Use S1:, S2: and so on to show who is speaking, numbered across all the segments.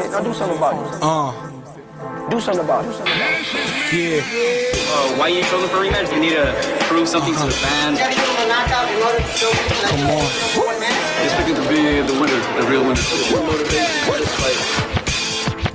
S1: shit. Now do something about it. Do something about it.
S2: Yeah.
S3: Why you trolling for rematch? You need to prove something to the fans.
S2: Come on.
S3: Just picking to be the winner, the real winner.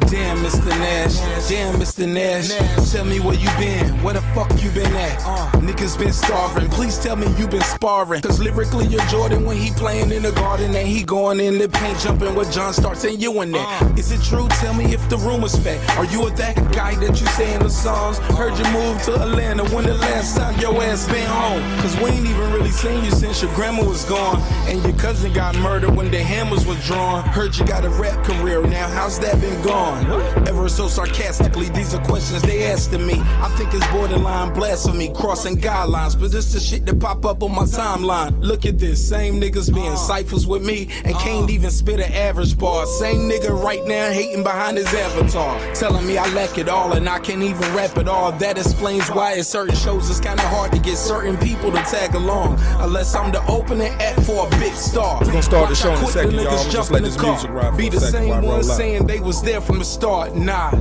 S2: Damn, Mr. Nash. Damn, Mr. Nash. Tell me where you been. Where the fuck you been at? Niggas been starving. Please tell me you been sparring. Cause lyrically you're Jordan when he playing in the garden. And he going in the paint jumping with John Starks and you in there. Is it true? Tell me if the rumor's fake. Are you that guy that you say in the songs? Heard you moved to Atlanta. When the last time your ass been home? Cause we ain't even really seen you since your grandma was gone. And your cousin got murdered when the hammers were drawn. Heard you got a rap career. Now how's that been gone? Ever so sarcastically, these are questions they asking me. I think it's borderline blasphemy, crossing guidelines, but this the shit that pop up on my timeline. Look at this, same niggas being ciphers with me and can't even spit an average bar. Same nigga right now hating behind his avatar, telling me I lack it all and I can't even rap it all. That explains why at certain shows it's kinda hard to get certain people to tag along, unless I'm the opening act for a big star.
S4: We're gonna start the show in a second, y'all. I'm just let this music ride for
S2: Be
S4: a
S2: the
S4: second
S2: same
S4: while I roll
S2: ones
S4: out.
S2: saying they was there from the start. Nah,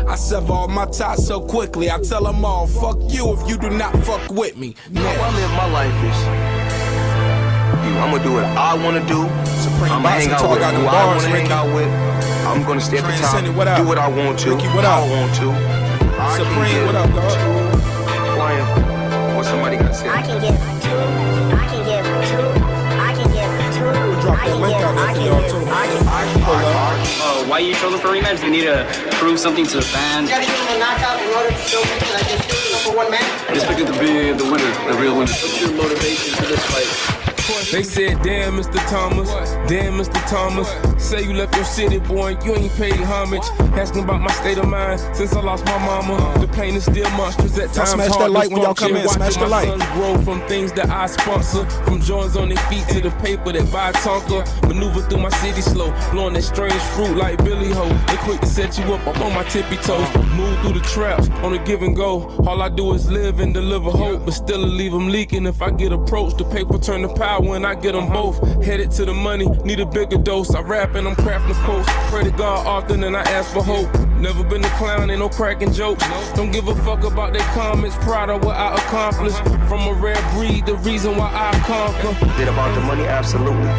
S2: I sever all my ties so quickly. I tell them all, fuck you if you do not fuck with me.
S1: How I live my life is, I'm gonna do what I wanna do.
S4: Supreme
S1: I'm gonna hang
S4: Boxing
S1: out
S4: Talk
S1: with
S4: got
S1: who
S4: them
S1: I
S4: bars,
S1: wanna hang
S4: Ricky.
S1: out with. I'm gonna stay at the top,
S4: Transcendent, what up?
S1: do what I want to,
S4: Ricky, what
S1: how
S4: up?
S1: I want to.
S4: Supreme, what up, dog?
S1: Flying, what somebody gotta say.
S5: I can give two. I can give two. I can give two.
S4: We'll drop that link out there for y'all too.
S3: Why you trolling for rematch? You need to prove something to the fans.
S2: You gotta give him a knockout in order to show people that this is for one man.
S3: Just picking to be the winner, the real winner.
S1: What's your motivation for this fight?
S6: They said, damn, Mr. Thomas, damn, Mr. Thomas. Say you left your city, boy, you ain't paid homage. Asking about my state of mind since I lost my mama. The pain is still monstrous at times.
S4: Smash that light when y'all come in, smash the light.
S6: Watching my sons grow from things that I sponsor. From joints on their feet to the paper that buy Tonka. Maneuver through my city slow, blowing that strange fruit like Billy Ho. They quick to set you up, I'm on my tippy toes. Move through the traps on a give and go. All I do is live and deliver hope, but still leave them leaking if I get approached. The paper turn to power when I get them both. Headed to the money, need a bigger dose. I rap and I'm crafting a post. Pray to God often and I ask for hope. Never been a clown, ain't no cracking jokes. Don't give a fuck about their comments. Proud of what I accomplished. From a rare breed, the reason why I conquer.
S1: Is it about the money? Absolutely.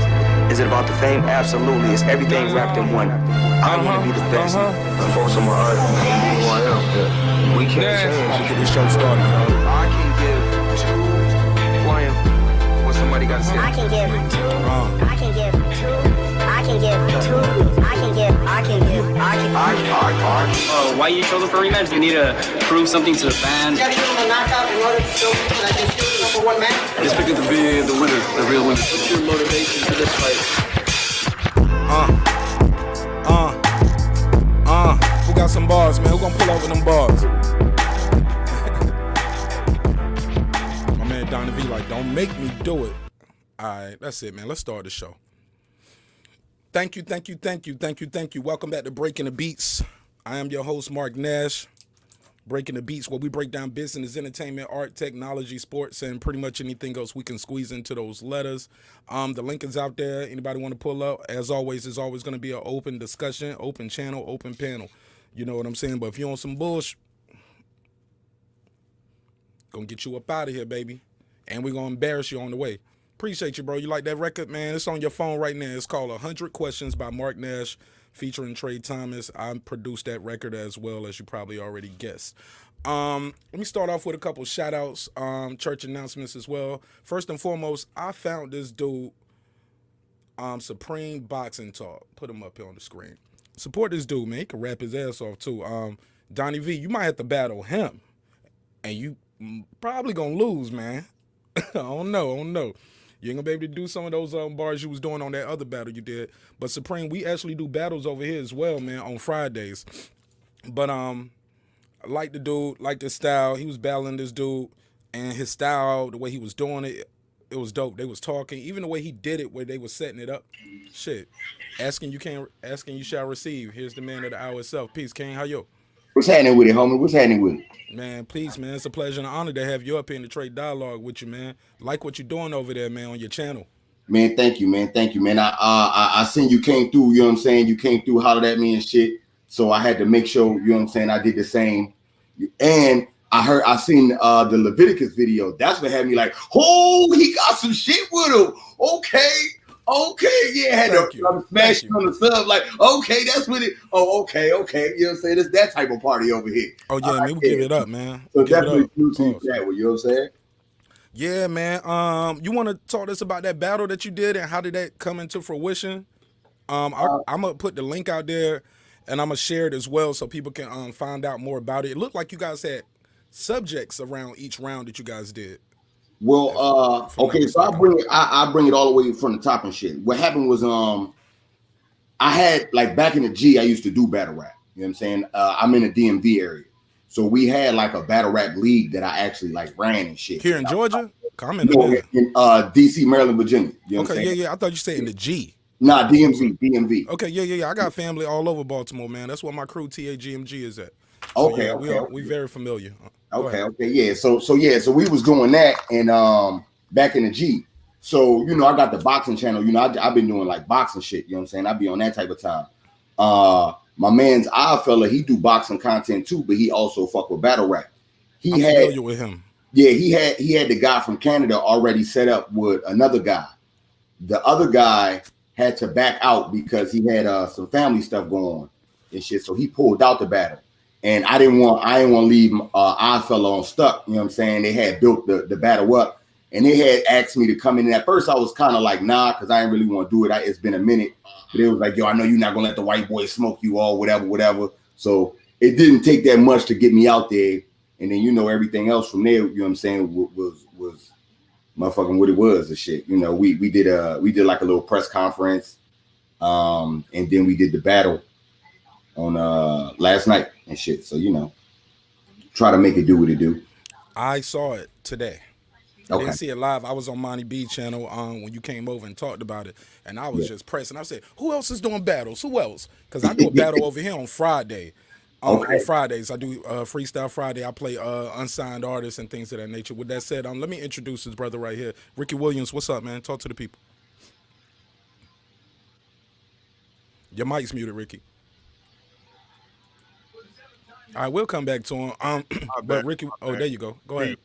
S1: Is it about the fame? Absolutely. It's everything wrapped in one. I want to be the best. I'm also my art. I'm who I am. We can't change.
S4: Get this show started, y'all.
S1: I can give two. Flying. What somebody got to say.
S5: I can give two. I can give two. I can give two. I can give.
S3: Why you trolling for rematch? You need to prove something to the fans.
S2: You gotta give him a knockout in order to show people that this is for one man.
S3: Just picking to be the winner, the real winner.
S1: What's your motivation for this fight?
S4: Who got some bars, man? Who gonna pull over them bars? My man Donnie V like, don't make me do it. All right, that's it, man. Let's start the show. Thank you. Welcome back to Breaking the Beats. I am your host, Marq Nash. Breaking the Beats, where we break down business, entertainment, art, technology, sports, and pretty much anything else we can squeeze into those letters. The link is out there. Anybody want to pull up? As always, it's always going to be an open discussion, open channel, open panel. You know what I'm saying? But if you're on some bullshit, gonna get you up out of here, baby. And we're gonna embarrass you on the way. Appreciate you, bro. You like that record, man? It's on your phone right now. It's called 100 Questions by Marq Nash, featuring Trey Thomas. I produced that record as well, as you probably already guessed. Let me start off with a couple shout outs, church announcements as well. First and foremost, I found this dude, Supreme Boxing Talk. Put him up here on the screen. Support this dude, man. He can rap his ass off too. Donnie V, you might have to battle him, and you probably gonna lose, man. I don't know. You ain't gonna be able to do some of those bars you was doing on that other battle you did. But Supreme, we actually do battles over here as well, man, on Fridays. But I like the dude, like the style. He was battling this dude, and his style, the way he was doing it, it was dope. They was talking, even the way he did it, where they was setting it up. Shit, asking you shall receive. Here's the man of the hour itself. Peace, King. How you?
S7: What's happening with it, homie? What's happening with it?
S4: Man, please, man. It's a pleasure and an honor to have you up here in the trade dialogue with you, man. Like what you're doing over there, man, on your channel.
S7: Man, thank you, man. Thank you, man. I seen you came through, you know what I'm saying? You came through, hollered at me and shit. So I had to make sure, you know what I'm saying, I did the same. And I seen the Leviticus video. That's what had me like, oh, he got some shit with him. Okay, yeah, had to smash on the sub, like, okay, that's what it. Oh, okay, you know what I'm saying? It's that type of party over here.
S4: Oh yeah, man, we give it up, man.
S7: So definitely you that, you know what I'm saying?
S4: Yeah, man. You want to talk to us about that battle that you did and how did that come into fruition? I'm gonna put the link out there, and I'm gonna share it as well so people can find out more about it. It looked like you guys had subjects around each round that you guys did.
S7: Well, okay, so I bring it all the way from the top and shit. What happened was I had, like, back in the G, I used to do battle rap. You know what I'm saying? I'm in the DMV area. So we had like a battle rap league that I actually like ran and shit.
S4: Here in Georgia?
S7: In DC, Maryland, Virginia. You know
S4: okay, yeah. I thought you said in the G.
S7: Nah, DMV.
S4: Okay, yeah. I got family all over Baltimore, man. That's where my crew TAGMG is at. So,
S7: okay,
S4: yeah, we very familiar.
S7: Okay, yeah. So we was doing that and back in the G. So, you know, I got the boxing channel. You know, I've been doing like boxing shit. You know what I'm saying? I be on that type of time. My man's fella, he do boxing content too, but he also fuck with battle rap.
S4: I'm familiar with him.
S7: Yeah, he had the guy from Canada already set up with another guy. The other guy had to back out because he had some family stuff going on and shit. So he pulled out the battle. And I didn't want to leave fella on stuck. You know what I'm saying? They had built the battle up and they had asked me to come in. And at first I was kind of like, nah, because I didn't really want to do it. It's been a minute. But it was like, yo, I know you're not gonna let the white boy smoke you all, whatever. So it didn't take that much to get me out there. And then, you know, everything else from there, you know what I'm saying, was motherfucking what it was and shit. You know, we did like a little press conference. And then we did the battle on last night and shit. So, you know, try to make it do what it do.
S4: I saw it today. I didn't see it live. I was on Monty B channel when you came over and talked about it, and I was just pressing. I said, "Who else is doing battles? Who else?" Because I do a battle over here on Friday. On Fridays, I do Freestyle Friday. I play unsigned artists and things of that nature. With that said, let me introduce his brother right here, Ricky Williams. What's up, man? Talk to the people. Your mic's muted, Ricky. All right, we'll come back to him. But Ricky, there you go. Go ahead.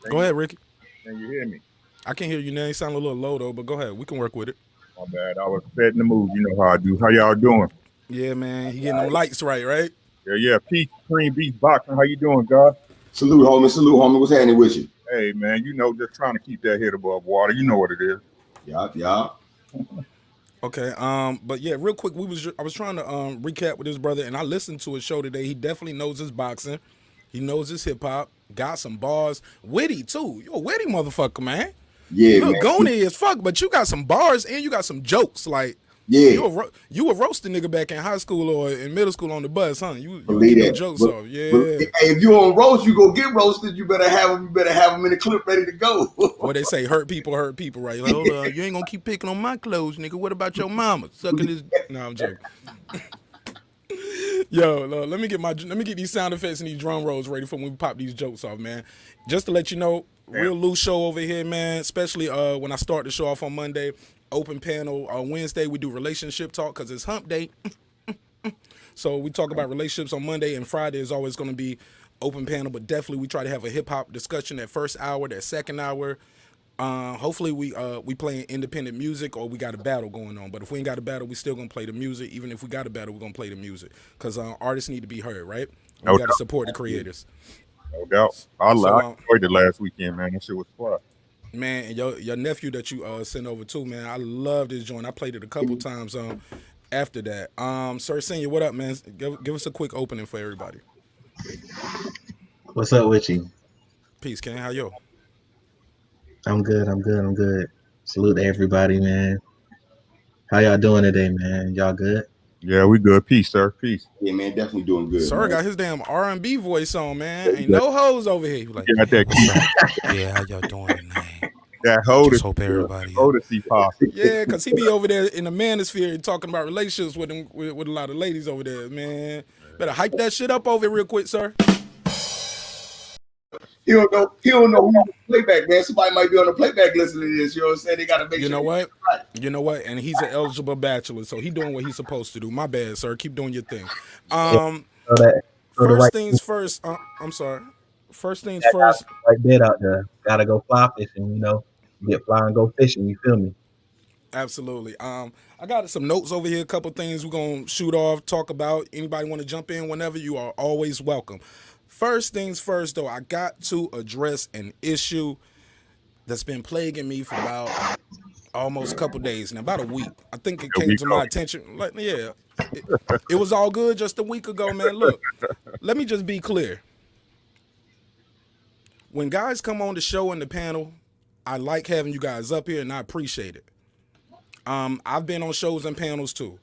S4: Go ahead, Ricky.
S8: Can you hear me?
S4: I can hear you now. You sound a little low, though, but go ahead. We can work with it.
S8: My bad. I was setting the mood. You know how I do. How y'all doing?
S4: Yeah, man. You getting them lights right?
S8: Yeah. Peace, Cream Beef Boxing. How you doing, God?
S7: Salute, homie. What's happening with you?
S8: Hey, man. You know, just trying to keep that head above water. You know what it is.
S7: Yeah.
S4: Okay. But yeah, real quick, I was trying to recap with his brother, and I listened to his show today. He definitely knows his boxing. He knows his hip hop. Got some bars. Witty too. You a witty motherfucker, man.
S7: Yeah,
S4: you look goony as fuck, but you got some bars and you got some jokes. Like,
S7: yeah,
S4: you were roasting nigga back in high school or in middle school on the bus, huh? You
S7: believe
S4: that jokes off. Yeah.
S7: But, hey, if you on roast, you go get roasted. You better have them. You better have them in the clip ready to go.
S4: Or they say hurt people, right? Like, hold on, you ain't gonna keep picking on my clothes, nigga. What about your mama sucking his? No, I'm joking. Yo, let me get these sound effects and these drum rolls ready for when we pop these jokes off, man. Just to let you know, real loose show over here, man. Especially when I start the show off on Monday, open panel. On Wednesday we do relationship talk because it's hump day. So we talk about relationships on Monday, and Friday is always going to be open panel. But definitely we try to have a hip hop discussion that first hour, that second hour. Hopefully we playing independent music or we got a battle going on. But if we ain't got a battle, we still gonna play the music. Even if we got a battle, we're gonna play the music because artists need to be heard, right? We got to support the creators.
S8: No doubt. I enjoyed it last weekend, man. That shit was fun.
S4: Man, and your nephew that you sent over too, man. I love this joint. I played it a couple times after that. Sir Senior, what up, man? Give us a quick opening for everybody.
S9: What's up with you?
S4: Peace, Ken. How you?
S9: I'm good. Salute to everybody, man. How y'all doing today, man? Y'all good?
S8: Yeah, we good. Peace, sir. Peace.
S7: Yeah, man, definitely doing good.
S4: Sir got his damn R&B voice on, man. Ain't no hoes over here. He like, yeah, how y'all doing tonight?
S8: That hold
S4: Just hope everybody. Yeah, because he be over there in the manosphere talking about relationships with him with a lot of ladies over there, man. Better hype that shit up over here real quick, sir.
S7: He don't know who's on the playback, man. Somebody might be on the playback listening to this. You know what I'm saying? They gotta make
S4: You
S7: sure.
S4: know what?
S7: Right.
S4: You know what? And he's an eligible bachelor, so he doing what he's supposed to do. My bad, sir. Keep doing your thing.
S9: So the
S4: First
S9: right,
S4: things first. I'm sorry. First things
S9: that
S4: first.
S9: right bed out there. Gotta go fly fishing, you know. Get fly and go fishing. You feel me?
S4: Absolutely. I got some notes over here. A couple things we're gonna shoot off, talk about. Anybody want to jump in whenever? You are always welcome. First things first, though, I got to address an issue that's been plaguing me for about almost a couple days now, about a week. I think it came to my attention. Like, yeah, it was all good just a week ago, man. Look, let me just be clear. When guys come on the show and the panel, I like having you guys up here, and I appreciate it. I've been on shows and panels too.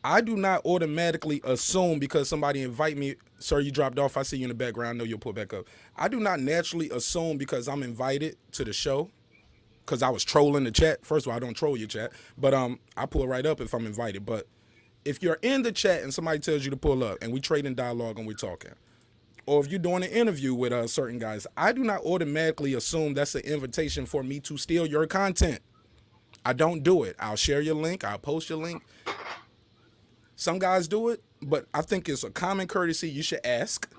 S4: I do not automatically assume because somebody invite me, sir, you dropped off, I see you in the background, I know you'll pull back up. I do not naturally assume because I'm invited to the show, because I was trolling the chat. First of all, I don't troll your chat, but I pull right up if I'm invited. But if you're in the chat and somebody tells you to pull up and we trade in dialogue and we're talking, or if you're doing an interview with certain guys, I do not automatically assume that's an invitation for me to steal your content. I don't do it. I'll share your link. I'll post your link. Some guys do it, but I think it's a common courtesy. You should ask.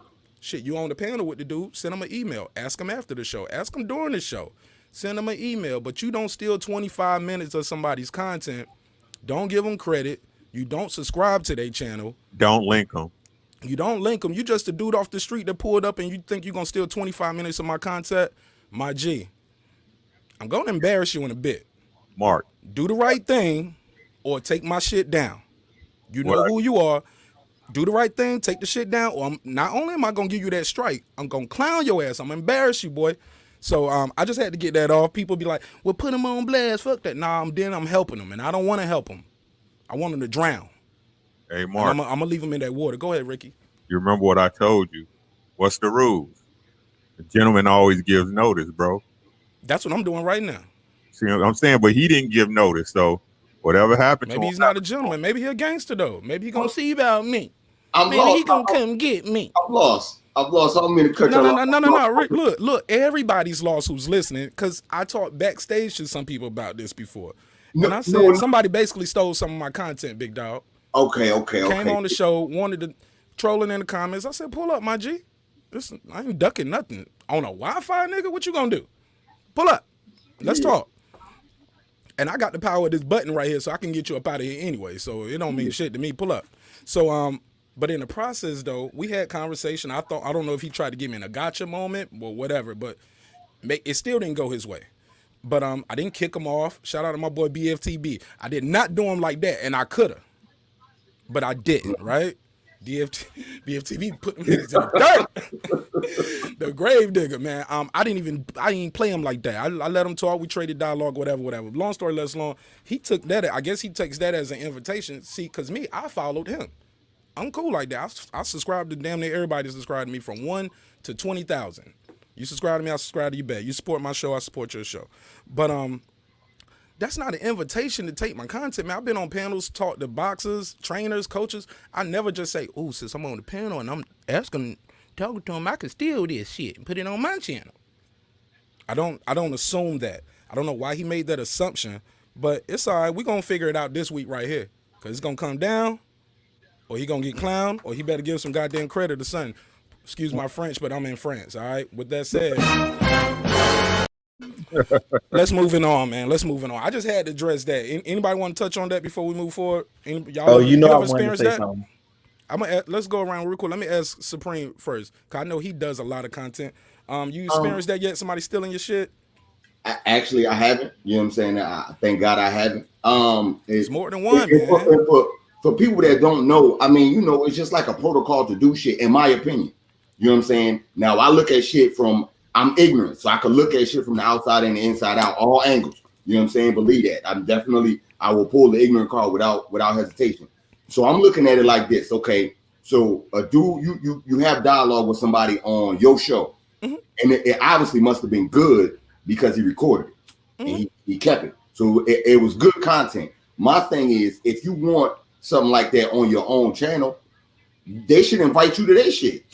S4: Shit, you on the panel with the dude, send them an email. Ask them after the show. Ask them during the show. Send them an email. But you don't steal 25 minutes of somebody's content. Don't give them credit. You don't subscribe to their channel.
S8: Don't link them.
S4: You don't link them. You just a dude off the street that pulled up and you think you're going to steal 25 minutes of my content? My G, I'm going to embarrass you in a bit.
S8: Mark,
S4: do the right thing or take my shit down. You know who you are. Do the right thing, take the shit down, or not only am I going to give you that strike, I'm going to clown your ass. I'm going to embarrass you, boy. So I just had to get that off. People be like, well, put him on blast. Fuck that. Nah, I'm helping him, and I don't want to help him. I want him to drown.
S8: Hey, Mark.
S4: I'm going to leave him in that water. Go ahead, Ricky.
S8: You remember what I told you? What's the rules? The gentleman always gives notice, bro.
S4: That's what I'm doing right now.
S8: See what I'm saying? But he didn't give notice, so whatever happened to him.
S4: Maybe he's not a gentleman. Maybe he's a gangster, though. Maybe he going to see about me. Maybe
S7: lost.
S4: he going to come get me.
S7: I'm lost. I don't mean to cut you off.
S4: No. Rick, look, everybody's lost who's listening, because I talked backstage to some people about this before. And I said somebody basically stole some of my content, big dog.
S7: Okay.
S4: Came on the show, wanted to trolling in the comments. I said, pull up, my G. I ain't ducking nothing. On a Wi-Fi, nigga, what you gonna do? Pull up. Let's talk. And I got the power of this button right here, so I can get you up out of here anyway. So it don't mean shit to me. Pull up. So but in the process though, we had conversation. I don't know if he tried to give me in a gotcha moment or whatever, but it still didn't go his way. But I didn't kick him off. Shout out to my boy BFTB. I did not do him like that, and I coulda, but I didn't. Right? BFTB put me in the dirt. The grave digger, man. I didn't play him like that. I let him talk. We traded dialogue, whatever. Long story less long. He took that. I guess he takes that as an invitation. See, because me, I followed him. I'm cool like that. I subscribe to damn near everybody subscribed to me from 1 to 20,000. You subscribe to me, I subscribe to you back. You support my show, I support your show. But that's not an invitation to take my content, man. I've been on panels, talked to boxers, trainers, coaches. I never just say, oh, since I'm on the panel and I'm talking to them, I can steal this shit and put it on my channel. I don't assume that. I don't know why he made that assumption, but it's all right. We're going to figure it out this week right here, because it's going to come down, or he going to get clowned, or he better give some goddamn credit to something. Excuse my French, but I'm in France, all right? With that said, let's move on, man. I just had to address that. Anybody want to touch on that before we move forward? Y'all
S9: I wanted to say something.
S4: Let's go around real quick. Let me ask Supreme first, because I know he does a lot of content. You experienced that yet? Somebody stealing your shit?
S7: I haven't. You know what I'm saying? Thank God I haven't.
S4: It's more than one, man.
S7: For people that don't know, I mean, you know, it's just like a protocol to do shit, in my opinion. You know what I'm saying? Now, I look at shit I'm ignorant, so I can look at shit from the outside and the inside out, all angles. You know what I'm saying? Believe that. I will pull the ignorant card without hesitation. So I'm looking at it like this. Okay, so a dude, you have dialogue with somebody on your show, and it obviously must have been good because he recorded it and he kept it. So it was good content. My thing is, if you want something like that on your own channel, they should invite you to their shit.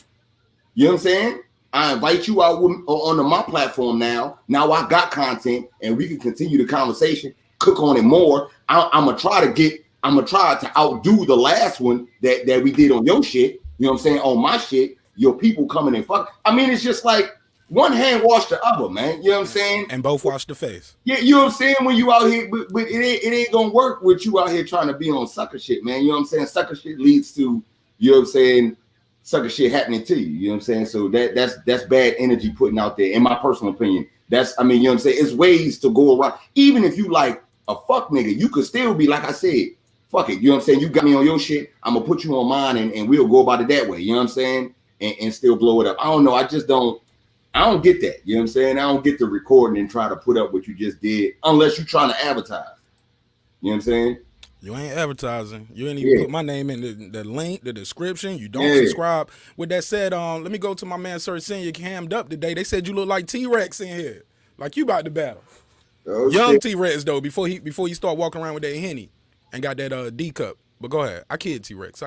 S7: You know what I'm saying? I invite you out onto my platform now. Now I got content, and we can continue the conversation, cook on it more. I'm gonna try to outdo the last one that we did on your shit. You know what I'm saying? On my shit, your people coming and fuck. I mean, it's just like one hand wash the other, man. You know what I'm saying?
S4: And both wash the face.
S7: Yeah, you know what I'm saying? When you out here, but it ain't gonna work with you out here trying to be on sucker shit, man. You know what I'm saying? Sucker shit leads to, you know what I'm saying, sucker shit happening to you. You know what I'm saying? So that's bad energy putting out there, in my personal opinion. That's, I mean, you know what I'm saying? It's ways to go around. Even if you like a fuck nigga, you could still be like I said, fuck it. You know what I'm saying? You got me on your shit, I'm gonna put you on mine, and we'll go about it that way. You know what I'm saying? And still blow it up. I don't know. I don't get that. You know what I'm saying? I don't get the recording and try to put up what you just did unless you're trying to advertise. You know what I'm saying?
S4: You ain't advertising. You ain't even put my name in the link, the description. You don't subscribe. With that said, let me go to my man Sir Senior cammed up today. They said you look like T-Rex in here. Like you about to battle. Young T-Rex though, before you start walking around with that Henny and got that D cup. But go ahead. I kid T-Rex.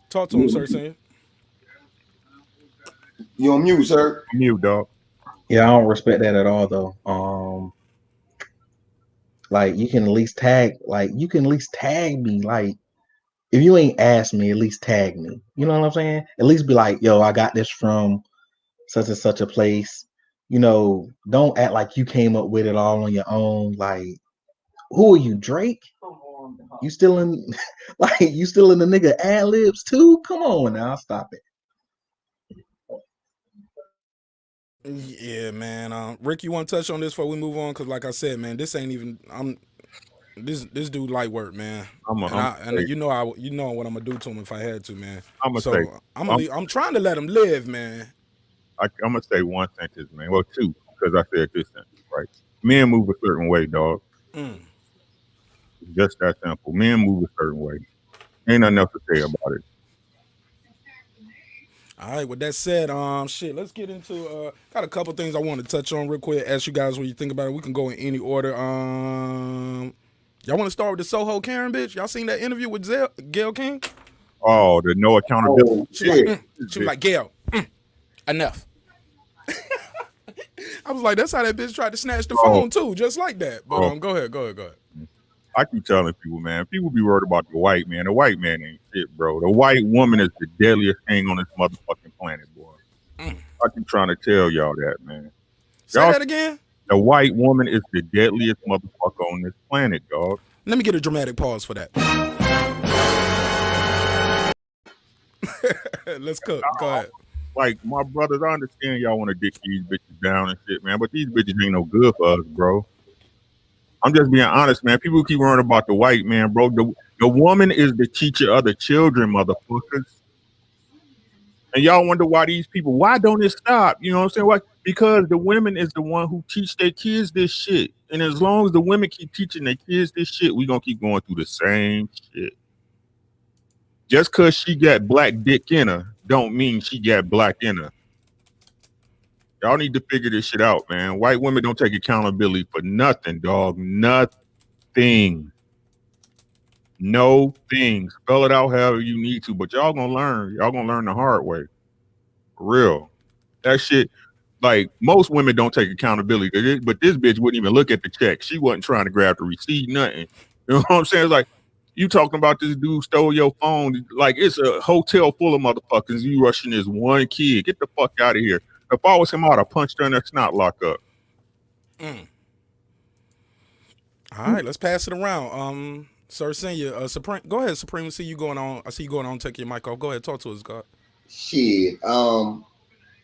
S4: Talk to him, Sir Senior.
S7: You on mute, sir?
S8: Mute, dog.
S9: Yeah, I don't respect that at all, though. Like you can at least tag me. Like if you ain't asked me, at least tag me. You know what I'm saying? At least be like, yo, I got this from such and such a place. You know, don't act like you came up with it all on your own. Like, who are you, Drake? You still in the nigga ad libs too? Come on now, stop it.
S4: Yeah, man. Rick, you want to touch on this before we move on? Because, like I said, man, this ain't even. This dude light work, man. You know what I'm gonna do to him if I had to, man. I'm trying to let him live, man.
S8: I'm gonna say one sentence, man. Well, two, because I said this sentence, right? Men move a certain way, dog. Just that simple. Men move a certain way. Ain't nothing else to say about it.
S4: All right, with that said, let's get into got a couple things I want to touch on real quick. Ask you guys what you think about it. We can go in any order. Y'all want to start with the Soho Karen bitch? Y'all seen that interview with Gayle King?
S8: Oh, the no accountability.
S4: She was like, Gayle, enough. I was like, that's how that bitch tried to snatch the phone too, just like that. But go ahead.
S8: I keep telling people, man, people be worried about the white man. The white man ain't shit, bro. The white woman is the deadliest thing on this motherfucking planet, boy. I keep trying to tell y'all that, man.
S4: Say that again?
S8: The white woman is the deadliest motherfucker on this planet, dog.
S4: Let me get a dramatic pause for that. Let's cook. Go ahead.
S8: Like, my brothers, I understand y'all want to dick these bitches down and shit, man, but these bitches ain't no good for us, bro. I'm just being honest, man. People keep worrying about the white man, bro. The woman is the teacher of the children, motherfuckers. And y'all wonder why these people, why don't it stop? You know what I'm saying? Why? Because the women is the one who teach their kids this shit. And as long as the women keep teaching their kids this shit, we gonna keep going through the same shit. Just because she got black dick in her, don't mean she got black in her. Y'all need to figure this shit out, man. White women don't take accountability for nothing, dog. Nothing. No thing. Spell it out however you need to, but y'all gonna learn. Y'all gonna learn the hard way. For real. That shit, like, most women don't take accountability, but this bitch wouldn't even look at the check. She wasn't trying to grab the receipt, nothing. You know what I'm saying? It's like, you talking about this dude stole your phone. Like, it's a hotel full of motherfuckers. You rushing this one kid. Get the fuck out of here. If I was him, I'd have punched her in her snot lock up.
S4: All right, let's pass it around. Sir Senior, Supreme, go ahead, Supreme. I see you going on. Take your mic off. Go ahead, talk to us, God.
S7: Shit. I'm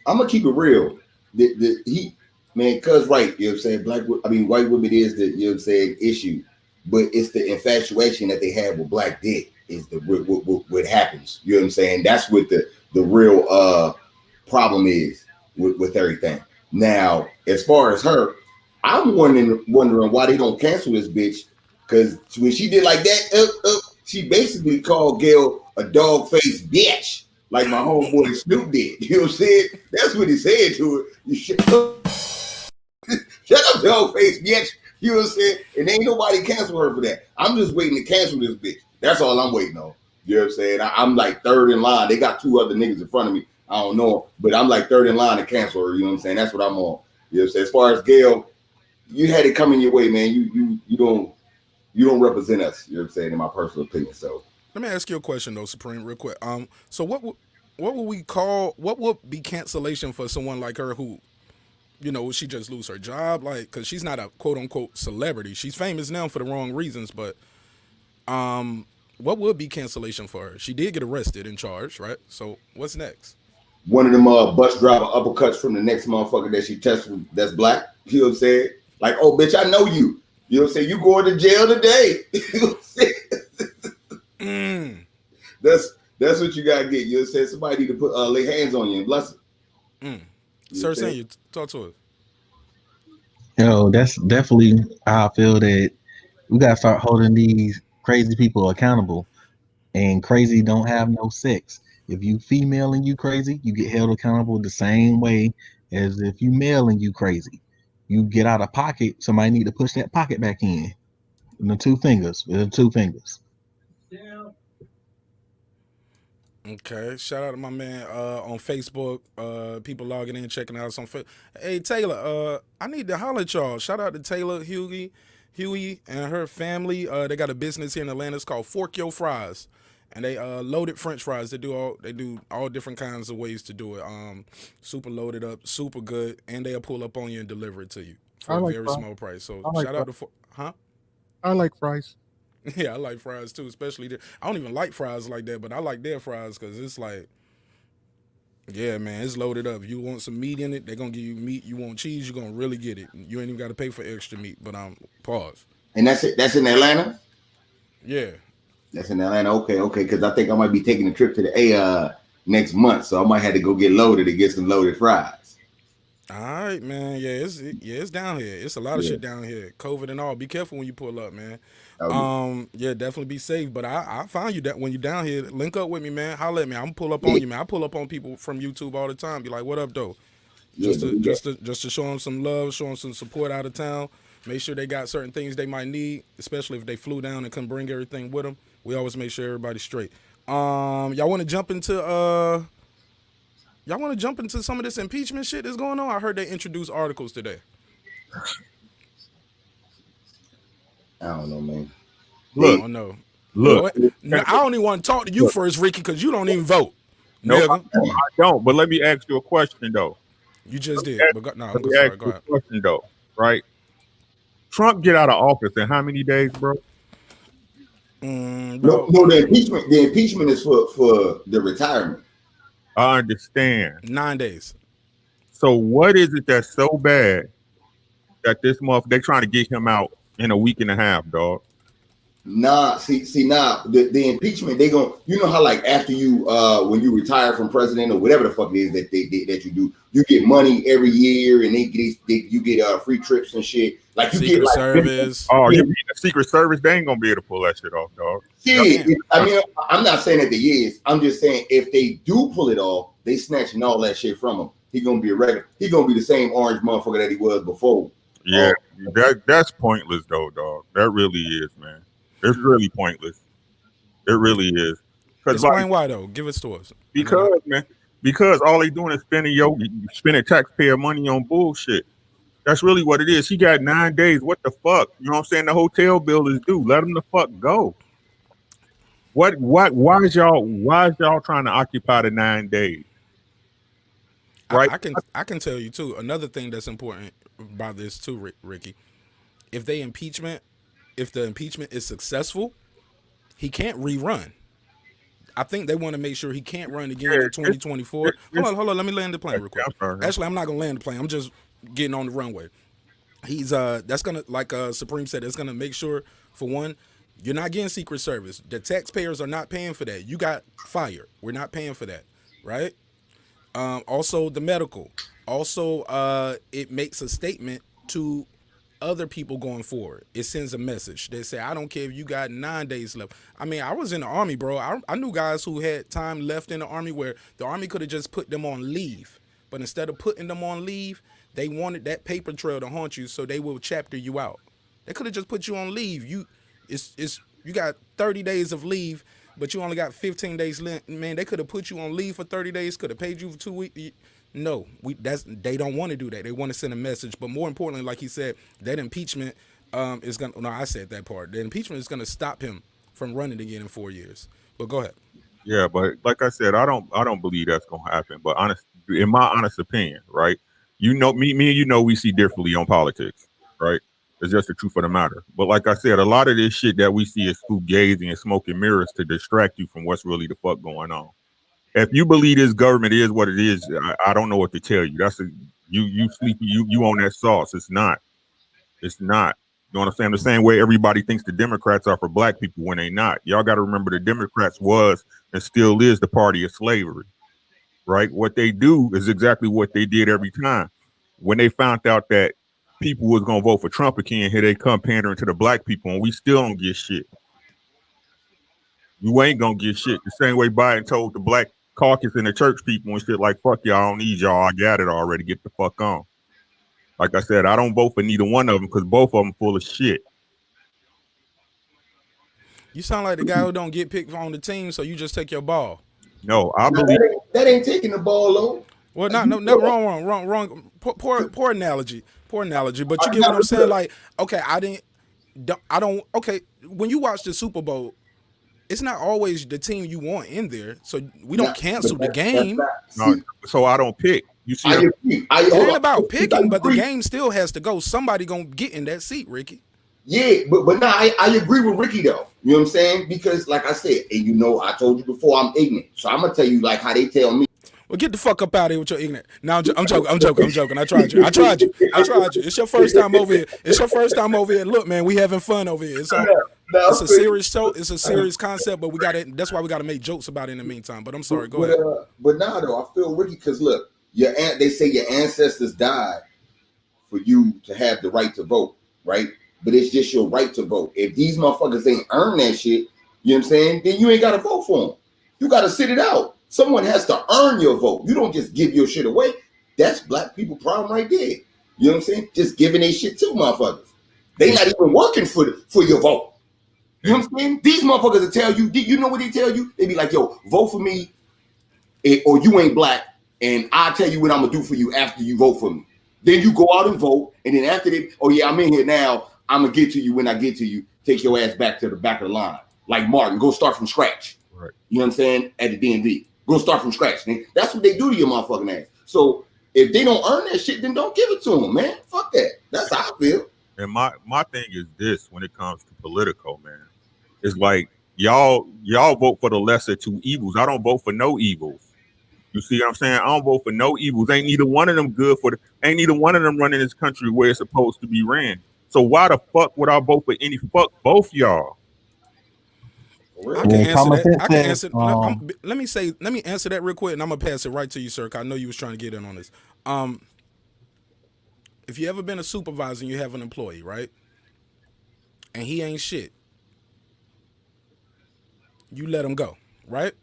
S7: gonna keep it real. Cuz right, you know what I'm saying? White women is the, you know what I'm saying, issue, but it's the infatuation that they have with black dick is the what happens. You know what I'm saying? That's what the real problem is with everything. Now, as far as her, I'm wondering why they don't cancel this bitch, because when she did like that, she basically called Gayle a dog-faced bitch, like my homeboy Snoop did. You know what I'm saying? That's what he said to her. You shut up, dog-faced bitch. You know what I'm saying? And ain't nobody cancel her for that. I'm just waiting to cancel this bitch. That's all I'm waiting on. You know what I'm saying? I'm like third in line. They got two other niggas in front of me. I don't know, but I'm like third in line to cancel her. You know what I'm saying? That's what I'm on. You know what I'm saying? As far as Gail, you had it coming your way, man. You don't represent us. You know what I'm saying? In my personal opinion. So
S4: Let me ask you a question though, Supreme, real quick. So what would we call? What would be cancellation for someone like her who, would she just lose her job? Like, because she's not a quote unquote celebrity. She's famous now for the wrong reasons, but what would be cancellation for her? She did get arrested and charged, right? So what's next?
S7: one of them bus driver uppercuts from the next motherfucker that she tested that's black. You know what I'm saying? Like, oh bitch, I know you. You know what I'm saying? You going to jail today. You know what I'm saying? That's what you gotta get. You know what I'm saying? Somebody need to put lay hands on you and bless it.
S4: Sir, saying you talk to us.
S9: That's definitely how I feel that we gotta start holding these crazy people accountable. And crazy don't have no sex. If you female and you crazy, you get held accountable the same way as if you male and you crazy. You get out of pocket, somebody need to push that pocket back in. And the two fingers, with the two fingers.
S4: Okay, shout out to my man on Facebook. People logging in, checking out us on Facebook. Hey Taylor, I need to holler at y'all. Shout out to Taylor Huey, and her family. They got a business here in Atlanta. It's called Fork Your Fries, and they loaded French fries. They do all different kinds of ways to do it. Super loaded up, super good, and they'll pull up on you and deliver it to you for a very small price. So shout out to
S10: I like fries.
S4: Yeah, I like fries too, especially I don't even like fries like that, but I like their fries because it's like, yeah, man, it's loaded up. You want some meat in it, they're gonna give you meat. You want cheese, you're gonna really get it. You ain't even got to pay for extra meat. But pause.
S7: And that's it. That's in Atlanta.
S4: Yeah,
S7: that's in Atlanta. Okay. Because I think I might be taking a trip to the A next month, so I might have to go get loaded to get some loaded fries.
S4: All right, man. Yeah, it's down here. It's a lot of shit down here. COVID and all. Be careful when you pull up, man. Yeah, definitely be safe. But I find you that when you're down here, link up with me, man. Holler at me. I'm gonna pull up on you, man. I pull up on people from YouTube all the time. Be like, what up, though? Just to show them some love, show them some support out of town. Make sure they got certain things they might need, especially if they flew down and couldn't bring everything with them. We always make sure everybody's straight. Y'all want to jump into some of this impeachment shit that's going on? I heard they introduced articles today.
S7: I don't know, man.
S4: Look. I don't even want to talk to you first, Ricky, because you don't even vote.
S8: No, I don't. But let me ask you a question, though.
S4: You just did. But no, I'm
S8: sorry.
S4: Go ahead.
S8: Question, though, right? Trump get out of office in how many days, bro?
S7: No, the impeachment is for the retirement.
S8: I understand.
S4: 9 days.
S8: So what is it that's so bad that this month they're trying to get him out in a week and a half, dog?
S7: Nah, the impeachment, they gonna, you know how like after you when you retire from president or whatever the fuck it is that that you do, you get money every year and you get free trips and shit. Like you
S4: Secret
S7: get like
S4: Service.
S8: You mean the Secret Service? They ain't gonna be able to pull that shit off, dog.
S7: Yeah, I mean, I'm not saying that they is. I'm just saying if they do pull it off, they snatching all that shit from him. He gonna be a regular. He gonna be the same orange motherfucker that he was before.
S8: Yeah, that's pointless though, dog. That really is, man. It's really pointless. It really is.
S4: Explain why though. Give it to us.
S8: Because all they doing is spending taxpayer money on bullshit. That's really what it is. He got 9 days. What the fuck? You know what I'm saying? The hotel bill is due. Let him the fuck go. Why is y'all trying to occupy the 9 days? Right?
S4: I can tell you too. Another thing that's important about this too, Ricky. If the impeachment is successful, he can't rerun. I think they want to make sure he can't run again in 2024. Hold on. Let me land the plane real quick. Actually, I'm not gonna land the plane. I'm just getting on the runway. He's that's gonna, like Supreme said, it's gonna make sure, for one, you're not getting Secret Service. The taxpayers are not paying for that. You got fired. We're not paying for that, right? Also the medical. Also, it makes a statement to other people going forward. It sends a message. They say, I don't care if you got 9 days left. I mean, I was in the Army, bro. I knew guys who had time left in the Army where the Army could have just put them on leave. But instead of putting them on leave, they wanted that paper trail to haunt you, so they will chapter you out. They could have just put you on leave. You got 30 days of leave. but you only got 15 days left. Man, they could have put you on leave for 30 days, could have paid you for 2 weeks. No, they don't want to do that. They want to send a message. But more importantly, like he said, that impeachment is gonna. No, I said that part. The impeachment is gonna stop him from running again in 4 years. But go ahead.
S8: Yeah, but like I said, I don't believe that's gonna happen. But in my honest opinion, right? Me and you know we see differently on politics, right? It's just the truth of the matter. But like I said, a lot of this shit that we see is fugazi and smoke and mirrors to distract you from what's really the fuck going on. If you believe this government is what it is, I don't know what to tell you. You sleepy, you on that sauce. It's not. It's not. You know what I'm saying? The same way everybody thinks the Democrats are for black people when they not. Y'all got to remember the Democrats was and still is the party of slavery, right? What they do is exactly what they did every time. When they found out that people was going to vote for Trump again, here they come pandering to the black people, and we still don't get shit. You ain't going to get shit. The same way Biden told the black caucus and the church people and shit like, fuck y'all, I don't need y'all. I got it already. Get the fuck on. Like I said, I don't vote for neither one of them because both of them full of shit.
S4: You sound like the guy who don't get picked on the team, so you just take your ball.
S8: No, I believe
S7: that ain't taking the ball though.
S4: Well, no, wrong. Poor analogy. But you get what I'm saying? Like, okay, I don't. Okay, when you watch the Super Bowl, it's not always the team you want in there, so we don't cancel the game.
S8: No, so I don't pick. You see,
S4: it ain't about picking, but the game still has to go. Somebody gonna get in that seat, Ricky.
S7: Yeah, but now I agree with Ricky though. You know what I'm saying? Because like I said, and you know, I told you before, I'm ignorant, so I'm gonna tell you like how they tell me.
S4: Well, get the fuck up out of here with your ignorant. Now I'm joking. I tried you. It's your first time over here. Look, man, we having fun over here. It's a serious show. It's a serious concept, but that's why we gotta make jokes about it in the meantime. But I'm sorry. Go ahead.
S7: But now though, I feel Ricky because look, they say your ancestors died for you to have the right to vote, right? But it's just your right to vote. If these motherfuckers ain't earn that shit, you know what I'm saying? Then you ain't got to vote for them. You got to sit it out. Someone has to earn your vote. You don't just give your shit away. That's black people problem right there. You know what I'm saying? Just giving their shit to motherfuckers. They not even working for your vote. You know what I'm saying? These motherfuckers will tell you, you know what they tell you? They be like, yo, vote for me or you ain't black and I'll tell you what I'm going to do for you after you vote for me. Then you go out and vote. And then after that, oh yeah, I'm in here now. I'm going to get to you when I get to you. Take your ass back to the back of the line. Like Martin, go start from scratch.
S8: Right.
S7: You know what I'm saying? At the DMV. Go start from scratch. That's what they do to your motherfucking ass. So if they don't earn that shit, then don't give it to them, man. Fuck that. That's how I feel.
S8: And my thing is this when it comes to political, man. It's like y'all vote for the lesser two evils. I don't vote for no evils. You see what I'm saying? I don't vote for no evils. Ain't neither one of them good ain't neither one of them running this country where it's supposed to be ran. So why the fuck would I vote for any fuck both y'all?
S4: I can answer that. I can answer. Let me answer that real quick, and I'm gonna pass it right to you, sir. Cause I know you was trying to get in on this. If you ever been a supervisor and you have an employee, right, and he ain't shit, you let him go, right?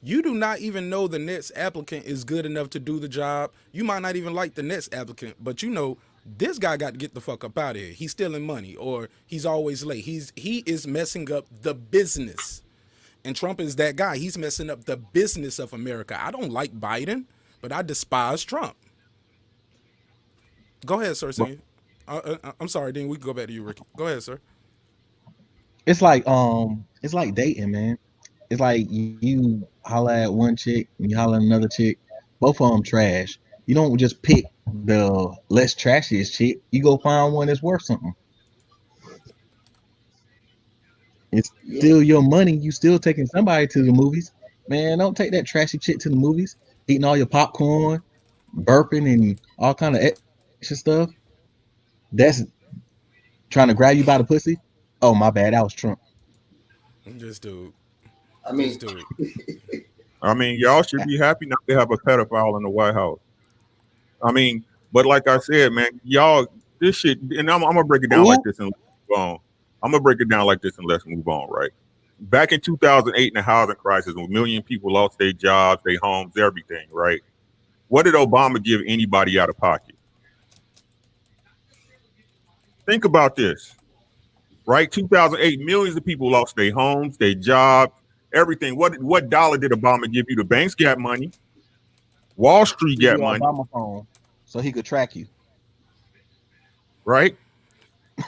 S4: You do not even know the next applicant is good enough to do the job. You might not even like the next applicant, but you know this guy got to get the fuck up out of here. He's stealing money or he's always late. He is messing up the business. And Trump is that guy. He's messing up the business of America. I don't like Biden, but I despise Trump. Go ahead, sir. I'm sorry, Dean. We can go back to you, Ricky. Go ahead, sir.
S9: It's like dating, man. It's like you holler at one chick and you holler at another chick. Both of them trash. You don't just pick the less trashiest chick. You go find one that's worth something. It's still your money. You still taking somebody to the movies. Man, don't take that trashy chick to the movies. Eating all your popcorn, burping and all kind of extra stuff. That's trying to grab you by the pussy. Oh, my bad. That was Trump.
S4: This dude.
S8: I mean, y'all should be happy not to have a pedophile in the White House. I mean, but like I said, man, y'all, this shit, and I'm gonna break it down like this and move on. I'm gonna break it down like this and let's move on, right? Back in 2008 in the housing crisis, when a million people lost their jobs, their homes, everything, right? What did Obama give anybody out of pocket? Think about this, right? 2008, millions of people lost their homes, their jobs, everything. What dollar did Obama give you? The banks got money. Wall Street
S9: Give
S8: got
S9: you an
S8: money,
S9: Obama phone so he could track you.
S8: right?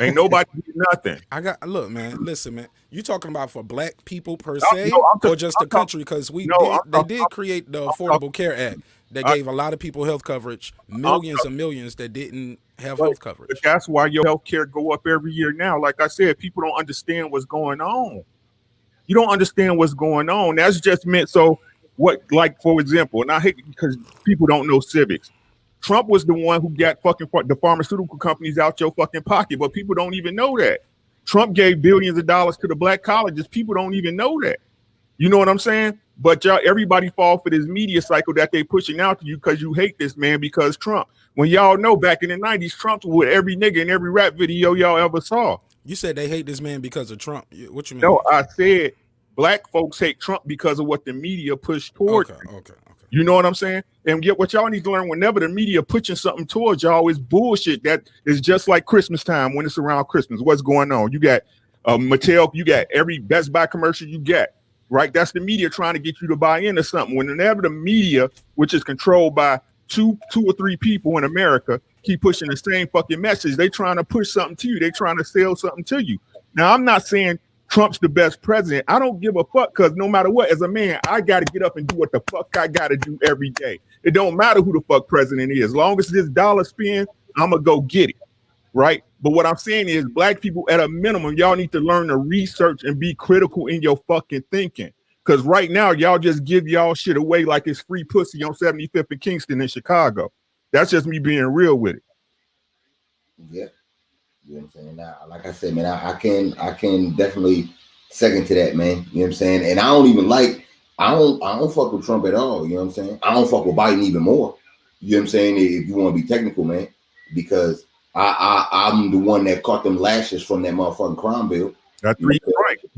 S8: Ain't nobody did nothing.
S4: Look, man. Listen, man. You talking about for black people per
S8: No,
S4: se, or just the country? Because they did create the Affordable Care Act that gave a lot of people health coverage, millions and millions that didn't have health coverage.
S8: But that's why your health care go up every year now. Like I said, people don't understand what's going on. You don't understand what's going on. That's just meant so what, like, for example, and I hate because people don't know civics. Trump was the one who got fucking the pharmaceutical companies out your fucking pocket, but people don't even know that. Trump gave billions of dollars to the black colleges. People don't even know that. You know what I'm saying? But y'all, everybody fall for this media cycle that they pushing out to you because you hate this man because Trump. When y'all know back in the 90s, Trump was with every nigga in every rap video y'all ever saw.
S4: You said they hate this man because of Trump. What you mean?
S8: No, I said black folks hate Trump because of what the media pushed towards him.
S4: Okay.
S8: You know what I'm saying? And yet what y'all need to learn, whenever the media pushing something towards y'all, is bullshit. That is just like Christmas time when it's around Christmas. What's going on? You got Mattel, you got every Best Buy commercial you get, right? That's the media trying to get you to buy into something. Whenever the media, which is controlled by two or three people in America, keep pushing the same fucking message, they trying to push something to you. They trying to sell something to you. Now, I'm not saying Trump's the best president. I don't give a fuck because no matter what, as a man, I got to get up and do what the fuck I got to do every day. It don't matter who the fuck president is. As long as this dollar spin, I'm going to go get it, right? But what I'm saying is black people, at a minimum, y'all need to learn to research and be critical in your fucking thinking. Because right now, y'all just give y'all shit away like it's free pussy on 75th and Kingston in Chicago. That's just me being real with it.
S7: Yeah. You know what I'm saying? Now, like I said, man, I can definitely second to that, man. You know what I'm saying? And I don't fuck with Trump at all. You know what I'm saying? I don't fuck with Biden even more. You know what I'm saying? If you want to be technical, man, because I'm the one that caught them lashes from that motherfucking crime bill.
S8: That's right.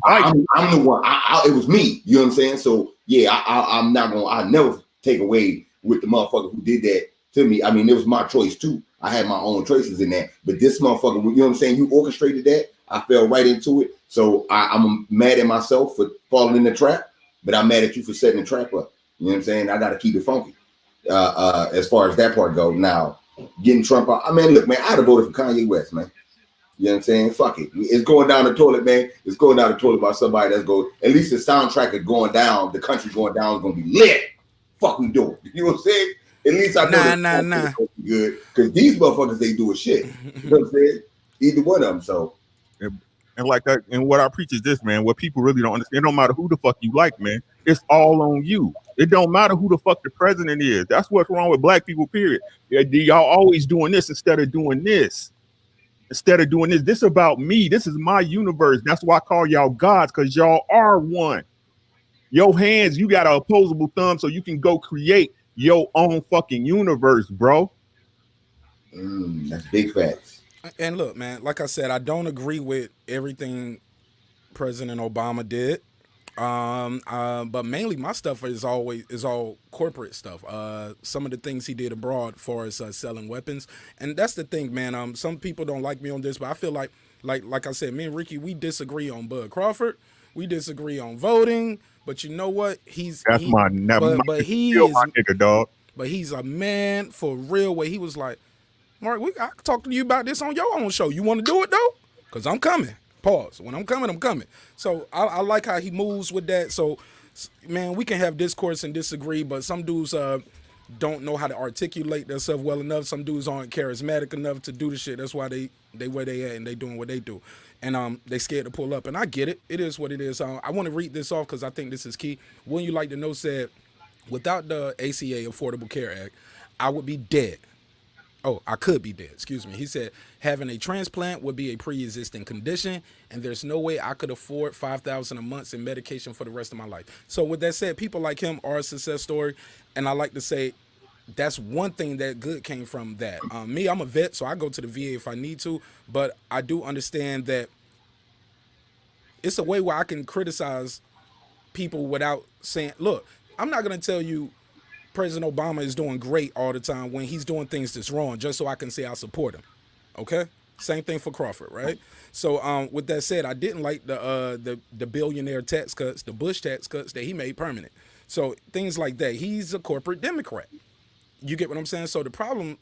S7: I'm the one. It was me. You know what I'm saying? So yeah, I'm not gonna. I never take away with the motherfucker who did that to me. I mean, it was my choice too. I had my own choices in that. But this motherfucker, you know what I'm saying? You orchestrated that. I fell right into it. So I'm mad at myself for falling in the trap, but I'm mad at you for setting the trap up. You know what I'm saying? I got to keep it funky. As far as that part goes. Now, getting Trump out. I mean, look, man, I'd have voted for Kanye West, man. You know what I'm saying? Fuck it. It's going down the toilet, man. It's going down the toilet by somebody that's going, at least the soundtrack is going down. The country going down is going to be lit. Fuck we doing. You know what I'm saying? At least I know
S4: nah.
S7: Good. Because these motherfuckers, they doing shit. You know what I'm saying? Either one of them. So.
S8: And like that, and what I preach is this, man. What people really don't understand, it don't matter who the fuck you like, man. It's all on you. It don't matter who the fuck the president is. That's what's wrong with black people, period. Y'all always doing this instead of doing this. This about me. This is my universe. That's why I call y'all gods, because y'all are one. Your hands, you got an opposable thumb so you can go create your own fucking universe, bro.
S7: That's big facts.
S4: And look, man, like I said, I don't agree with everything President Obama did. But mainly my stuff is all corporate stuff. Some of the things he did abroad for us selling weapons, and that's the thing, man. Some people don't like me on this, but I feel like I said, me and Ricky, we disagree on Bud Crawford. We disagree on voting, but you know what? He's my
S8: nigga, dog.
S4: But he's a man for real. Where he was like, Mark, I can talk to you about this on your own show. You want to do it though? Cause I'm coming. Pause. When I'm coming, I'm coming. So I like how he moves with that. So, man, we can have discourse and disagree, but some dudes don't know how to articulate themselves well enough. Some dudes aren't charismatic enough to do the shit. That's why they where they at and they doing what they do. And they scared to pull up. And I get it. It is what it is. I want to read this off because I think this is key. Wouldn't you like to know said, without the ACA, Affordable Care Act, I would be dead. Oh, I could be dead. Excuse me. He said, having a transplant would be a pre-existing condition, and there's no way I could afford $5,000 a month in medication for the rest of my life. So with that said, people like him are a success story, and I like to say that's one thing that good came from that. Me, I'm a vet, so I go to the VA if I need to, but I do understand that it's a way where I can criticize people without saying, look, I'm not going to tell you President Obama is doing great all the time when he's doing things that's wrong, just so I can say I support him. Okay? Same thing for Crawford, right? So with that said, I didn't like the billionaire tax cuts, the Bush tax cuts that he made permanent. So things like that. He's a corporate Democrat. You get what I'm saying? So the problem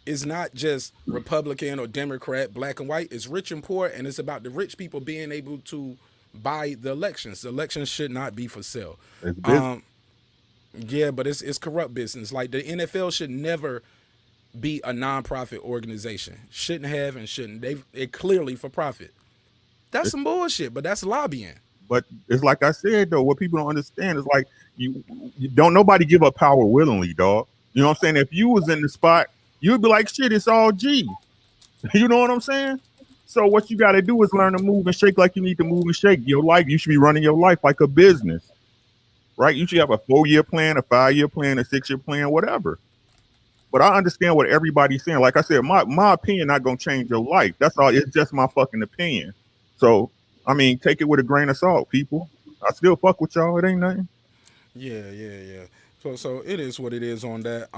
S4: is not just Republican or Democrat, black and white. It's rich and poor, and it's about the rich people being able to buy the elections. The elections should not be for sale.
S8: It's business.
S4: Yeah, but it's corrupt business. Like the NFL should never be a nonprofit organization. Shouldn't have and shouldn't. They're clearly for profit. That's some bullshit, but that's lobbying.
S8: But it's like I said though, what people don't understand is like you don't nobody give up power willingly, dog. You know what I'm saying? If you was in the spot, you'd be like, shit, it's all G. You know what I'm saying? So what you got to do is learn to move and shake like you need to move and shake. Your life, you should be running your life like a business, right? You should have a 4-year plan, a 5-year plan, a 6-year plan, whatever. But I understand what everybody's saying. Like I said, my opinion not gonna change your life. That's all. It's just my fucking opinion. So I mean, take it with a grain of salt, people. I still fuck with y'all. It ain't nothing.
S4: Yeah. So it is what it is on that.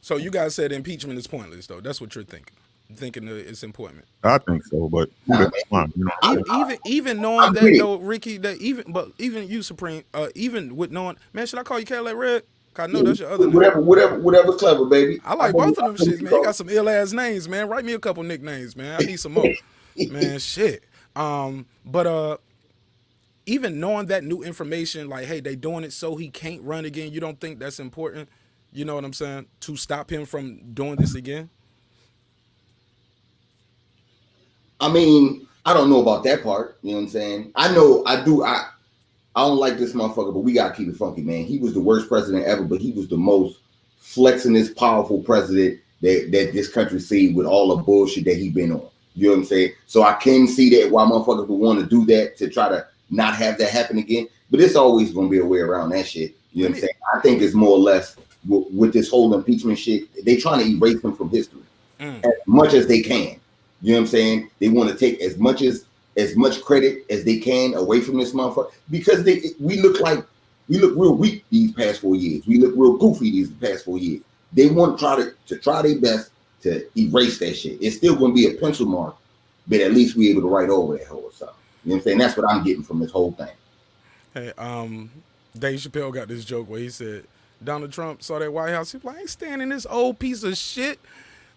S4: So you guys said impeachment is pointless, though. That's what you're thinking. Thinking that it's important.
S8: I think so, but that's fine. You know,
S4: Even knowing that though, Ricky, that even you, Supreme, even with knowing, man, should I call you Cadillac Red? Cause I know that's your other name.
S7: Whatever's clever, baby.
S4: I like both of them shits, man. You got some ill ass names, man. Write me a couple nicknames, man. I need some more, man. Shit. But even knowing that new information, like, hey, they doing it so he can't run again. You don't think that's important? You know what I'm saying? To stop him from doing this again.
S7: I mean, I don't know about that part. You know what I'm saying? I know I do. I don't like this motherfucker, but we gotta keep it funky, man. He was the worst president ever, but he was the most flexingest, powerful president that this country seen with all the bullshit that he been on. You know what I'm saying? So I can see that why motherfuckers would want to do that to try to not have that happen again. But it's always gonna be a way around that shit. You know what I'm saying? I think it's more or less with this whole impeachment shit, they trying to erase him from history as much as they can. You know what I'm saying? They want to take as much credit as they can away from this motherfucker because we look real weak these past 4 years. We look real goofy these past 4 years. They want to try their best to erase that shit. It's still going to be a pencil mark, but at least we able to write over that whole stuff. You know what I'm saying? That's what I'm getting from this whole thing.
S4: Hey, Dave Chappelle got this joke where he said Donald Trump saw that White House. He was like, I ain't standing this old piece of shit.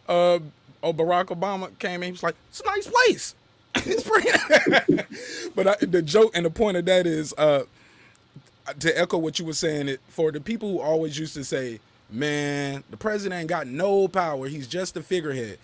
S4: Barack Obama came in. He was like, it's a nice place. It's pretty. But the joke and the point of that is to echo what you were saying. For the people who always used to say, man, the president ain't got no power. He's just a figurehead.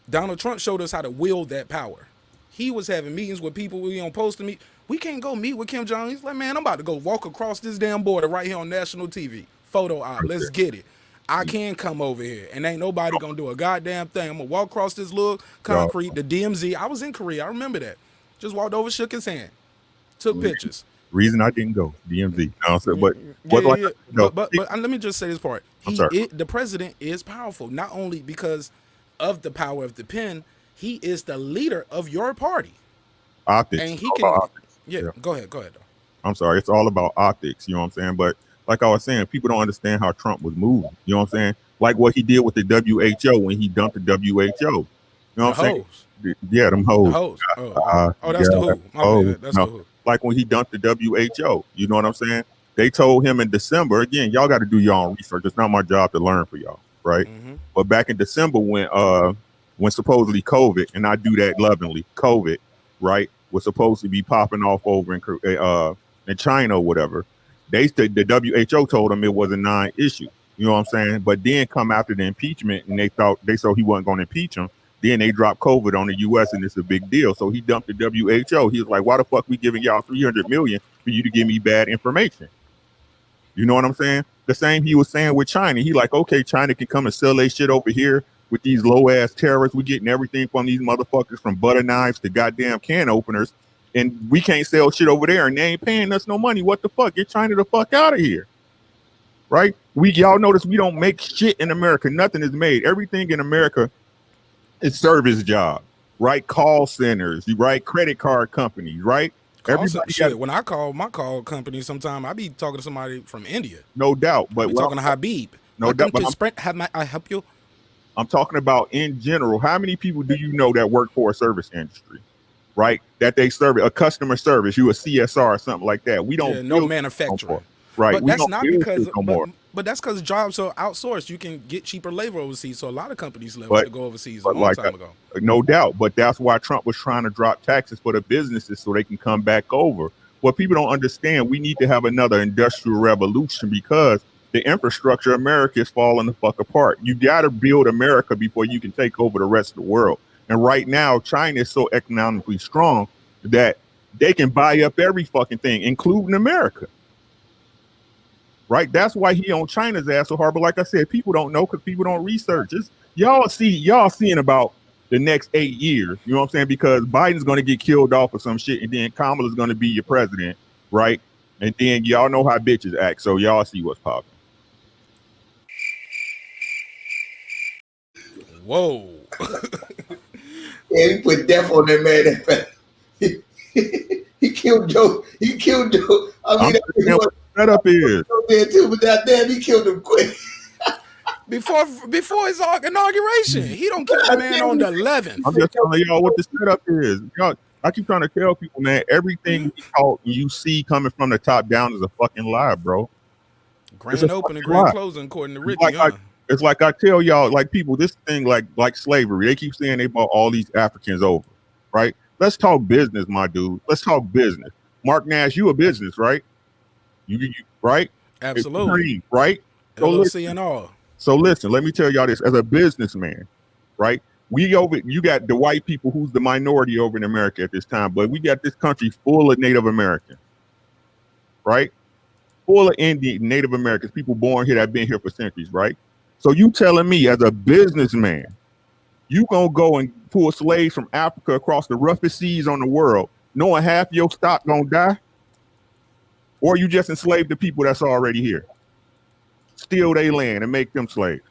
S4: Donald Trump showed us how to wield that power. He was having meetings with people we don't supposed to meet. We can't go meet with Kim Jong-un. He's like, man, I'm about to go walk across this damn border right here on national TV. Photo op. Let's get it. I can come over here, and ain't nobody gonna do a goddamn thing. I'm gonna walk across this little concrete, the DMZ. I was in Korea. I remember that. Just walked over, shook his hand, took pictures.
S8: Reason I didn't go, DMZ. But
S4: let me just say this part. The president is powerful, not only because of the power of the pen. He is the leader of your party.
S8: Optics.
S4: And he can. Yeah, go ahead. Though.
S8: I'm sorry. It's all about optics. You know what I'm saying? But like I was saying, people don't understand how Trump was moving. You know what I'm saying? Like what he did with the WHO when he dumped the WHO. You know what I'm saying? Yeah, them hoes.
S4: The hoes. That's the who. That's the who.
S8: Like when he dumped the WHO. You know what I'm saying? They told him in December, again, y'all got to do your own research. It's not my job to learn for y'all, right? Mm-hmm. But back in December when supposedly COVID, and I do that lovingly, COVID, right, was supposed to be popping off over in China or whatever. The WHO told him it was a non-issue. You know what I'm saying? But then come after the impeachment, and they saw he wasn't going to impeach him. Then they dropped COVID on the U.S. and it's a big deal. So he dumped the WHO. He was like, "Why the fuck we giving y'all $300 million for you to give me bad information?" You know what I'm saying? The same he was saying with China. He like, okay, China can come and sell their shit over here with these low ass terrorists. We getting everything from these motherfuckers, from butter knives to goddamn can openers. And we can't sell shit over there, and they ain't paying us no money. What the fuck? Get China the fuck out of here, right? Y'all notice we don't make shit in America. Nothing is made. Everything in America is service job, right? Call centers, right? Credit card companies, right?
S4: When I call my call company, sometime I be talking to somebody from India.
S8: No doubt, but
S4: talking to Habib.
S8: No doubt.
S4: I help you.
S8: I'm talking about in general. How many people do you know that work for a service industry, right? That they serve a customer service, you a CSR or something like that. We don't
S4: no manufacturing.
S8: No, right?
S4: But
S8: we
S4: that's
S8: don't
S4: not
S8: build
S4: because,
S8: shit no more.
S4: but that's because jobs are outsourced. You can get cheaper labor overseas. So a lot of companies left to go overseas a long time ago.
S8: No doubt. But that's why Trump was trying to drop taxes for the businesses so they can come back over. What people don't understand, we need to have another industrial revolution because the infrastructure of America is falling the fuck apart. You got to build America before you can take over the rest of the world. And right now, China is so economically strong that they can buy up every fucking thing, including America. Right? That's why he on China's ass so hard. But like I said, people don't know because people don't research. Y'all seeing about the next 8 years. You know what I'm saying? Because Biden's going to get killed off or some shit, and then Kamala's going to be your president, right? And then y'all know how bitches act, so y'all see what's popping.
S4: Whoa.
S7: Yeah, he put death on that man. He killed Joe. He killed Joe. I mean,
S8: what the setup is.
S7: There too, but that damn, he killed him quick.
S4: Before his inauguration, he don't kill the man on the 11th.
S8: I'm just telling y'all what the setup is. Y'all, I keep trying to tell people, man, everything you see coming from the top down is a fucking lie, bro.
S4: Grand opening, grand closing, according to Ricky.
S8: It's like I tell y'all, like people, this thing like slavery. They keep saying they brought all these Africans over, right? Let's talk business, my dude. Let's talk business. Marq Nash, you a business, right? You right?
S4: Absolutely.
S8: Right?
S4: LLC and all.
S8: So listen, let me tell y'all this. As a businessman, right? You got the white people who's the minority over in America at this time, but we got this country full of Native Americans, right? Full of Indian Native Americans, people born here that have been here for centuries, right? So you telling me as a businessman, you gonna go and pull slaves from Africa across the roughest seas on the world, knowing half your stock gonna die? Or you just enslave the people that's already here? Steal their land and make them slaves.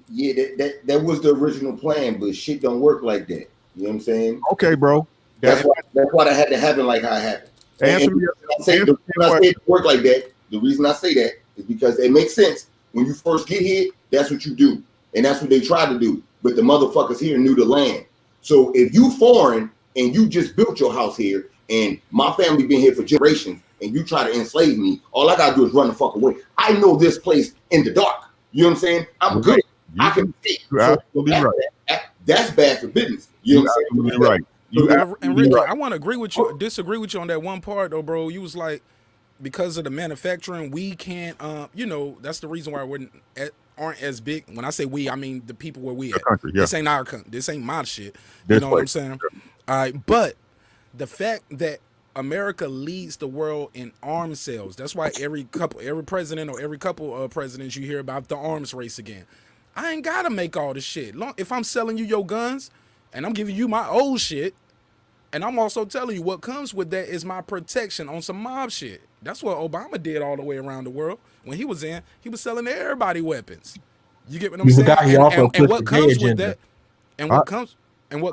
S7: Yeah, that was the original plan, but shit don't work like that. You know what I'm saying?
S8: Okay, bro.
S7: That's why that had to happen like how it happened. I say it work like that. The reason I say that is because it makes sense. When you first get here, that's what you do. And that's what they tried to do. But the motherfuckers here knew the land. So if you foreign and you just built your house here and my family been here for generations and you try to enslave me, all I gotta do is run the fuck away. I know this place in the dark. You know what I'm saying? I'm good. I can see.
S8: You're absolutely right.
S7: That's bad for business. You know what I'm saying?
S8: Right.
S4: And Ricky, I want to agree with you, disagree with you on that one part though, bro. You was like, because of the manufacturing, we can't, that's the reason why we aren't as big. When I say we, I mean the people where we at.
S8: Country, yeah.
S4: This ain't our country. This ain't my shit. You know what I'm saying? All right, but the fact that America leads the world in arms sales. That's why every president or every couple of presidents you hear about the arms race again. I ain't gotta make all this shit. If I'm selling you your guns and I'm giving you my old shit, and I'm also telling you what comes with that is my protection on some mob shit. That's what Obama did all the way around the world. When he was selling everybody weapons. You get what I'm saying? And what comes with that? And what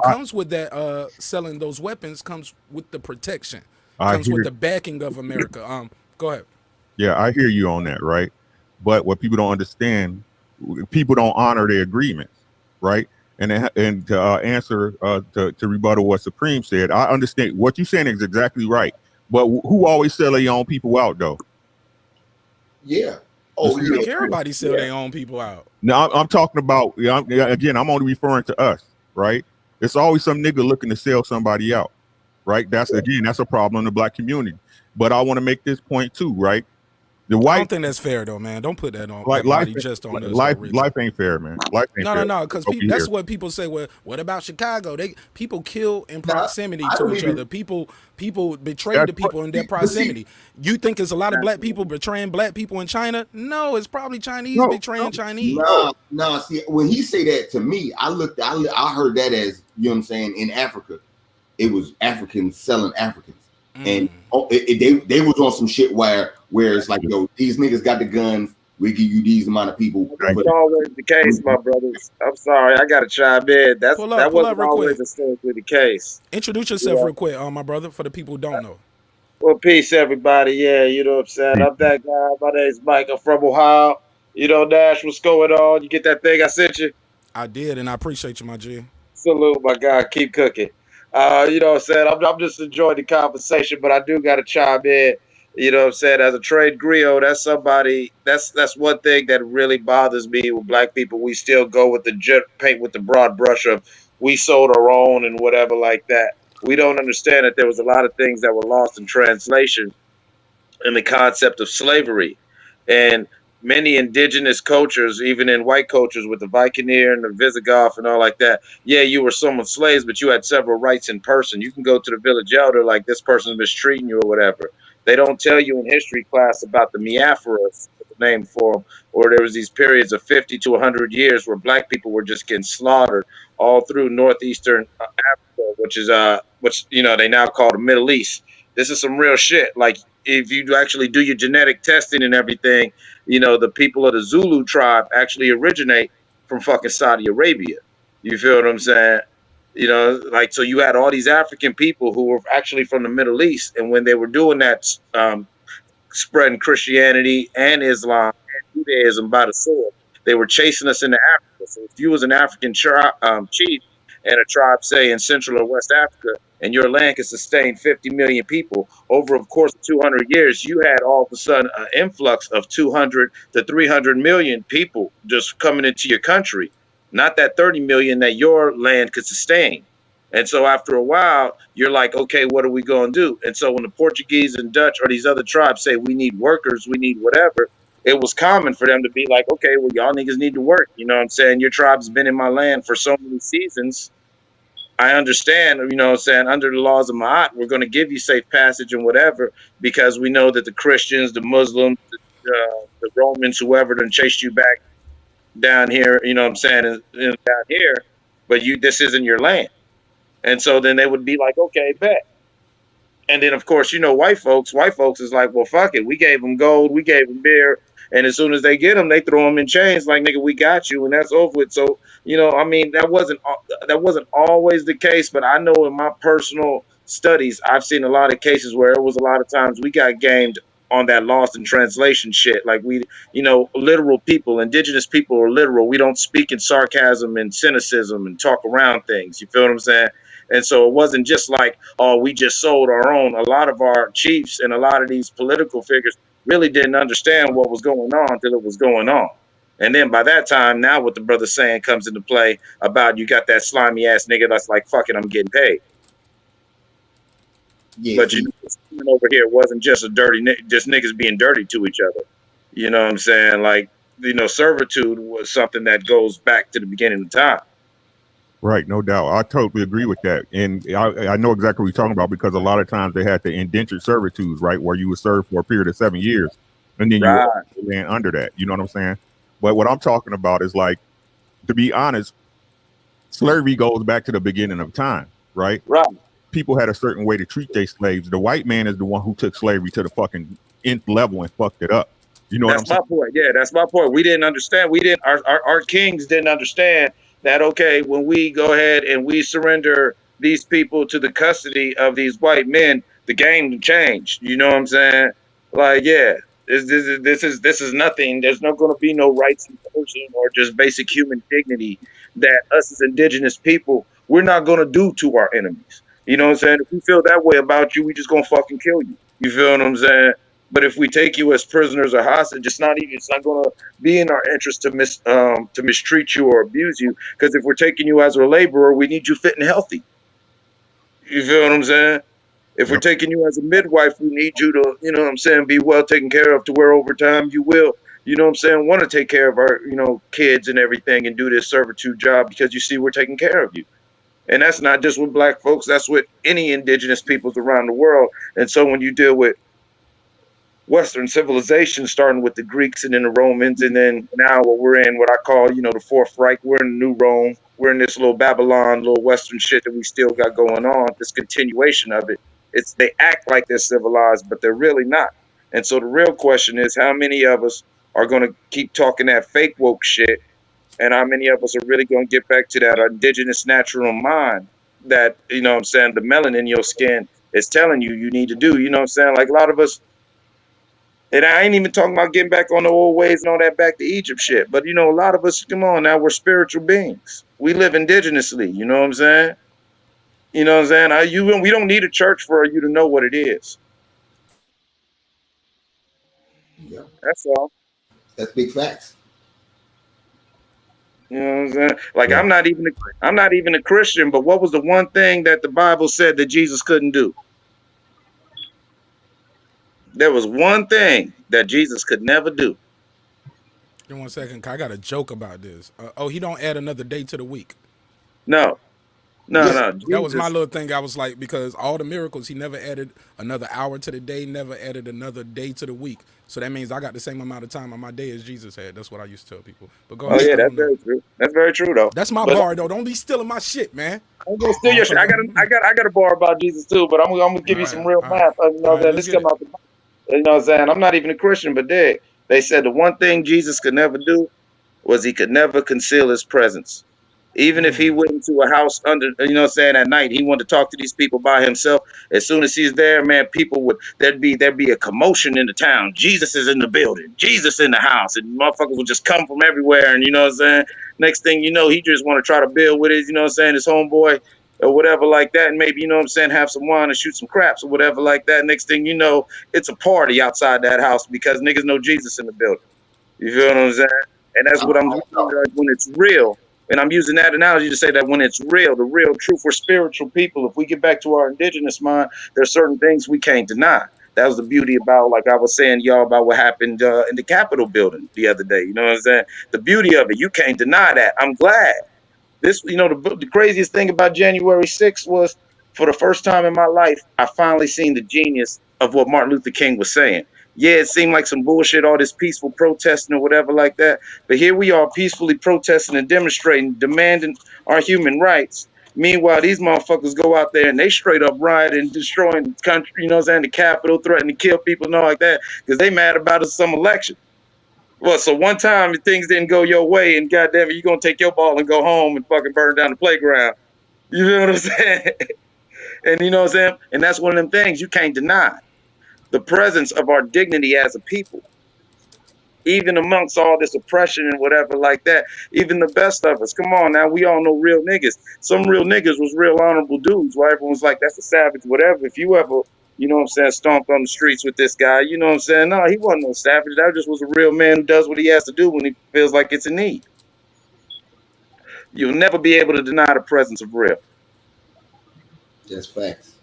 S4: comes with that? Selling those weapons comes with the protection. Comes with the backing of America. Go ahead.
S8: Yeah, I hear you on that, right? But what people don't understand, people don't honor their agreements, right? And to answer to rebuttal what Supreme said, I understand what you're saying is exactly right. But who always sell their own people out though?
S7: Yeah.
S4: Oh, you think everybody sell their own people out?
S8: No, I'm talking about again. I'm only referring to us, right? It's always some nigga looking to sell somebody out, right? That's a problem in the black community. But I want to make this point too, right?
S4: I don't think that's fair though, man. Don't put that on just on us.
S8: Life ain't fair, man. Life ain't fair.
S4: No, because that's what people say. Well, what about Chicago? People kill in proximity to each other. People betray the people in their proximity. You think it's a lot of black people betraying black people in China? No, it's probably Chinese betraying Chinese.
S7: No. See, when he say that to me, I heard that as, you know what I'm saying, in Africa, it was Africans selling Africans. And they was on some shit where it's like, yo, these niggas got the guns, we give you these amount of people.
S11: That's always the case, my brothers. I'm sorry, I gotta chime in. That wasn't always the case.
S4: Introduce yourself real quick, my brother, for the people who don't know.
S11: Well, peace, everybody. Yeah, you know what I'm saying. I'm that guy. My name's Mike. I'm from Ohio. You know, Nash, what's going on? You get that thing I sent you?
S4: I did, and I appreciate you, my G.
S11: Salute, my guy. Keep cooking. You know what I'm saying? I'm just enjoying the conversation, but I do got to chime in. You know what I'm saying? As a trade griot, that's somebody. That's one thing that really bothers me with black people. We still go with the paint with the broad brush of we sold our own and whatever like that. We don't understand that there was a lot of things that were lost in translation in the concept of slavery. And many indigenous cultures, even in white cultures with the Viking and the Visigoth and all like that, yeah, you were someone's slaves, but you had several rights in person. You can go to the village elder like this person's mistreating you or whatever. They don't tell you in history class about the Miaforas, the name for them, or there was these periods of 50 to 100 years where black people were just getting slaughtered all through northeastern Africa, which they now call the Middle East. This is some real shit. Like if you actually do your genetic testing and everything, the people of the Zulu tribe actually originate from fucking Saudi Arabia. You feel what I'm saying? Like, so you had all these African people who were actually from the Middle East. And when they were doing that, spreading Christianity and Islam and Judaism by the sword, they were chasing us into Africa. So if you was an African chief and a tribe, say in Central or West Africa, and your land could sustain 50 million people over a course of 200 years, you had all of a sudden an influx of 200 to 300 million people just coming into your country, not that 30 million that your land could sustain. And so after a while, you're like, okay, what are we going to do? And so when the Portuguese and Dutch or these other tribes say we need workers, we need whatever, it was common for them to be like, okay, well, y'all niggas need to work. You know what I'm saying? Your tribe's been in my land for so many seasons. I understand, you know what I'm saying, under the laws of Ma'at, we're going to give you safe passage and whatever, because we know that the Christians, the Muslims, the Romans, whoever done chased you back down here, you know what I'm saying, down here, but this isn't your land. And so then they would be like, okay, bet. And then, of course, white folks is like, well, fuck it. We gave them gold. We gave them beer. And as soon as they get them, they throw them in chains like, nigga, we got you. And that's over with. So, I mean, that wasn't always the case. But I know in my personal studies, I've seen a lot of cases where it was a lot of times we got gamed on that lost in translation shit. Like literal people, indigenous people are literal. We don't speak in sarcasm and cynicism and talk around things. You feel what I'm saying? And so it wasn't just like, oh, we just sold our own. A lot of our chiefs and a lot of these political figures really didn't understand what was going on until it was going on. And then by that time, now what the brother's saying comes into play about you got that slimy ass nigga that's like, fuck it, I'm getting paid. Yeah, but over here wasn't just just niggas being dirty to each other. You know what I'm saying? Like, servitude was something that goes back to the beginning of time.
S8: Right, no doubt. I totally agree with that. And I know exactly what you're talking about, because a lot of times they had the indentured servitudes, right, where you would serve for a period of 7 years and then you land under that. You know what I'm saying? But what I'm talking about is, like, to be honest, slavery goes back to the beginning of time, right?
S11: Right.
S8: People had a certain way to treat their slaves. The white man is the one who took slavery to the fucking nth level and fucked it up. You know what I'm saying?
S11: That's my point. Yeah, that's my point. We didn't understand. Our kings didn't understand that, okay, when we go ahead and we surrender these people to the custody of these white men, the game changed. You know what I'm saying? Like, yeah, this is nothing. There's not going to be no rights in person or just basic human dignity that us as indigenous people, we're not going to do to our enemies. You know what I'm saying? If we feel that way about you, we just going to fucking kill you. You feel what I'm saying? But if we take you as prisoners or hostage, it's not going to be in our interest to mistreat you or abuse you. Because if we're taking you as a laborer, we need you fit and healthy. You feel what I'm saying? If we're taking you as a midwife, we need you to, you know what I'm saying, be well taken care of, to where over time you will, you know what I'm saying, want to take care of our, kids and everything and do this servitude job, because you see we're taking care of you. And that's not just with black folks, that's with any indigenous peoples around the world. And so when you deal with Western civilization, starting with the Greeks and then the Romans, and then now what we're in, what I call, the Fourth Reich, we're in the New Rome, we're in this little Babylon, little Western shit that we still got going on, this continuation of it. They act like they're civilized, but they're really not. And so the real question is, how many of us are going to keep talking that fake woke shit, and how many of us are really going to get back to that indigenous natural mind that, you know what I'm saying, the melanin in your skin is telling you need to do. You know what I'm saying? Like, a lot of us, And I ain't even talking about getting back on the old ways and all that back to Egypt shit. But a lot of us, come on now, we're spiritual beings. We live indigenously. You know what I'm saying? You know what I'm saying? We don't need a church for you to know what it is.
S7: Yeah,
S11: That's all.
S7: that's big facts.
S11: You know what I'm saying? Like
S8: Yeah.
S11: I'm not even a Christian, but what was the one thing that the Bible said that Jesus couldn't do? There was one thing that Jesus could never do.
S4: In 1 second, I got a joke about this. He don't add another day to the week.
S11: No,
S7: Yeah,
S11: no.
S4: That was my
S11: Jesus.
S4: little thing. I was like, because all the miracles, he never added another hour to the day, never added another day to the week. So that means I got the same amount of time on my day as Jesus had. That's what I used to tell people. But go
S11: Oh
S4: ahead.
S11: yeah,
S4: I
S11: that's
S4: don't know.
S11: very true. That's very true though.
S4: That's my
S11: But
S4: bar though. Don't be stealing my shit, man.
S11: I'm gonna steal your shit. I got a bar about Jesus too, but I'm gonna give you some real math.
S4: All right, let's
S11: This
S4: get
S11: come
S4: it.
S11: out the, you know what I'm saying? I'm not even a Christian, but they said the one thing Jesus could never do was he could never conceal his presence. Even if he went into a house under, at night, he wanted to talk to these people by himself. As soon as he's there, man, there'd be a commotion in the town. Jesus is in the building, Jesus in the house, and motherfuckers would just come from everywhere. And next thing you know, he just want to try to build with his, his homeboy or whatever like that, and maybe, have some wine and shoot some craps or whatever like that. Next thing you know, it's a party outside that house because niggas know Jesus in the building. You feel what I'm saying? And that's what I'm
S7: I
S11: saying,
S7: don't know.
S11: like when it's real. And I'm using that analogy to say that when it's real, the real truth, we're spiritual people. If we get back to our indigenous mind, there's certain things we can't deny. That was the beauty about, like I was saying, y'all, about what happened in the Capitol building the other day. You know what I'm saying? The beauty of it, you can't deny that. I'm glad. The craziest thing about January 6th was for the first time in my life, I finally seen the genius of what Martin Luther King was saying. Yeah, it seemed like some bullshit, all this peaceful protesting or whatever like that. But here we are peacefully protesting and demonstrating, demanding our human rights. Meanwhile, these motherfuckers go out there and they straight up riot and destroying the country, the Capitol, threatening to kill people and all like that because they mad about some election. Well, so one time things didn't go your way, and goddamn it, you gonna take your ball and go home and fucking burn down the playground. You know what I'm saying? And you know what I'm saying? And that's one of them things you can't deny. The presence of our dignity as a people, even amongst all this oppression and whatever like that, even the best of us. Come on now, we all know real niggas. Some real niggas was real honorable dudes, where everyone's like, that's a savage, whatever. If you ever, stomped on the streets with this guy, you know what I'm saying? No, he wasn't no savage. That just was a real man who does what he has to do when he feels like it's a need. You'll never be able to deny the presence of real.
S7: That's facts.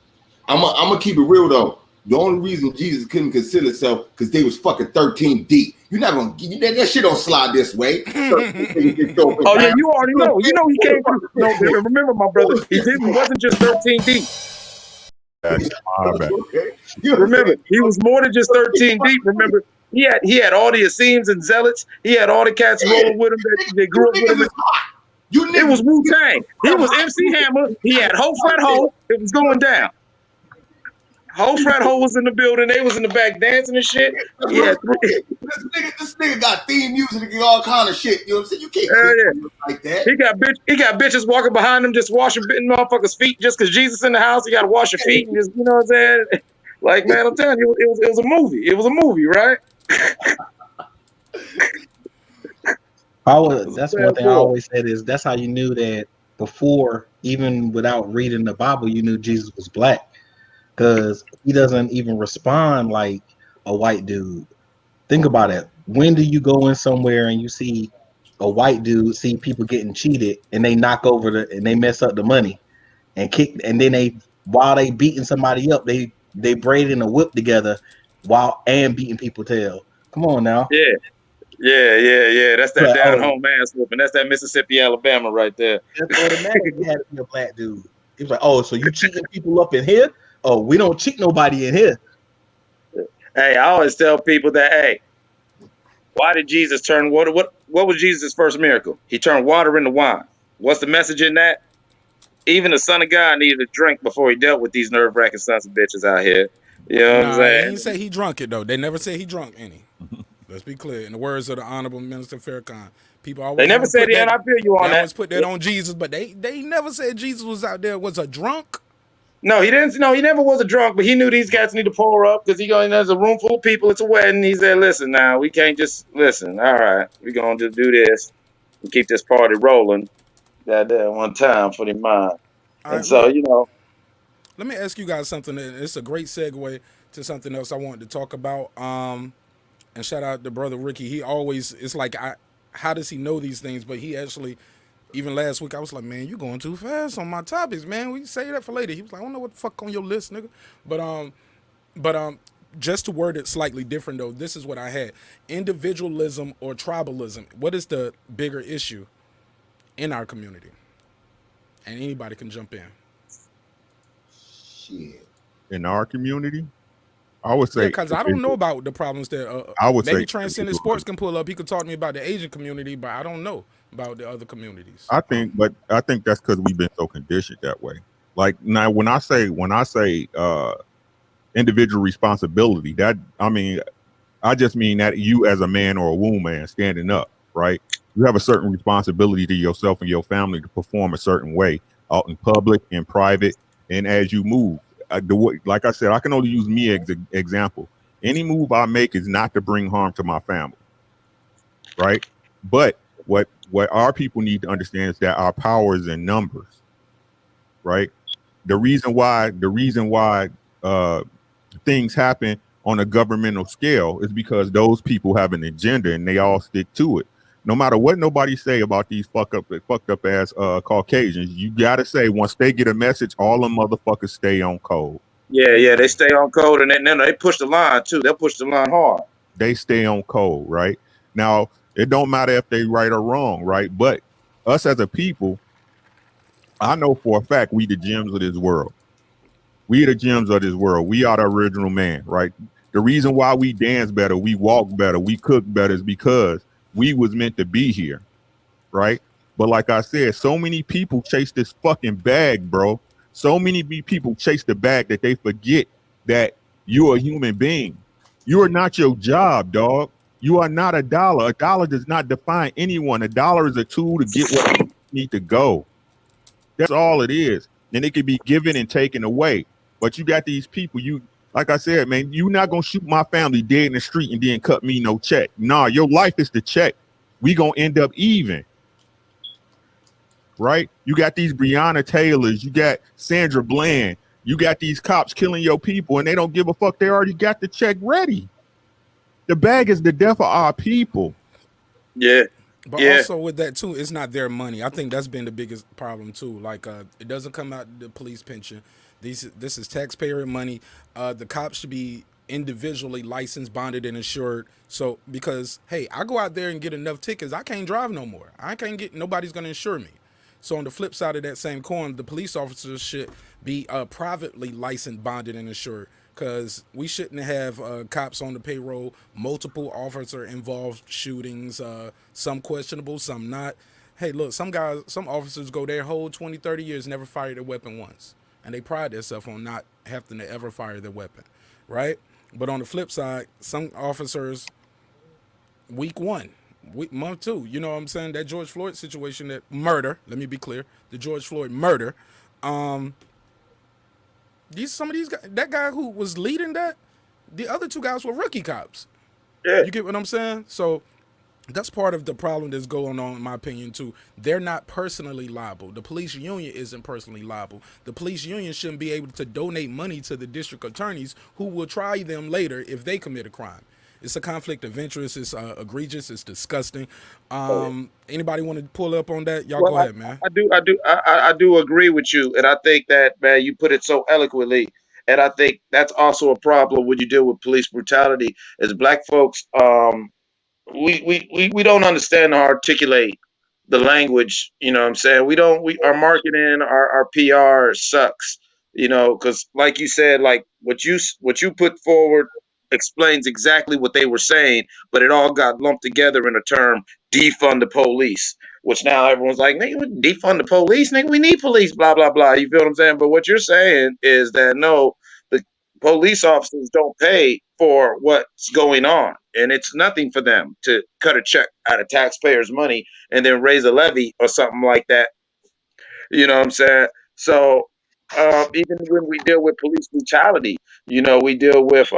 S7: I'm gonna keep it real though. The only reason Jesus couldn't consider himself because they was fucking 13 deep. You're not gonna that shit don't slide this way.
S11: Oh yeah, you already know. You know he came through. No, remember, my brother, wasn't just 13 deep.
S8: That's my bad.
S11: Remember, he was more than just 13 deep. Remember, he had all the Essenes and Zealots. He had all the cats rolling with him that grew up with him. It was Wu-Tang. He was MC Hammer. He had Ho Frat Ho. It was going down. Ho Frat Ho was in the building. They was in the back dancing and shit. Yeah,
S7: this nigga got theme music and all kind of shit. You know what I'm saying? You can't like that.
S11: He got bitches walking behind him, just washing motherfuckers' feet just because Jesus in the house. You got to wash your feet and just, you know what I'm saying? Like, man, I'm telling you, it was a movie. It was a movie, right?
S9: That's one thing I always said is that's how you knew that before, even without reading the Bible, you knew Jesus was black. Because he doesn't even respond like a white dude. Think about it. When do you go in somewhere and you see a white dude see people getting cheated and they knock over and they mess up the money and kick, and then while they beating somebody up, they braiding a whip together and beating people tail. Come on now.
S11: Yeah. That's that down home ass whooping. That's that Mississippi, Alabama right there.
S9: That's automatic. You had to be a black dude. He was like, oh, so you cheating people up in here? Oh, we don't cheat nobody in here.
S11: Hey, I always tell people that, hey, why did Jesus turn water? What was Jesus' first miracle? He turned water into wine. What's the message in that? Even the Son of God needed a drink before he dealt with these nerve-wracking sons of bitches out here. You know what I'm saying?
S4: They didn't say he drunk it, though. They never said he drunk any. Let's be clear. In the words of the Honorable Minister Farrakhan, people always
S11: they never said that. I feel you on that.
S4: They always put that on Jesus, but they never said Jesus was out there was a drunk.
S11: No, he didn't. No, he never was a drunk, but he knew these cats need to pour up because he going. There's a room full of people. It's a wedding. He said, "Listen, now we can't just listen. All right, we're gonna just do this and keep this party rolling." That one time for the mind.
S4: All
S11: And
S4: right,
S11: so
S4: look.
S11: you know,
S4: Let me ask you guys something. It's a great segue to something else I wanted to talk about. And shout out to brother Ricky. He always it's like how does he know these things? But he actually, even last week, I was like, man, you going too fast on my topics, man. We say that for later. He was like, I don't know what the fuck on your list, nigga. But just to word it slightly different though, this is what I had: individualism or tribalism. What is the bigger issue in our community? And anybody can jump in.
S7: Shit.
S8: In our community, I would
S4: Yeah,
S8: say
S4: because I don't know about the problems that
S8: I would
S4: maybe
S8: say
S4: Transcendent Sports can pull up. He could talk to me about the Asian community, but I don't know about the other communities.
S8: I think that's because we've been so conditioned that way. Like now, when I say individual responsibility, I just mean that you as a man or a woman standing up, right? You have a certain responsibility to yourself and your family to perform a certain way out in public, in private, and as you move. Like I said, I can only use me as an example. Any move I make is not to bring harm to my family, right? But what our people need to understand is that our power is in numbers, right? The reason why things happen on a governmental scale is because those people have an agenda and they all stick to it. No matter what nobody say about these fucked up ass Caucasians, you gotta say once they get a message, all them motherfuckers stay on code.
S11: yeah, they stay on code and they push the line too. They'll push the line hard.
S8: They stay on code, right? Now, it don't matter if they right or wrong, right? But us as a people, I know for a fact we the gems of this world. We the gems of this world. We are the original man, right? The reason why we dance better, we walk better, we cook better is because we was meant to be here, right? But like I said, so many people chase this fucking bag, bro. So many people chase the bag that they forget that you're a human being. You are not your job, dog. You are not a dollar. A dollar does not define anyone. A dollar is a tool to get where you need to go. That's all it is. And it can be given and taken away. But you got these people, like I said, man, you're not going to shoot my family dead in the street and then cut me no check. Nah, your life is the check. We going to end up even. Right? You got these Breonna Taylors. You got Sandra Bland. You got these cops killing your people and they don't give a fuck. They already got the check ready. The bag is the death of our people.
S11: Yeah.
S4: But also with that too, it's not their money. I think that's been the biggest problem too. Like it doesn't come out the police pension. This is taxpayer money. The cops should be individually licensed, bonded, and insured. So because hey, I go out there and get enough tickets, I can't drive no more. Nobody's gonna insure me. So on the flip side of that same coin, the police officers should be privately licensed, bonded, and insured. Because we shouldn't have cops on the payroll, multiple officer involved shootings, some questionable, some not. Hey, look, some officers go their whole 20, 30 years, never fired a weapon once. And they pride themselves on not having to ever fire their weapon, right? But on the flip side, some officers, week one, month two, you know what I'm saying? That George Floyd situation, that murder, let me be clear, the George Floyd murder, some of these guys, that guy who was leading that, the other two guys were rookie cops.
S11: Yeah.
S4: You get what I'm saying? So that's part of the problem that's going on, in my opinion, too. They're not personally liable. The police union isn't personally liable. The police union shouldn't be able to donate money to the district attorneys who will try them later if they commit a crime. It's a conflict of interest. It's egregious. It's disgusting. Anybody want to pull up on that? Y'all go ahead, man.
S11: I do agree with you, and I think that man, you put it so eloquently, and I think that's also a problem when you deal with police brutality. As black folks, we don't understand or articulate the language. You know what I'm saying? Our marketing, our PR sucks. You know, because like you said, like what you put forward explains exactly what they were saying, but it all got lumped together in a term, defund the police, which now everyone's like, nigga, defund the police, nigga, we need police, blah blah blah. You feel what I'm saying? But what you're saying is that no, the police officers don't pay for what's going on, and it's nothing for them to cut a check out of taxpayers' money and then raise a levy or something like that. You know what I'm saying? So Even when we deal with police brutality, we deal with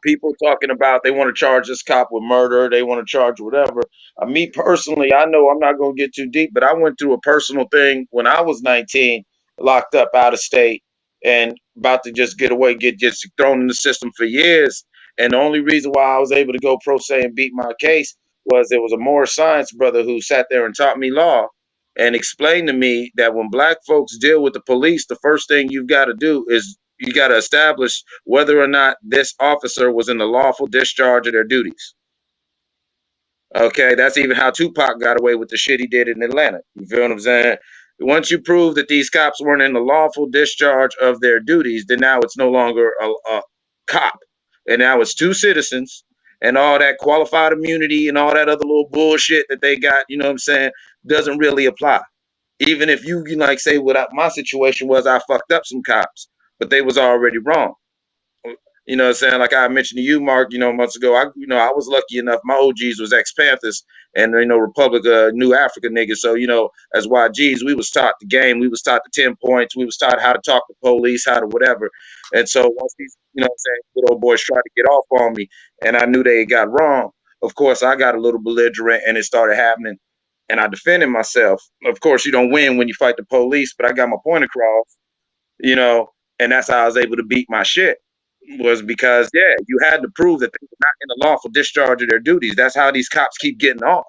S11: people talking about they want to charge this cop with murder, they want to charge whatever. Me personally, I know I'm not going to get too deep, but I went through a personal thing when I was 19, locked up out of state, and about to just get away, get just thrown in the system for years. And the only reason why I was able to go pro se and beat my case was there was a more science brother who sat there and taught me law and explained to me that when black folks deal with the police, the first thing you've got to do is you got to establish whether or not this officer was in the lawful discharge of their duties. Okay, that's even how Tupac got away with the shit he did in Atlanta. You feel what I'm saying? Once you prove that these cops weren't in the lawful discharge of their duties, then now it's no longer a cop. And now it's two citizens, and all that qualified immunity and all that other little bullshit that they got, you know what I'm saying, doesn't really apply. Even if you like say what my situation was, I fucked up some cops, but they was already wrong. You know what I'm saying? Like I mentioned to you, Mark, months ago, I was lucky enough. My OGs was ex-Panthers and, Republic New Africa niggas. So, as YGs, we was taught the game. We was taught the 10 points. We was taught how to talk to police, how to whatever. And so once these, good old boys tried to get off on me and I knew they got wrong, of course, I got a little belligerent and it started happening and I defended myself. Of course, you don't win when you fight the police, but I got my point across, and that's how I was able to beat my shit. Was because you had to prove that they were not in the lawful discharge of their duties. That's how these cops keep getting off.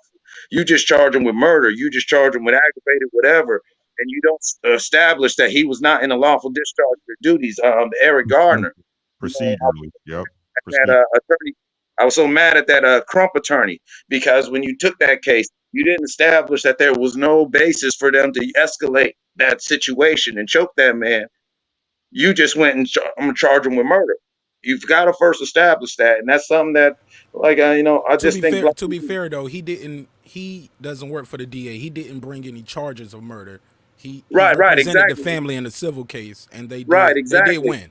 S11: You just charge them with murder. You just charge them with aggravated whatever, and you don't establish that he was not in the lawful discharge of their duties. Eric Gardner,
S8: procedurally, yep.
S11: That attorney, I was so mad at that Crump attorney because when you took that case, you didn't establish that there was no basis for them to escalate that situation and choke that man. You just went and I'm gonna charge him with murder. You've got to first establish that, and that's something that, like, I just think.
S4: To be fair, though, he doesn't work for the DA. He didn't bring any charges of murder. He represented
S11: exactly.
S4: the family in a civil case, and they
S11: exactly.
S4: They did win.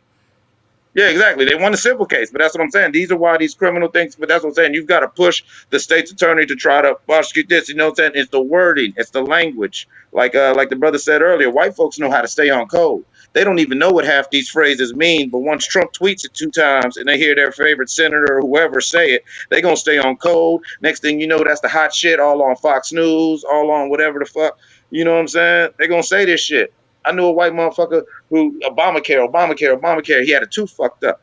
S11: Yeah, exactly. They won a civil case, but that's what I'm saying. These are why these criminal things. But that's what I'm saying. You've got to push the state's attorney to try to prosecute this. You know what I'm saying? It's the wording, it's the language. Like the brother said earlier, white folks know how to stay on code. They don't even know what half these phrases mean. But once Trump tweets it 2 times and they hear their favorite senator or whoever say it, they're going to stay on code. Next thing you know, that's the hot shit all on Fox News, all on whatever the fuck. You know what I'm saying? They're going to say this shit. I knew a white motherfucker who, Obamacare, he had a tooth fucked up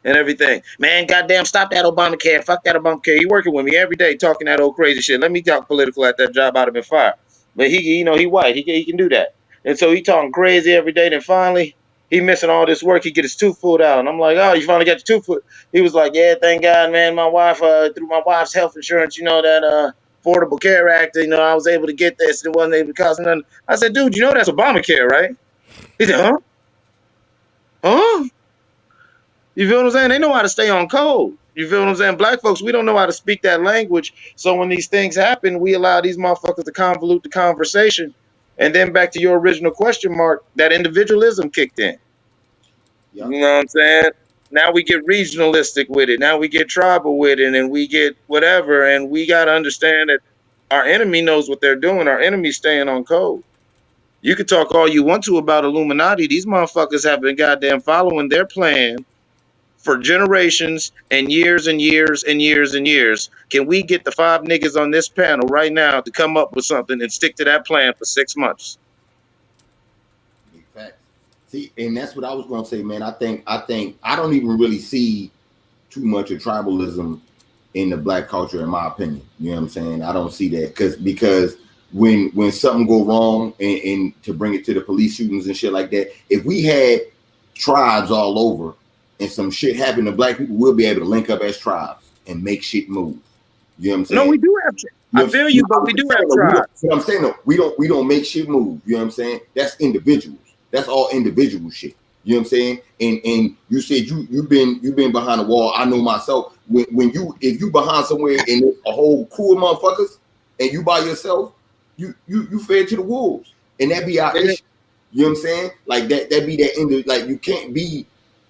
S11: and everything. Man, goddamn, stop that Obamacare. Fuck that Obamacare. He working with me every day talking that old crazy shit. Let me talk political at that job. I'd have been fired. But he white. He can do that. And so he talking crazy every day. Then finally, he missing all this work. He get his tooth pulled out. And I'm like, oh, you finally got your tooth pulled. He was like, yeah, thank God, man. My wife, through my wife's health insurance, that Affordable Care Act, I was able to get this. And it wasn't able to cost nothing. I said, dude, that's Obamacare, right? He said, huh? Huh? You feel what I'm saying? They know how to stay on code. You feel what I'm saying? Black folks, we don't know how to speak that language. So when these things happen, we allow these motherfuckers to convolute the conversation. And then back to your original question, Mark, that individualism kicked in. Yep. You know what I'm saying? Now we get regionalistic with it. Now we get tribal with it, and we get whatever. And we got to understand that our enemy knows what they're doing. Our enemy's staying on code. You can talk all you want to about Illuminati. These motherfuckers have been goddamn following their plan for generations and years and years and years and years. Can we get the 5 niggas on this panel right now to come up with something and stick to that plan for 6 months?
S7: Big facts. See, and that's what I was going to say, man. I think I don't even really see too much of tribalism in the black culture, in my opinion. You know what I'm saying? I don't see that because when something go wrong and to bring it to the police shootings and shit like that, if we had tribes all over and some shit happened to black people, we'll be able to link up as tribes and make shit move. You know what I'm saying?
S11: No, we do have. I feel you, but we do have tribes.
S7: What I'm saying, we don't make shit move. You know what I'm saying? That's individuals. That's all individual shit. You know what I'm saying? And you said you've been behind the wall. I know myself. If you behind somewhere and there's a whole crew of motherfuckers and you by yourself, you fed to the wolves, and that be our issue. You know what I'm saying? Like that be that end. Like you can't be.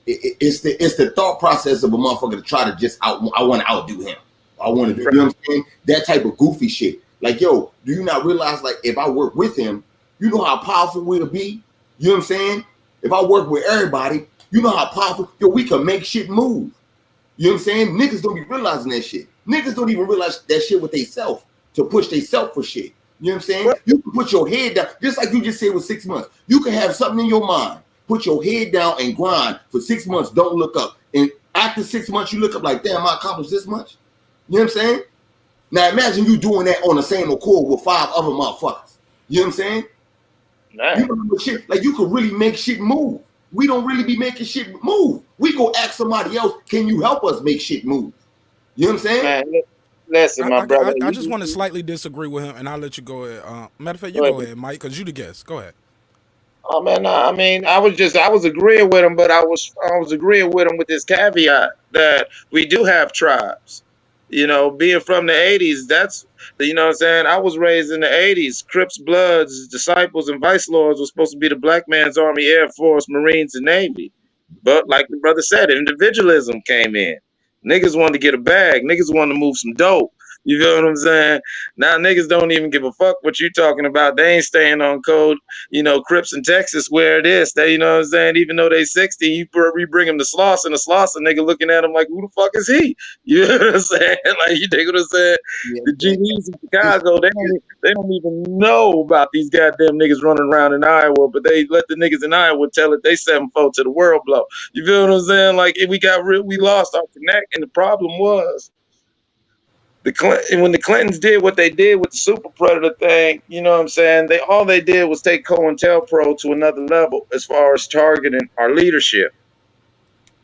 S7: It's the thought process of a motherfucker to try to just I want to outdo him. I want to do. You know what I'm saying? That type of goofy shit. Like, yo, do you not realize, like, if I work with him, you know how powerful we'll be? You know what I'm saying? If I work with everybody, you know how powerful, yo, we can make shit move. You know what I'm saying? Niggas don't be realizing that shit. Niggas don't even realize that shit with they self to push they self for shit. You know what I'm saying? You can put your head down, just like you just said with 6 months. You can have something in your mind. Put your head down and grind for 6 months. Don't look up. And after 6 months, you look up like, damn, I accomplished this much. You know what I'm saying? Now imagine you doing that on the same accord with 5 other motherfuckers. You know what I'm saying?
S11: Nah.
S7: You know, shit, like you could really make shit move. We don't really be making shit move. We go ask somebody else, can you help us make shit move? You know what I'm saying?
S11: Man, listen, my brother.
S4: I just want to slightly disagree with him, and I'll let you go ahead. Matter of fact, you go ahead, Mike, because you the guest. Go ahead.
S11: Oh man, nah, I mean, I was agreeing with him, but I was agreeing with him with this caveat that we do have tribes. You know, being from the '80s, that's you know what I'm saying. I was raised in the '80s. Crips, Bloods, Disciples, and Vice Lords was supposed to be the black man's Army, Air Force, Marines, and Navy. But like the brother said, individualism came in. Niggas wanted to get a bag. Niggas wanted to move some dope. You feel what I'm saying? Now niggas don't even give a fuck what you talking about. They ain't staying on code. You know, Crips in Texas where it is. They, you know what I'm saying? Even though they 60, you bring them to Slauson, the Slauson nigga looking at him like, who the fuck is he? You know what I'm saying? Like, you dig what I'm saying?
S7: Yeah,
S11: the GDs in Chicago, they don't even know about these goddamn niggas running around in Iowa, but they let the niggas in Iowa tell it they 7-4 to the world blow. You feel what I'm saying? Like, we lost our connect, and the problem was when the Clintons did what they did with the super predator thing, you know what I'm saying? All they did was take COINTELPRO to another level as far as targeting our leadership.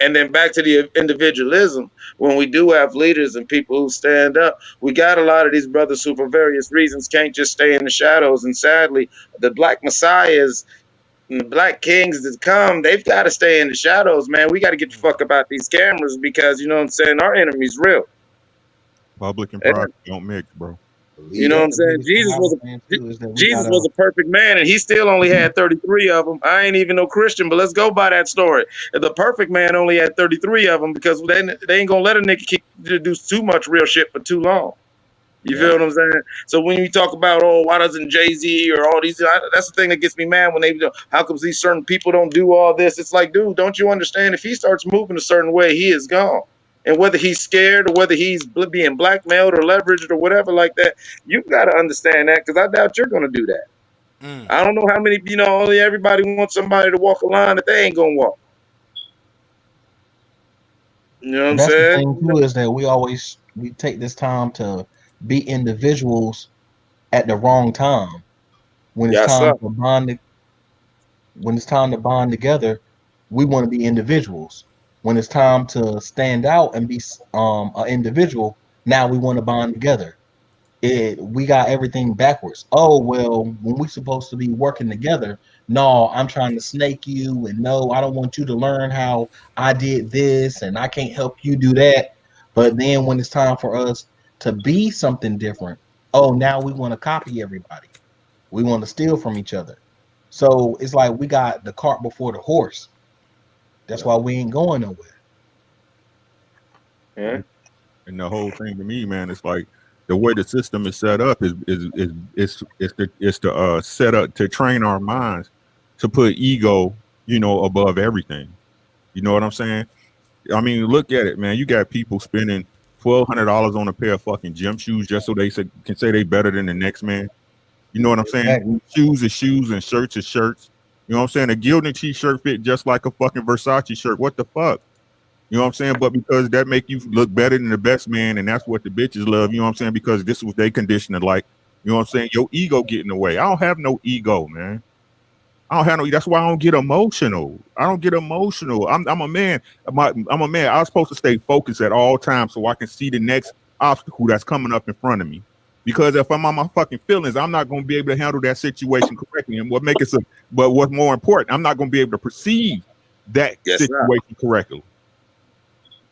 S11: And then back to the individualism, when we do have leaders and people who stand up, we got a lot of these brothers who for various reasons can't just stay in the shadows. And sadly, the black messiahs and the black kings that come, they've got to stay in the shadows, man. We got to get the fuck about these cameras because, you know what I'm saying, our enemy's real.
S8: Public and private don't mix, bro.
S11: You know what I'm saying? Jesus was a perfect man, and he still only had 33 of them. I ain't even no Christian, but let's go by that story. The perfect man only had 33 of them because they ain't gonna let a nigga do too much real shit for too long. You feel what I'm saying? So when you talk about, why doesn't Jay-Z or all these, that's the thing that gets me mad when they, how come these certain people don't do all this? It's like, dude, don't you understand? If he starts moving a certain way, he is gone. And whether he's scared or whether he's being blackmailed or leveraged or whatever like that, you've got to understand that because I doubt you're going to do that. I don't know how many, only everybody wants somebody to walk a line that they ain't going to walk. You know what I'm saying?
S9: That's the thing too, is that we take this time to be individuals at the wrong time. When it's time to bond, when it's time to bond together, we want to be individuals. When it's time to stand out and be an individual, now we want to bond together. We got everything backwards. Oh, well, when we're supposed to be working together, no, I'm trying to snake you, and no, I don't want you to learn how I did this, and I can't help you do that. But then when it's time for us to be something different, oh, now we want to copy everybody. We want to steal from each other. So it's like we got the cart before the horse. That's why we ain't going nowhere.
S11: Yeah.
S8: And the whole thing to me, man, it's like the way the system is set up is to set up to train our minds to put ego, above everything. You know what I'm saying? I mean, look at it, man. You got people spending $1,200 on a pair of fucking gym shoes just so they can say they better than the next man. You know what I'm saying? Exactly. Shoes is shoes and shirts is shirts. You know what I'm saying? A Gildan t-shirt fit just like a fucking Versace shirt. What the fuck? You know what I'm saying? But because that make you look better than the best man, and that's what the bitches love, you know what I'm saying? Because this is what they conditioned like. You know what I'm saying? Your ego get in the way. I don't have no ego, man. I don't have no. That's why I don't get emotional. I don't get emotional. I'm a man. I'm a man. I was supposed to stay focused at all times so I can see the next obstacle that's coming up in front of me. Because if I'm on my fucking feelings, I'm not going to be able to handle that situation correctly. And but what's more important, I'm not going to be able to perceive that situation correctly.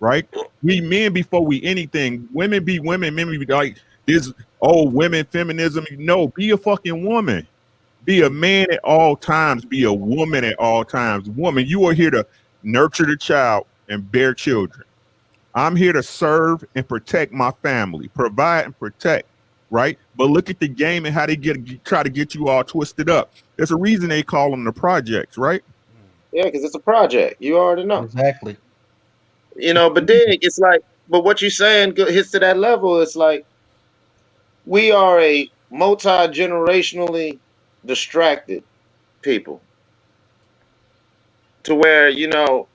S8: Right? We men before we anything. Women be women. Men be like this. Oh, women feminism. No, be a fucking woman. Be a man at all times. Be a woman at all times. Woman, you are here to nurture the child and bear children. I'm here to serve and protect my family, provide and protect. Right? But look at the game and how they try to get you all twisted up. There's a reason they call them the projects, right?
S11: Yeah, because it's a project. You already know.
S9: Exactly.
S11: You know, but then it's like, but what you saying hits to that level. It's like we are a multi-generationally distracted people to where, you know,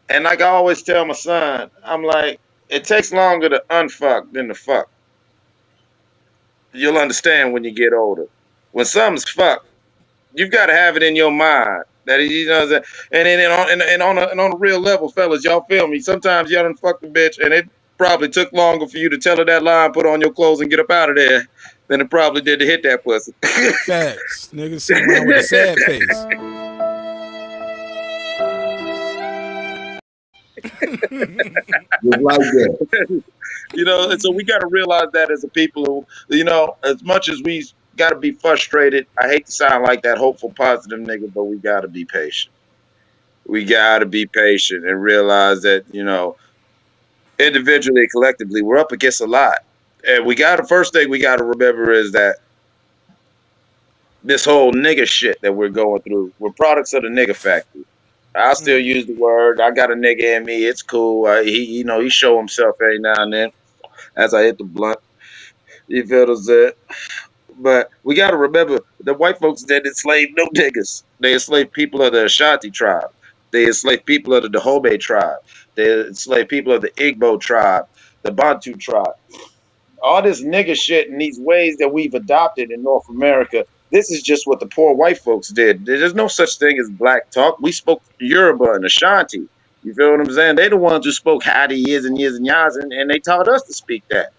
S11: and like I always tell my son, I'm like, it takes longer to unfuck than to fuck. You'll understand when you get older. When something's fucked, you've got to have it in your mind that you know that, and then on a real level, fellas, y'all feel me. Sometimes y'all done fuck the bitch, and it probably took longer for you to tell her that line, put on your clothes, and get up out of there than it probably did to hit that pussy.
S4: Facts. Niggas sitting around with a sad face.
S7: Just like that.
S11: You know, and so we got to realize that as a people, you know, as much as we got to be frustrated, I hate to sound like that hopeful, positive nigga, but we got to be patient. We got to be patient and realize that, you know, individually, collectively, we're up against a lot. And the first thing we got to remember is that this whole nigga shit that we're going through, we're products of the nigga factory. I still use the word. I got a nigga in me. It's cool. He show himself every now and then as I hit the blunt. You feel what I'm saying? But we got to remember the white folks didn't enslave no niggas. They enslaved people of the Ashanti tribe. They enslaved people of the Dahomey tribe. They enslaved people of the Igbo tribe, the Bantu tribe. All this nigga shit and these ways that we've adopted in North America, this is just what the poor white folks did. There's no such thing as black talk. We spoke Yoruba and Ashanti. You feel what I'm saying? They the ones who spoke howdy, years and years and yas, and they taught us to speak that.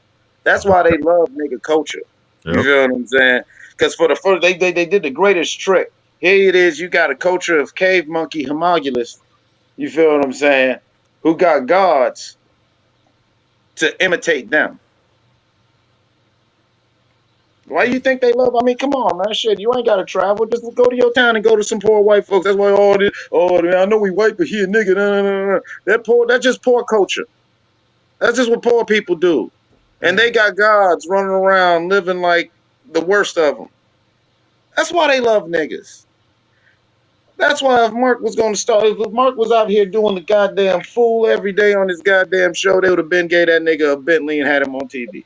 S11: That's why they love nigga culture. Yep. You feel what I'm saying? Because for the first, they did the greatest trick. Here it is, you got a culture of cave monkey homologous. You feel what I'm saying? Who got gods to imitate them. Why do you think they love? I mean, come on, man. Shit, you ain't got to travel. Just go to your town and go to some poor white folks. That's why I know we white, but he a nigga. No. That's just poor culture. That's just what poor people do. And they got gods running around living like the worst of them. That's why they love niggas. That's why if Marq was going to start, if Marq was out here doing the goddamn fool every day on his goddamn show, they would have been gave that nigga a Bentley and had him on TV.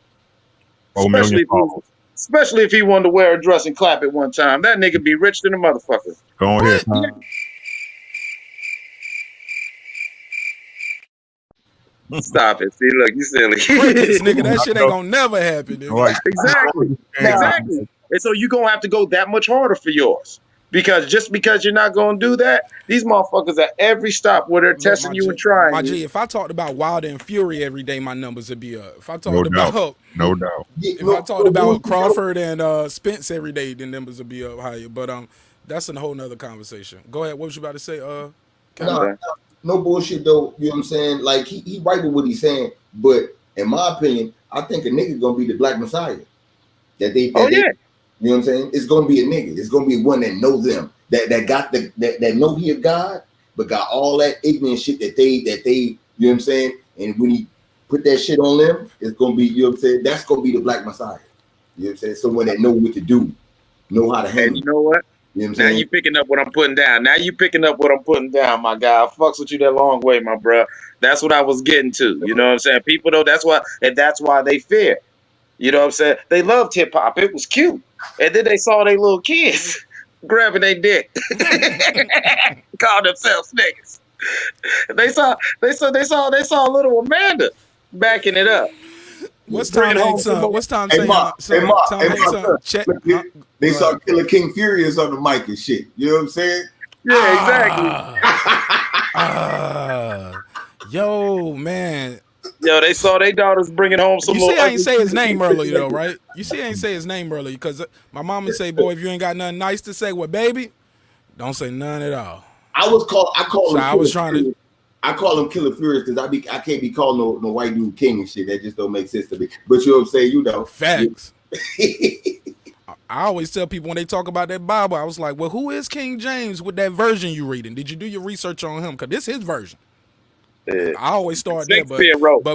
S11: Especially if he wanted to wear a dress and clap at one time. That nigga be rich than a motherfucker.
S8: Go ahead.
S11: Stop it. See, look, you silly.
S4: This nigga, that shit ain't gonna never happen. Dude.
S8: Right.
S11: Exactly. And so you're gonna have to go that much harder for yours. Because just because you're not gonna do that, these motherfuckers at every stop where they're testing you and trying.
S4: My G, if I talked about Wilder and Fury every day, my numbers would be up. If I talked
S8: no doubt.
S4: If I talked about Crawford and Spence every day, the numbers would be up higher. But that's a whole nother conversation. Go ahead. What was you about to say?
S7: No bullshit though. You know what I'm saying? Like he right with what he's saying, but in my opinion, I think a nigga gonna be the Black Messiah. You know what I'm saying? It's gonna be a nigga. It's gonna be one that know them, that got that know he a God, but got all that ignorant shit that they, you know what I'm saying? And when he put that shit on them, it's gonna be, you know what I'm saying? That's gonna be the Black Messiah. You know what I'm saying? Someone that know what to do, know how to handle.
S11: And you know what?
S7: You know what I'm
S11: now
S7: saying?
S11: you picking up what I'm putting down. Now you picking up what I'm putting down, my guy. I fucks with you that long way, my bro. That's what I was getting to. You know what I'm saying? People though, that's why they fear. You know what I'm saying? They loved hip hop. It was cute. And then they saw they little kids grabbing their dick. Call themselves niggas. They saw little Amanda backing it up.
S4: What's Tom Hanks' son? What's Tom saying?
S7: They saw Killer King Furious on the mic and shit. You know what I'm saying?
S11: Yeah,
S4: exactly. Yo, man.
S11: Yo, they saw their daughters bringing home some.
S4: You see, I ain't say his name earlier though, right? You see, I ain't say his name earlier because my mama say, "Boy, if you ain't got nothing nice to say, well, baby, don't say none at all."
S7: I call him Killer Furious because I can't be called no white dude king and shit. That just don't make sense to me. But you know what I'm saying? You know,
S4: facts. I always tell people when they talk about that Bible, I was like, "Well, who is King James with that version you reading? Did you do your research on him? Because this is his version." I always start there, but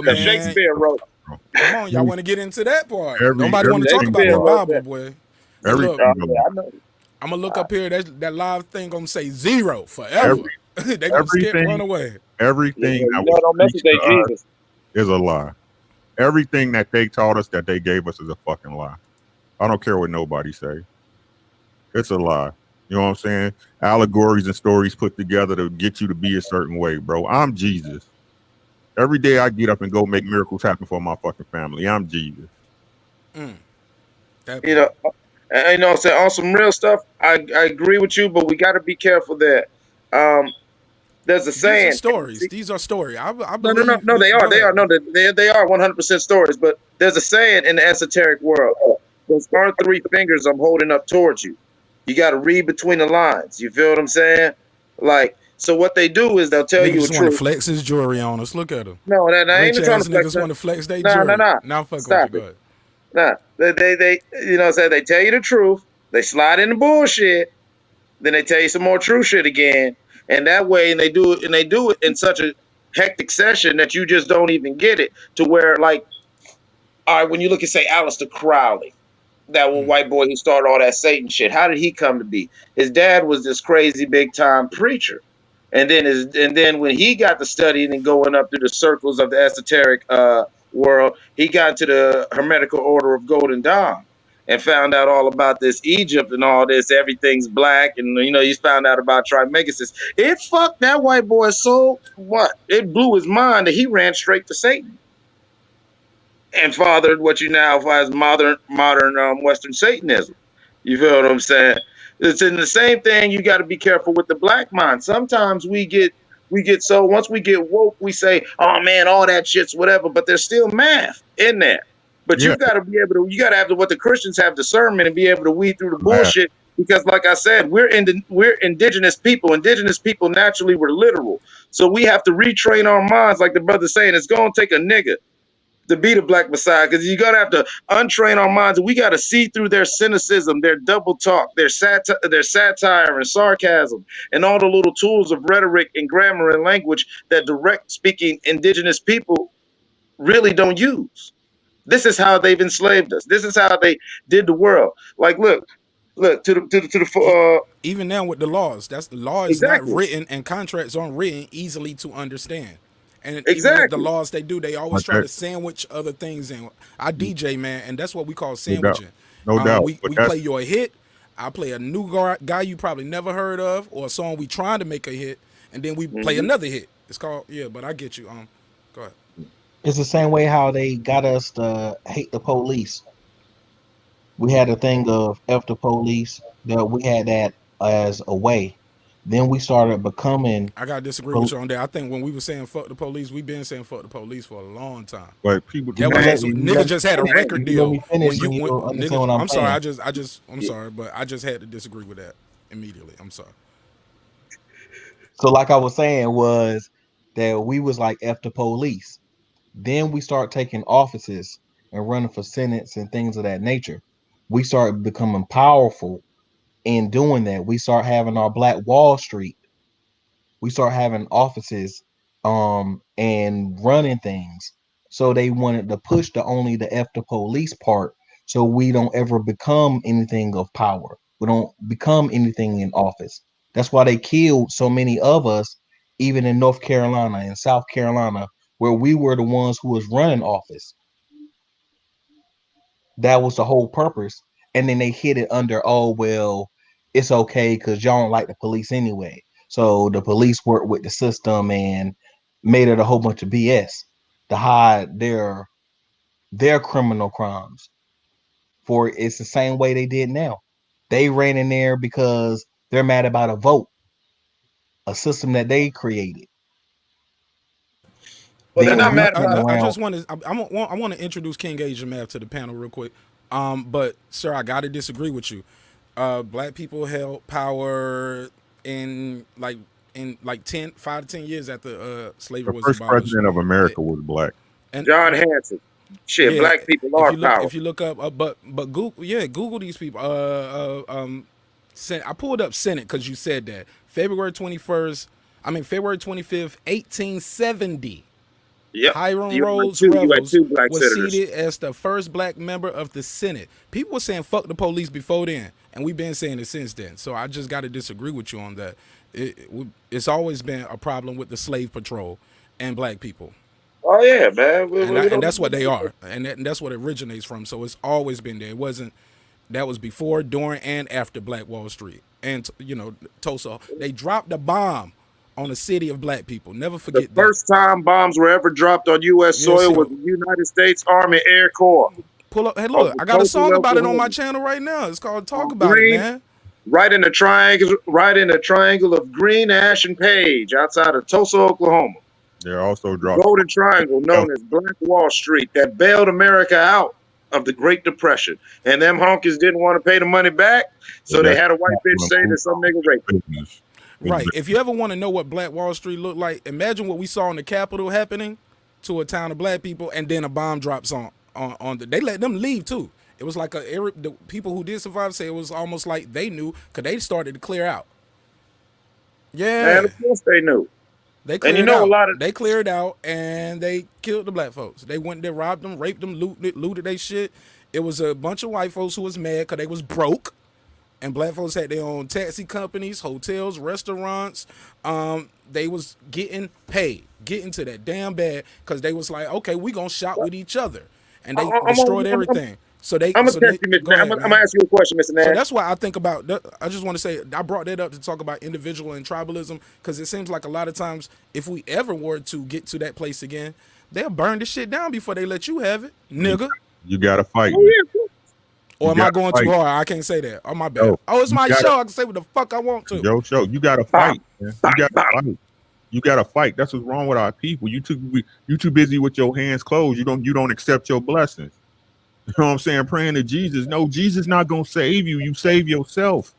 S4: man,
S11: Shakespeare wrote.
S4: Come on, y'all want to get into that part? Nobody want to talk about that Bible, boy.
S11: I know.
S4: I'm gonna look up here. That live thing gonna say 0 forever. They gonna skip, run away.
S8: Everything that
S11: You
S8: was
S11: don't mess with
S8: preached
S11: that
S8: to us
S11: Jesus.
S8: is a lie. Everything that they taught us, that they gave us, is a fucking lie. I don't care what nobody say. It's a lie. You know what I'm saying? Allegories and stories put together to get you to be a certain way, bro. I'm Jesus. Every day I get up and go make miracles happen for my fucking family. I'm Jesus.
S11: You know, and you know what I'm saying? On some real stuff, I agree with you, but we got to be careful that there's a
S4: These are
S11: saying.
S4: stories. These are stories. I
S11: No, no, no,
S4: believe.
S11: no. They
S4: Go
S11: are. They
S4: ahead.
S11: are. No, they are 100% stories. But there's a saying in the esoteric world. Those aren't three fingers I'm holding up towards you. You got to read between the lines. You feel what I'm saying? Like, so what they do is they'll tell
S4: Nigga
S11: you a
S4: just want to
S11: truth.
S4: flex his jewelry on us. Look at him.
S11: No, that I ain't
S4: Rich
S11: trying
S4: ass
S11: to flex
S4: niggas
S11: that.
S4: want to flex their
S11: No, no,
S4: jewelry.
S11: no.
S4: Now I'm fucking with you.
S11: Stop
S4: Go
S11: it.
S4: ahead.
S11: Nah. They you know what I'm saying? They tell you the truth. They slide in the bullshit. Then they tell you some more true shit again. And that way, and they do it in such a hectic session that you just don't even get it. To where, like, all right, when you look at, say, Aleister Crowley, that one white boy who started all that Satan shit, how did he come to be? His dad was this crazy big time preacher. And then when he got to studying and going up through the circles of the esoteric world, he got to the Hermetical Order of Golden Dawn and found out all about this Egypt and all this. Everything's black, and you know, he found out about Trimegasis. It fucked that white boy so what? It blew his mind that he ran straight to Satan and fathered what you now as modern Western Satanism. You feel what I'm saying? It's in the same thing. You got to be careful with the black mind. Sometimes we get so once we get woke, we say, "Oh man, all that shit's whatever," but there's still math in there. But
S8: Yeah,
S11: you got to be able to. You got to have what the Christians have, discernment, and be able to weed through the
S8: man.
S11: bullshit. Because, like I said, we're indigenous people. Indigenous people naturally were literal, so we have to retrain our minds. Like the brother's saying, it's gonna take a nigga to be the black messiah, because you're gonna have to untrain our minds. We got to see through their cynicism, their double talk, their satire and sarcasm, and all the little tools of rhetoric and grammar and language that direct speaking indigenous people really don't use. This is how they've enslaved us. This is how they did the world. Like, look
S4: Even now with the laws, that's the law is not
S11: exactly,
S4: written and contracts aren't written easily to understand. And even with the
S11: exactly.
S4: laws they do, they always
S8: But
S4: try to sandwich other things in. I DJ, man, and that's what we call
S8: no doubt,
S4: sandwiching.
S8: no doubt.
S4: We
S8: But
S4: play
S8: that's
S4: you a hit. I play a new guy you probably never heard of, or a song we trying to make a hit, and then we play another hit. It's called But I get you. Go ahead.
S9: It's the same way how they got us to hate the police. We had a thing of F the police, that we had that as a way. Then we started becoming
S4: I gotta disagree with you on that. I think when we were saying fuck the police, we've been saying fuck the police for a long time.
S8: but people.
S4: That
S9: you
S4: was
S9: let,
S4: just
S9: you
S4: nigga
S9: let,
S4: just had a record
S9: you let
S4: deal
S9: me finish
S4: when
S9: and
S4: when
S9: you'll understand
S4: nigga.
S9: what I'm
S4: I'm sorry.
S9: saying.
S4: I'm sorry, but I just had to disagree with that immediately. I'm sorry.
S9: So like I was saying was that we was like F the police. Then we start taking offices and running for senates and things of that nature. We start becoming powerful in doing that. We start having our Black Wall Street. We start having offices and running things. So they wanted to push the F the police part so we don't ever become anything of power. We don't become anything in office. That's why they killed so many of us, even in North Carolina and South Carolina, where we were the ones who was running office. That was the whole purpose. And then they hid it under, oh, well, it's okay because y'all don't like the police anyway. So the police worked with the system and made it a whole bunch of BS to hide their criminal crimes. For it's the same way they did now. They ran in there because they're mad about a vote, a system that they created.
S11: Well, they're
S9: Then
S11: not
S9: we
S11: mad
S9: turn
S11: about it.
S4: I
S9: around.
S4: just want to I want to introduce King Asia Math to the panel real quick. But sir, I gotta disagree with you. Black people held power in like 5 to 10 years after
S8: The
S4: slavery was
S8: first
S4: abolished.
S8: president of America was black.
S4: And
S11: John Hanson. Shit,
S4: yeah,
S11: black people are power.
S4: if you look up, but Google these people. I pulled up Senate because you said that February 25th, 1870.
S11: Yep.
S4: Hiram
S11: You
S4: Rhodes
S11: had
S4: Revels
S11: two black
S4: was
S11: senators.
S4: seated as the first black member of the Senate. People were saying fuck the police before then, and we've been saying it since then. So I just got to disagree with you on that. It's always been a problem with the slave patrol and black people.
S11: Oh yeah, man.
S4: And that's what they are, and that's what it originates from. So it's always been there. It wasn't. That was before, during, and after Black Wall Street, and Tulsa. They dropped a bomb on a city of black people. Never forget
S11: the first time bombs were ever dropped on U.S. soil was the United States Army Air Corps.
S4: Pull up. Hey, look, I got a song about it on my channel right now. It's called "Talk About It," man.
S11: Right in the triangle of Green, Ash, and Page, outside of Tulsa, Oklahoma.
S8: They're also dropped
S11: Golden Triangle, known as Black Wall Street, that bailed America out of the Great Depression. And them honkies didn't want to pay the money back, so they had a white bitch say that some nigga raped them.
S4: Right. If you ever want to know what Black Wall Street looked like, imagine what we saw in the Capitol happening to a town of black people, and then a bomb drops on they let them leave too. It was like the people who did survive say it was almost like they knew, because they started to clear out. Yeah.
S11: Man, of course they knew.
S4: They cleared out. They cleared out and they killed the black folks. They went there, robbed them, raped them, looted their shit. It was a bunch of white folks who was mad because they was broke. And black folks had their own taxi companies, hotels, restaurants. They was getting paid, getting to that damn bad, because they was like, okay, we gonna shop with each other, and they destroyed everything. So they.
S11: I'm gonna ask you a question, Mr. Nash.
S4: So that's why I think about. I just want to say I brought that up to talk about individual and tribalism, because it seems like a lot of times, if we ever were to get to that place again, they'll burn the shit down before they let you have it, nigga.
S8: You gotta fight.
S11: Oh, yeah.
S4: Or am I going too hard? I can't say that. Oh, my bad. It's my show. I can say what the fuck I want to.
S8: Your show. You gotta fight, man. You gotta fight. You gotta fight. That's what's wrong with our people. You too busy with your hands closed. You don't accept your blessings. You know what I'm saying? Praying to Jesus. No, Jesus not gonna save you. You save yourself.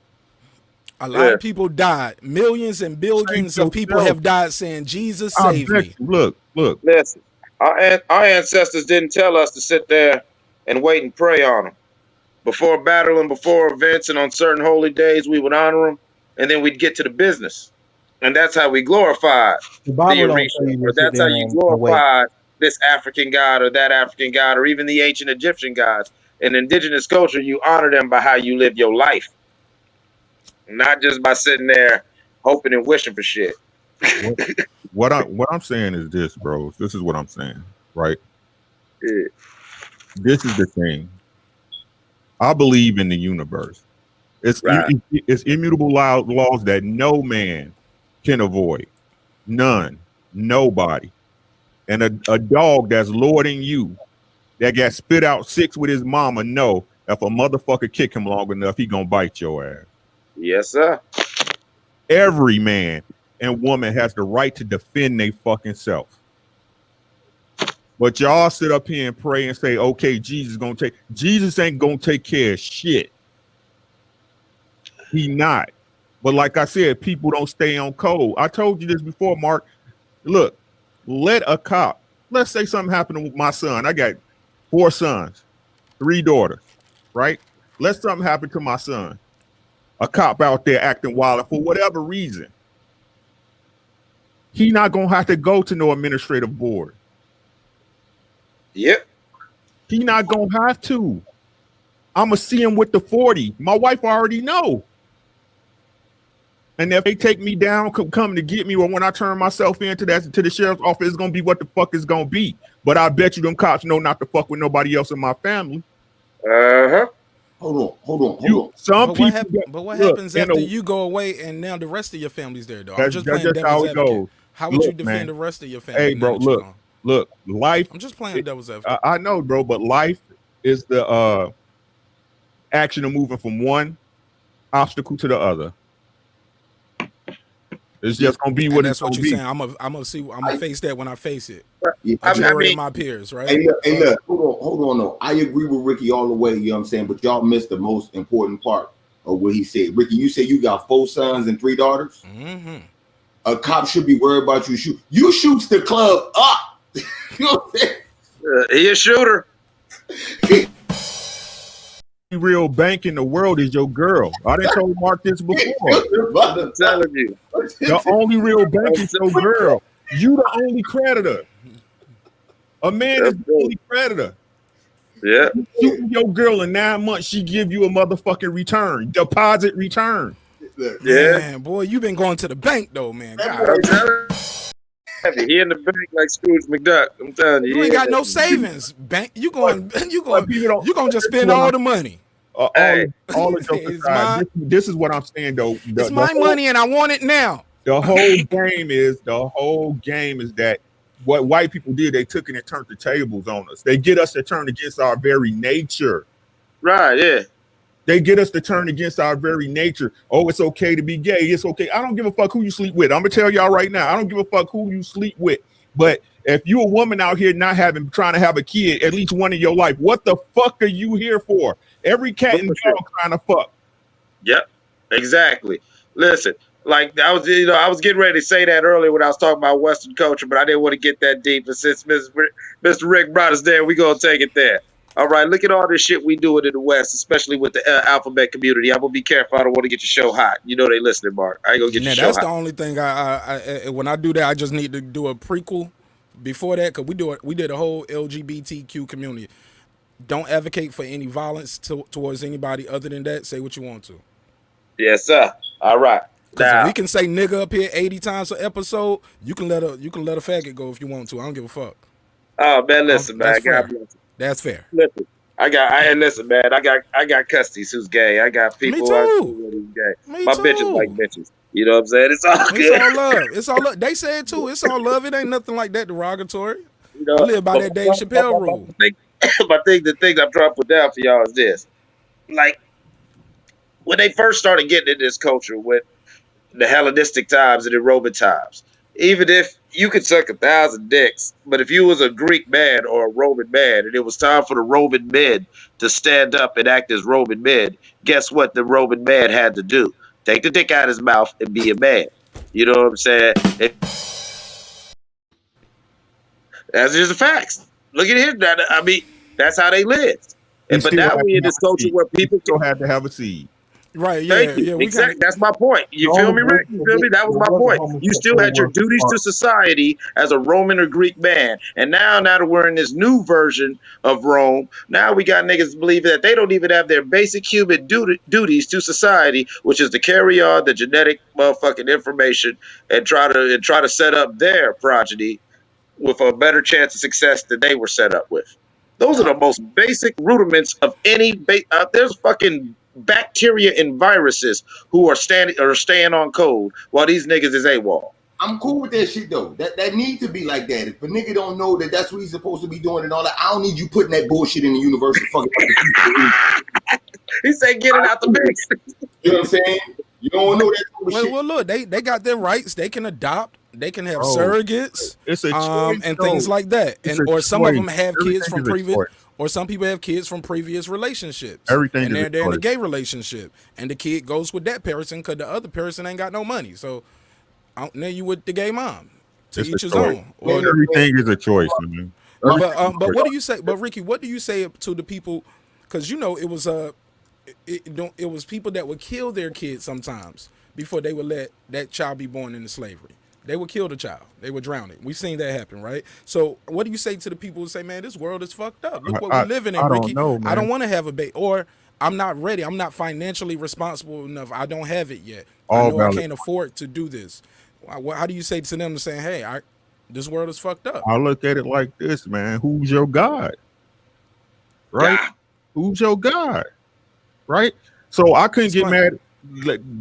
S4: A lot of people died. Millions and billions of people have died saying, Jesus save me.
S8: Look.
S11: Listen, our ancestors didn't tell us to sit there and wait and pray on them. Before battle and before events and on certain holy days, we would honor them, and then we'd get to the business. And that's how we glorified the Orisha, or that's how you glorified this African god or that African god, or even the ancient Egyptian gods. In indigenous culture, you honor them by how you live your life, not just by sitting there hoping and wishing for shit.
S8: What I'm saying is this, bros. This is what I'm saying, right?
S11: Yeah.
S8: This is the thing. I believe in the universe. It's immutable laws that no man can avoid. None. Nobody. And a dog that's lording you, that got spit out 6 with his mama, know if a motherfucker kick him long enough, he gonna bite your ass.
S11: Yes, sir.
S8: Every man and woman has the right to defend their fucking self. But y'all sit up here and pray and say, okay, Jesus ain't gonna take care of shit. He not. But like I said, people don't stay on code. I told you this before, Mark. Look, let a cop, let's say something happened with my son. I got 4 sons, 3 daughters, right? Let something happen to my son. A cop out there acting wild for whatever reason. He not gonna have to go to no administrative board.
S11: Yep.
S8: He not gonna have to. I'ma see him with the 40. My wife already know. And if they take me down, come to get me, or when I turn myself into the sheriff's office, it's gonna be what the fuck it's gonna be. But I bet you them cops know not to fuck with nobody else in my family.
S11: Uh-huh.
S7: Hold on.
S8: Some people.
S4: But what happens after you go away and now the rest of your family's there, though?
S8: That's just how it goes.
S4: How would you defend the rest of your family?
S8: Hey, bro, look, life.
S4: I'm just playing devil's advocate.
S8: I know, bro, but life is the action of moving from one obstacle to the other. It's just gonna be what it's gonna be.
S4: Saying. I'm gonna face that when I face it.
S7: I
S4: mean, my peers, right?
S7: Hey, look, hold on. No, I agree with Ricky all the way. You know what I'm saying? But y'all missed the most important part of what he said. Ricky, you said you got 4 sons and 3 daughters.
S4: Mm-hmm.
S7: A cop should be worried about you. You shoots the club up. You know what I'm saying?
S11: He a shooter.
S8: Real bank in the world is your girl. I didn't told Mark this before.
S11: I'm telling you.
S8: The only real bank is your girl. You the only creditor. A man is the only predator.
S11: Yeah.
S8: Shooting your girl in 9 months, she give you a motherfucking return, deposit return.
S4: Man, boy, you been going to the bank though, man. God,
S11: I'm telling you, he in the bank like Scrooge McDuck. I'm telling you,
S4: you ain't got no savings. Bank, you going just spend all the money.
S8: All the jokes aside, this is what I'm saying though.
S4: It's my money and I want it now.
S8: The whole game is that what white people did, they took it and turned the tables on us. They get us to turn against our very nature.
S11: Right, yeah.
S8: They get us to turn against our very nature. Oh, it's okay to be gay. It's okay. I don't give a fuck who you sleep with. I'm gonna tell y'all right now. I don't give a fuck who you sleep with. But if you a woman out here trying to have a kid, at least one in your life, what the fuck are you here for? Every cat and dog trying to fuck.
S11: Yep, exactly. Listen, like I was getting ready to say that earlier when I was talking about Western culture, but I didn't want to get that deep. And since Mr. Rick brought us there, we're gonna take it there. All right, look at all this shit we doing in the West, especially with the alphabet community. I'm gonna be careful. I don't want to get your show hot. You know they listening, Mark. I ain't gonna get your show hot.
S4: That's the only thing. I when I do that, I just need to do a prequel before that because we did a whole LGBTQ community. Don't advocate for any violence towards anybody other than that. Say what you want to.
S11: Yes, sir. All right.
S4: Now, if we can say nigga up here 80 times per episode, you can let a faggot go if you want to. I don't give a fuck.
S11: Oh man, listen, man.
S4: That's fair.
S11: Listen, listen, man. I got custies who's gay. I got people who's gay. My bitches like bitches. You know what I'm saying? It's all good.
S4: It's all love. It's all love. They say it too. It's all love. It ain't nothing like that derogatory. You know, I live by that Dave Chappelle rule.
S11: The thing I'm trying to put down for y'all is this. Like, when they first started getting into this culture with the Hellenistic times and the Roman times, even if you could suck 1,000 dicks, but if you was a Greek man or a Roman man and it was time for the Roman men to stand up and act as Roman men, guess what the Roman man had to do? Take the dick out of his mouth and be a man. You know what I'm saying? That's just the facts. Look at here. I mean, that's how they lived. But now we in this culture where people
S8: still have to have a seed.
S4: Right,
S11: Thank you. Exactly. That's my point. You feel me, Rick? You feel me? That was my point. You still had your duties to society as a Roman or Greek man. And now that we're in this new version of Rome, now we got niggas believing that they don't even have their basic human duties to society, which is to carry on the genetic motherfucking information and try to set up their progeny with a better chance of success than they were set up with. Those are the most basic rudiments of any. There's fucking bacteria and viruses who are staying on code while these niggas is AWOL.
S7: I'm cool with that shit though. That need to be like that. If a nigga don't know that that's what he's supposed to be doing and all that, I don't need you putting that bullshit in the universal fucking.
S11: He said, "Get it out the mix."
S7: You know what I'm saying? You don't know that.
S4: Well, look, they got their rights. They can adopt. They can have surrogates.
S8: It's a choice,
S4: and things like that. Or some of them have kids from previous.
S8: Choice.
S4: Or some people have kids from previous relationships.
S8: Everything
S4: and they're in a gay relationship, and the kid goes with that person because the other person ain't got no money. So now you with the gay mom. To each his own.
S8: Or everything is a choice, man.
S4: But what do you say? But Ricky, what do you say to the people? Because you know it was people that would kill their kids sometimes before they would let that child be born into slavery. They would kill the child. They would drown it. We've seen that happen, right? So what do you say to the people who say, man, this world is fucked up. Look what we're living in, Ricky. I don't want to have a baby. Or I'm not ready. I'm not financially responsible enough. I don't have it yet. I know I can't afford to do this. How do you say to them to say, hey, this world is fucked up?
S8: I look at it like this, man. Who's your God? Right? Yeah. Who's your God? Right? So I couldn't get mad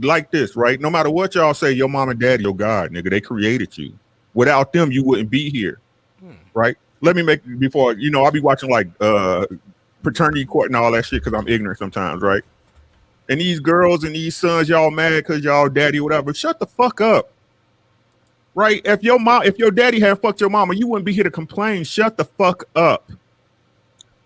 S8: like this, right? No matter what y'all say, your mom and daddy, your God, nigga, they created you. Without them, you wouldn't be here, right? Let me make before I'll be watching like paternity court and all that shit because I'm ignorant sometimes, right? And these girls and these sons, y'all mad because y'all daddy or whatever. Shut the fuck up, right? If your daddy had fucked your mama, you wouldn't be here to complain. Shut the fuck up,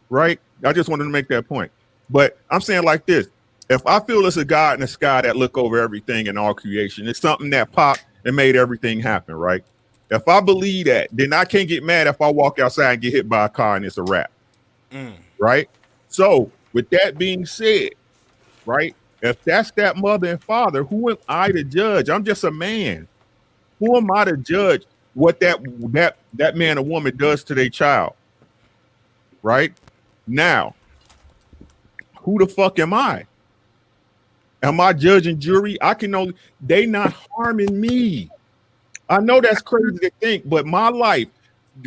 S8: right? I just wanted to make that point. But I'm saying like this. If I feel it's a God in the sky that look over everything in all creation, it's something that popped and made everything happen, right? If I believe that, then I can't get mad if I walk outside and get hit by a car and it's a wrap, right? So with that being said, right, if that's that mother and father, who am I to judge? I'm just a man. Who am I to judge what that man or woman does to their child? right? Now, who the fuck am I? Am I judge and jury? I can only, they not harming me. I know that's crazy to think, but my life,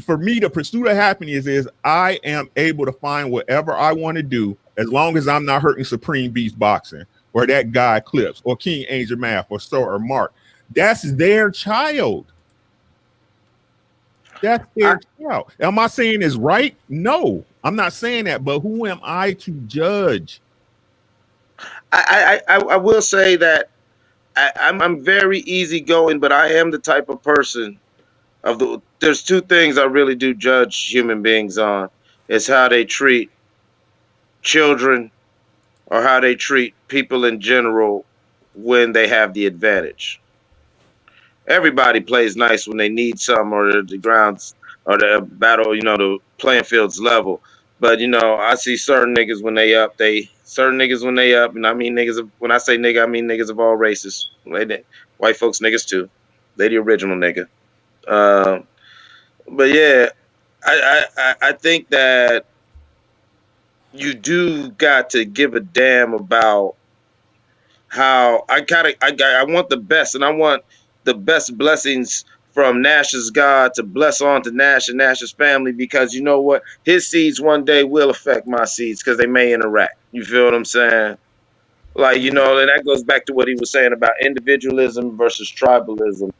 S8: for me, the pursuit of happiness is I am able to find whatever I want to do as long as I'm not hurting Supreme Beast Boxing or that guy Clips or King Angel Math or Star or Mark. That's their child. That's their child. Am I saying it's right? No, I'm not saying that. But who am I to judge?
S11: I will say that I'm very easygoing, but I am the type of person there's two things I really do judge human beings on. It's how they treat children or how they treat people in general when they have the advantage. Everybody plays nice when they need some or the grounds or the battle, the playing field's level. But I see certain niggas when they up, and I mean niggas. When I say nigga, I mean niggas of all races. White folks niggas too. They the original nigga. But yeah, I think that you do got to give a damn about how I want the best, and I want the best blessings from Nash's God to bless on to Nash and Nash's family, because you know what? His seeds one day will affect my seeds because they may interact. You feel what I'm saying? Like, and that goes back to what he was saying about individualism versus tribalism,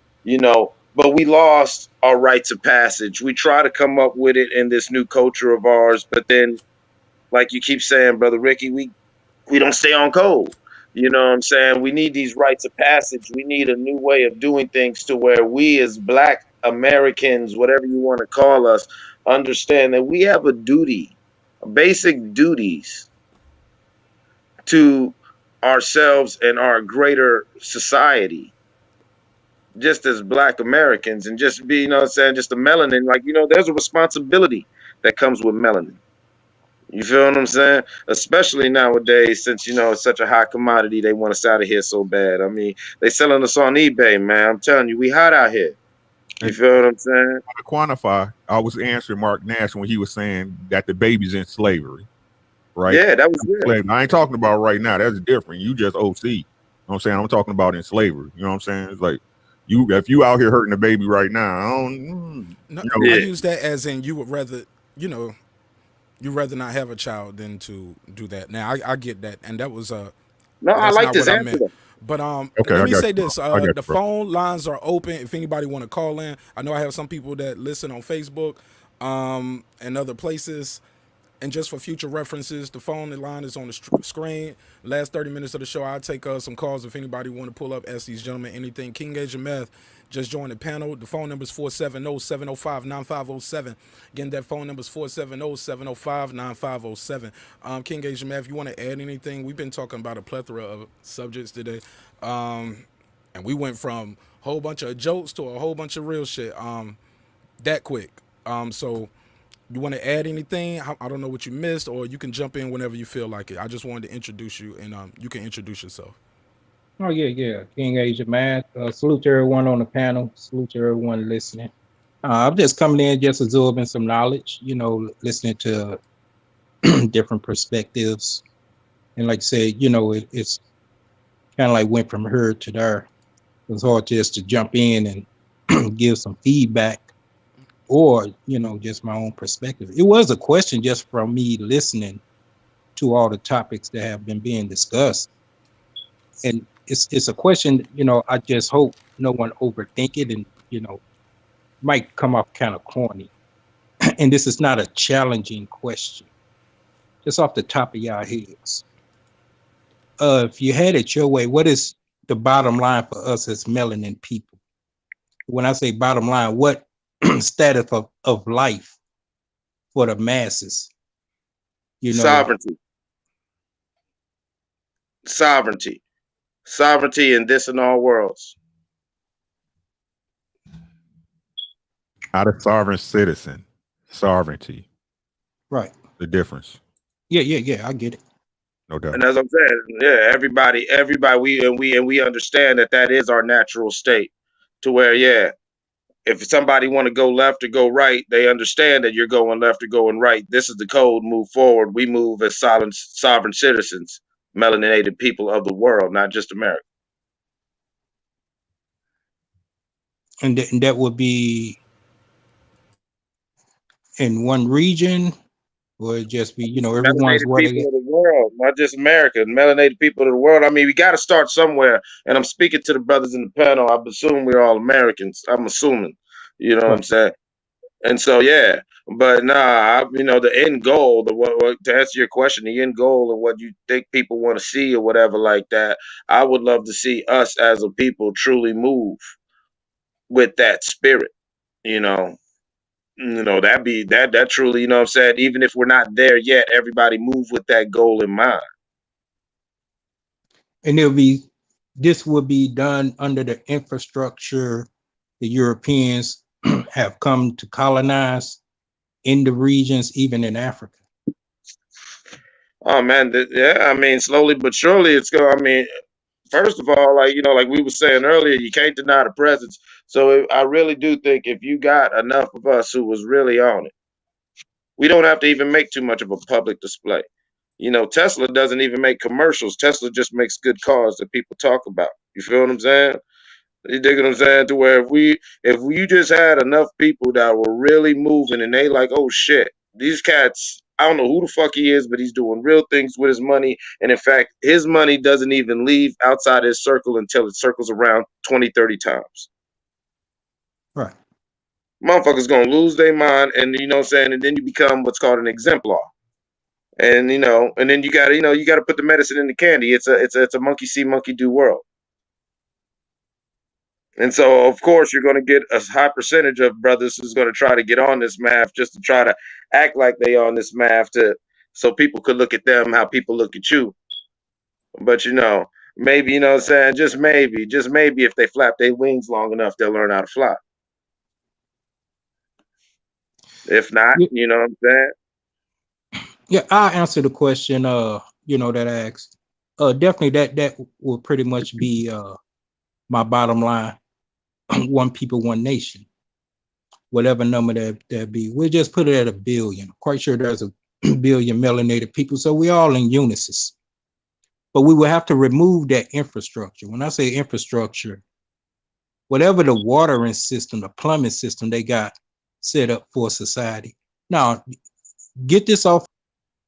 S11: but we lost our rites of passage. We try to come up with it in this new culture of ours, but then, like you keep saying, Brother Ricky, we don't stay on code. You know what I'm saying? We need these rites of passage. We need a new way of doing things to where we as Black Americans, whatever you want to call us, understand that we have a duty, basic duties to ourselves and our greater society, just as Black Americans, and just be, just the melanin, like, there's a responsibility that comes with melanin. You feel what I'm saying? Especially nowadays, since, it's such a high commodity, they want us out of here so bad. I mean, they selling us on eBay, man. I'm telling you, we hot out here. You feel what I'm saying?
S8: To quantify, I was answering Marq Nash when he was saying that the baby's in slavery, right?
S11: Yeah, that was good.
S8: I ain't talking about right now. That's different. You just OC. You know what I'm saying? I'm talking about in slavery. You know what I'm saying? It's like, if you out here hurting the baby right now, I
S4: use that as in you would rather, you'd rather not have a child than to do that. Now I get that, and that was
S11: no, I like this answer.
S4: But
S8: okay,
S4: let me say this: the phone lines are open. If anybody want to call in, I know I have some people that listen on Facebook, and other places. And just for future references, the phone line is on the screen. Last 30 minutes of the show, I'll take some calls if anybody want to pull up, ask these gentlemen anything. King Angel Math just joined the panel. The phone number is 470-705-9507. Again, that phone number is 470-705-9507. King Angel Math, you want to add anything? We've been talking about a plethora of subjects today. And we went from a whole bunch of jokes to a whole bunch of real shit that quick. So you want to add anything? I don't know what you missed, or you can jump in whenever you feel like it. I just wanted to introduce you, and you can introduce yourself.
S12: Oh, yeah. King Agent Man. Salute to everyone on the panel. Salute to everyone listening. I'm just coming in, just absorbing some knowledge, listening to different perspectives. And like I said, it's kind of like went from here to there. It was hard just to jump in and give some feedback, or just my own perspective. It was a question just from me listening to all the topics that have been being discussed, and it's a question, I just hope no one overthink it, and might come off kind of corny. And this is not a challenging question, just off the top of y'all heads. If you had it your way, what is the bottom line for us as melanin people? When I say bottom line, what status of life for the masses?
S11: Sovereignty in this and all worlds.
S8: Not a sovereign citizen. Sovereignty.
S12: Right.
S8: The difference.
S12: Yeah, I get it.
S8: No doubt.
S11: And as I'm saying, yeah, everybody, we understand that is our natural state, to where, if somebody want to go left or go right, they understand that you're going left or going right. This is the code. Move forward. We move as sovereign citizens, melanated people of the world, not just America.
S12: And that would be in one region, or it just be, you know, everyone's
S11: Melanated
S12: where they
S11: people of the world, not just America. Melanated people of the world. I mean, we got to start somewhere. And I'm speaking to the brothers in the panel. I'm assuming we're all Americans. I'm assuming. You know what I'm saying? And so, yeah. But nah, you know, the end goal, to answer your question, the end goal and what you think people want to see or whatever like that, I would love to see us as a people truly move with that spirit, you know. That truly, you know what I'm saying? Even if we're not there yet, everybody move with that goal in mind.
S12: and this will be done under the infrastructure the Europeans have come to colonize in the regions, even in Africa.
S11: Oh man, yeah, I mean, slowly but surely it's going. I mean, first of all, like, you know, like we were saying earlier, you can't deny the presence. So I really do think if you got enough of us who was really on it, we don't have to even make too much of a public display. You know, Tesla doesn't even make commercials. Tesla just makes good cars that people talk about. You feel what I'm saying? You dig what I'm saying? To where if you just had enough people that were really moving and they like, oh shit, these cats, I don't know who the fuck he is, but he's doing real things with his money. And in fact, his money doesn't even leave outside his circle until it circles around 20, 30 times.
S12: Right.
S11: Motherfuckers gonna lose their mind, and you know what I'm saying, and then you become what's called an exemplar. And you know, and then you gotta put the medicine in the candy. It's a monkey see, monkey do world. And so, of course, you're going to get a high percentage of brothers who's going to try to get on this math just to try to act like they on this math so people could look at them how people look at you. But, you know, maybe, you know what I'm saying, just maybe if they flap their wings long enough, they'll learn how to fly. If not, you know what I'm saying?
S12: Yeah, I'll answer the question, you know, that I asked. Definitely that will pretty much be my bottom line. One people, one nation. Whatever number that be. We'll just put it at 1 billion. Quite sure there's a billion melanated people, so we all in unison. But we will have to remove that infrastructure. When I say infrastructure, whatever the watering system, the plumbing system they got set up for society. Now, get this off.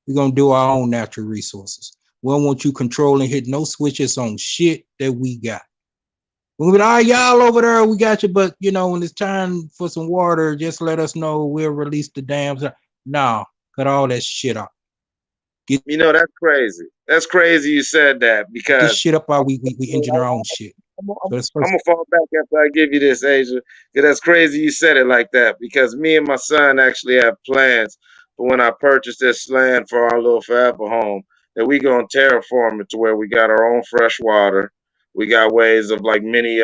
S12: We're going to do our own natural resources. We don't want you controlling, hit no switches on shit that we got. We'll be like, y'all over there, we got you. But, you know, when it's time for some water, just let us know. We'll release the dams. No, cut all that shit off.
S11: You know, that's crazy. That's crazy you said that because
S12: this shit up while we engineer our own shit.
S11: I'm gonna fall back after I give you this, Asia. Because that's crazy you said it like that. Because me and my son actually have plans for when I purchase this land for our little forever home that we gonna terraform it to where we got our own fresh water. We got ways of like mini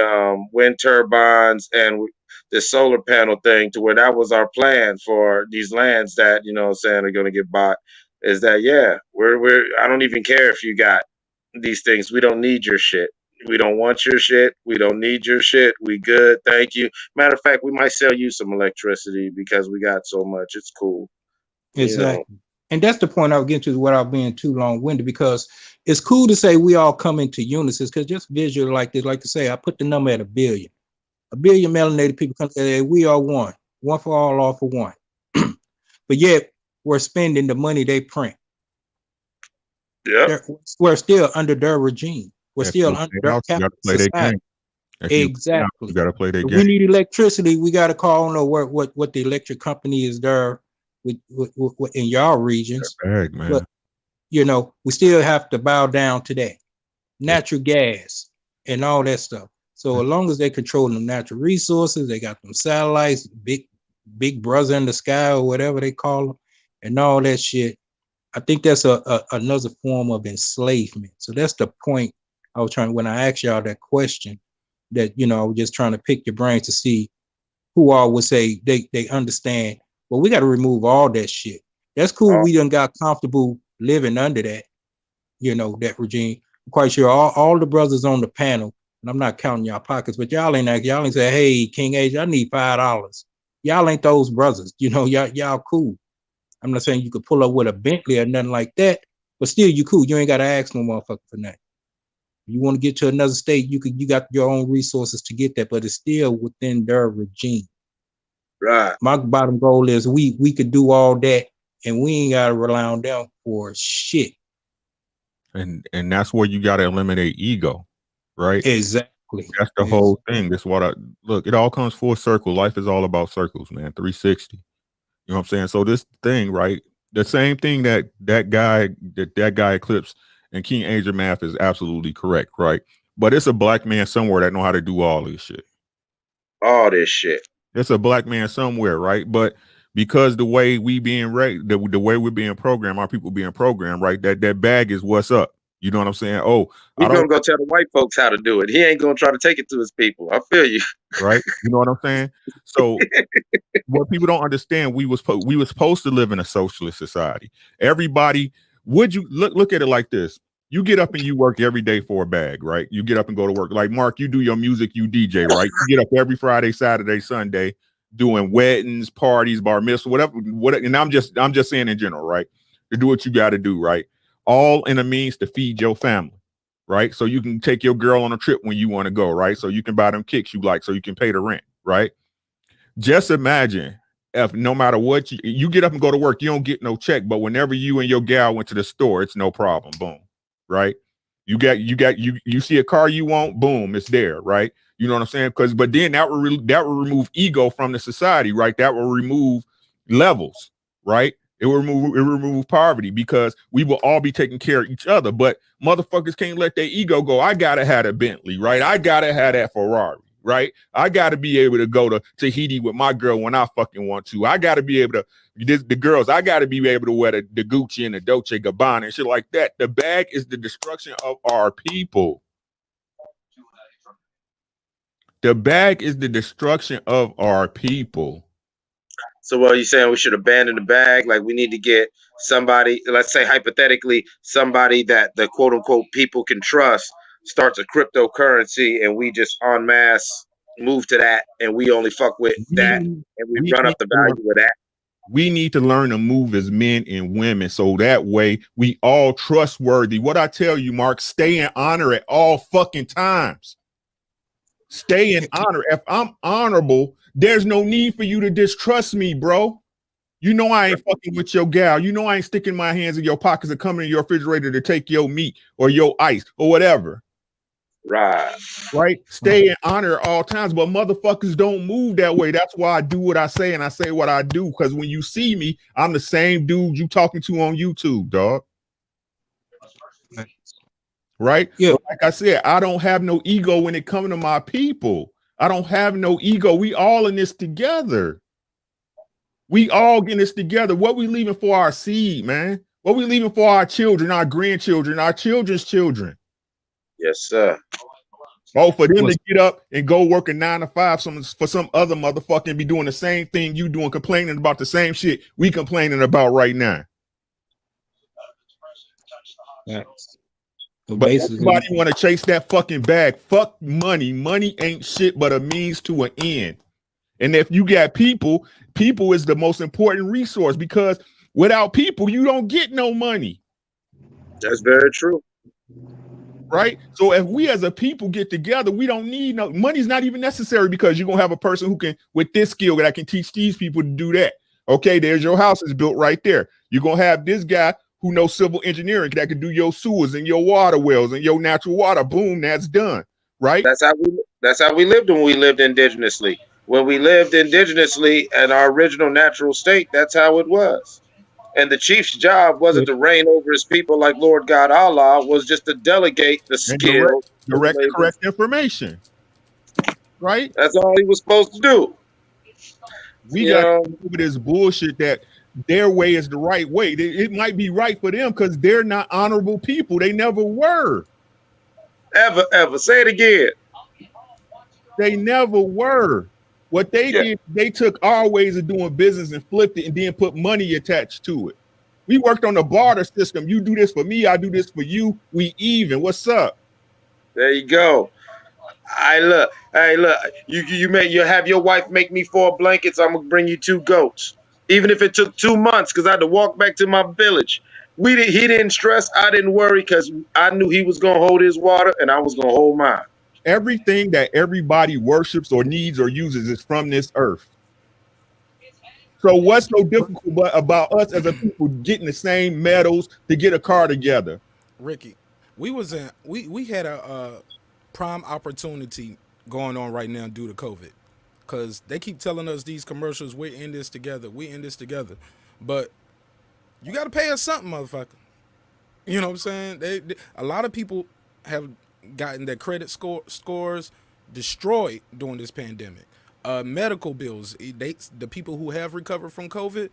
S11: wind turbines and this solar panel thing to where that was our plan for these lands that, you know what I'm saying, are gonna get bought. Is that yeah, I don't even care if you got these things. We don't need your shit. We don't want your shit. We don't need your shit. We good. Thank you. Matter of fact, we might sell you some electricity because we got so much. It's cool.
S12: Exactly. You know? And that's the point I was getting to without being too long-winded, because it's cool to say we all come into unison, because just visual like this, like to say, I put the number at 1 billion. 1 billion melanated people come together. We are one. One for all for one. But yet we're spending the money they print.
S11: Yeah.
S12: We're still under their regime. We're still under their capitalist society. Exactly.
S8: You gotta play their game.
S12: We need electricity. We got to call on what the electric company is there with in your regions.
S8: Bag, man.
S12: But you know, we still have to bow down to that natural gas and all that stuff. So as long as they control the natural resources, they got them satellites, big brother in the sky or whatever they call them, and all that shit. I think that's another form of enslavement. So that's the point I was trying, when I asked y'all that question, that, you know, I was just trying to pick your brain to see who all would say they understand. Well, we got to remove all that shit. That's cool. We done got comfortable living under that, you know, that regime. I'm quite sure all the brothers on the panel, and I'm not counting y'all pockets, but y'all ain't say, hey, King Age, I need $5. Y'all ain't those brothers. You know, y'all cool. I'm not saying you could pull up with a Bentley or nothing like that, but still you cool. You ain't got to ask no motherfucker for nothing. You want to get to another state, you got your own resources to get that, but it's still within their regime.
S11: Right.
S12: My bottom goal is we could do all that and we ain't gotta rely on them for shit.
S8: And that's where you gotta eliminate ego, right?
S12: Exactly.
S8: That's the whole thing. That's what look, it all comes full circle. Life is all about circles, man. 360. You know what I'm saying? So this thing, right? The same thing that guy Eclipse and King Angel Math is absolutely correct, right? But it's a black man somewhere that know how to do all this shit.
S11: All this shit.
S8: It's a black man somewhere, right? But because the way we being the way we're being programmed, our people being programmed, right? That bag is what's up. You know what I'm saying? Oh,
S11: He's gonna go tell the white folks how to do it. He ain't gonna try to take it to his people. I feel you.
S8: Right? You know what I'm saying? So what people don't understand, we was supposed to live in a socialist society. Everybody, would you look at it like this? You get up and you work every day for a bag, right? You get up and go to work. Like Mark, you do your music, you DJ, right? You get up every Friday, Saturday, Sunday, doing weddings, parties, bar mitzvah, whatever. And I'm just saying in general, right? To do what you got to do, right? All in a means to feed your family, right? So you can take your girl on a trip when you want to go, right? So you can buy them kicks you like, so you can pay the rent, right? Just imagine if no matter what you get up and go to work, you don't get no check, but whenever you and your gal went to the store, it's no problem. Boom. Right? You see a car you want, boom, it's there, right? You know what I'm saying? But then that will remove ego from the society, right? That will remove levels, right? It will remove poverty because we will all be taking care of each other. But motherfuckers can't let their ego go. I gotta have a Bentley, right? I gotta have that Ferrari, right? I gotta be able to go to Tahiti with my girl when I fucking want to. I gotta be able to the girls. I gotta be able to wear the Gucci and the Dolce Gabbana and shit like that. The bag is the destruction of our people. The bag is the destruction of our people.
S11: So what are you saying? We should abandon the bag? Like we need to get somebody, let's say hypothetically, somebody that the quote unquote people can trust starts a cryptocurrency and we just en masse move to that and we only fuck with that and we run up the value of that.
S8: We need to learn to move as men and women so that way we all trustworthy. What I tell you, Mark, stay in honor at all fucking times. Stay in honor. If I'm honorable, there's no need for you to distrust me, bro. You know I ain't fucking with your gal. You know I ain't sticking my hands in your pockets or coming in your refrigerator to take your meat or your ice or whatever. Right? Stay in honor at all times, but motherfuckers don't move that way. That's why I do what I say and I say what I do. Because when you see me, I'm the same dude you talking to on YouTube, dog. Right?
S12: Yeah.
S8: But like I said, I don't have no ego when it comes to my people. I don't have no ego. We all in this together. We all getting this together. What we leaving for our seed, man? What we leaving for our children, our grandchildren, our children's children?
S11: Yes, sir.
S8: Oh, for them to get up and go work a 9 to 5 for some other motherfucker and be doing the same thing you doing, complaining about the same shit we complaining about right now.
S12: So
S8: but everybody want to chase that fucking bag. Fuck money. Money ain't shit but a means to an end. And if you got people is the most important resource because without people, you don't get no money.
S11: That's very true.
S8: Right? So if we as a people get together, we don't need no money's not even necessary because you're gonna have a person who can with this skill that can teach these people to do that. Okay, there's your house is built right there. You're gonna have this guy who knows civil engineering that can do your sewers and your water wells and your natural water. Boom, that's done. Right?
S11: That's how we lived when we lived indigenously. When we lived indigenously in our original natural state, that's how it was. And the chief's job wasn't to reign over his people like Lord God Allah, was just to delegate the skill.
S8: Direct correct information. Right?
S11: That's all he was supposed to do.
S8: We got over this bullshit that their way is the right way. It might be right for them because they're not honorable people. They never were.
S11: Ever. Say it again.
S8: They never were. What they did, they took our ways of doing business and flipped it and then put money attached to it. We worked on the barter system. You do this for me, I do this for you. We even. What's up?
S11: There you go. Hey, look. You have your wife make me 4 blankets. I'm gonna bring you 2 goats, even if it took 2 months, because I had to walk back to my village. He didn't stress. I didn't worry because I knew he was gonna hold his water and I was gonna hold mine.
S8: Everything that everybody worships or needs or uses is from this earth. So what's so difficult about us as a people getting the same metals to get a car together?
S4: Ricky, we had a prime opportunity going on right now due to COVID, because they keep telling us these commercials, we're in this together, but you got to pay us something, motherfucker. You know what I'm saying? A lot of people have gotten their credit scores destroyed during this pandemic. Medical bills, the people who have recovered from COVID,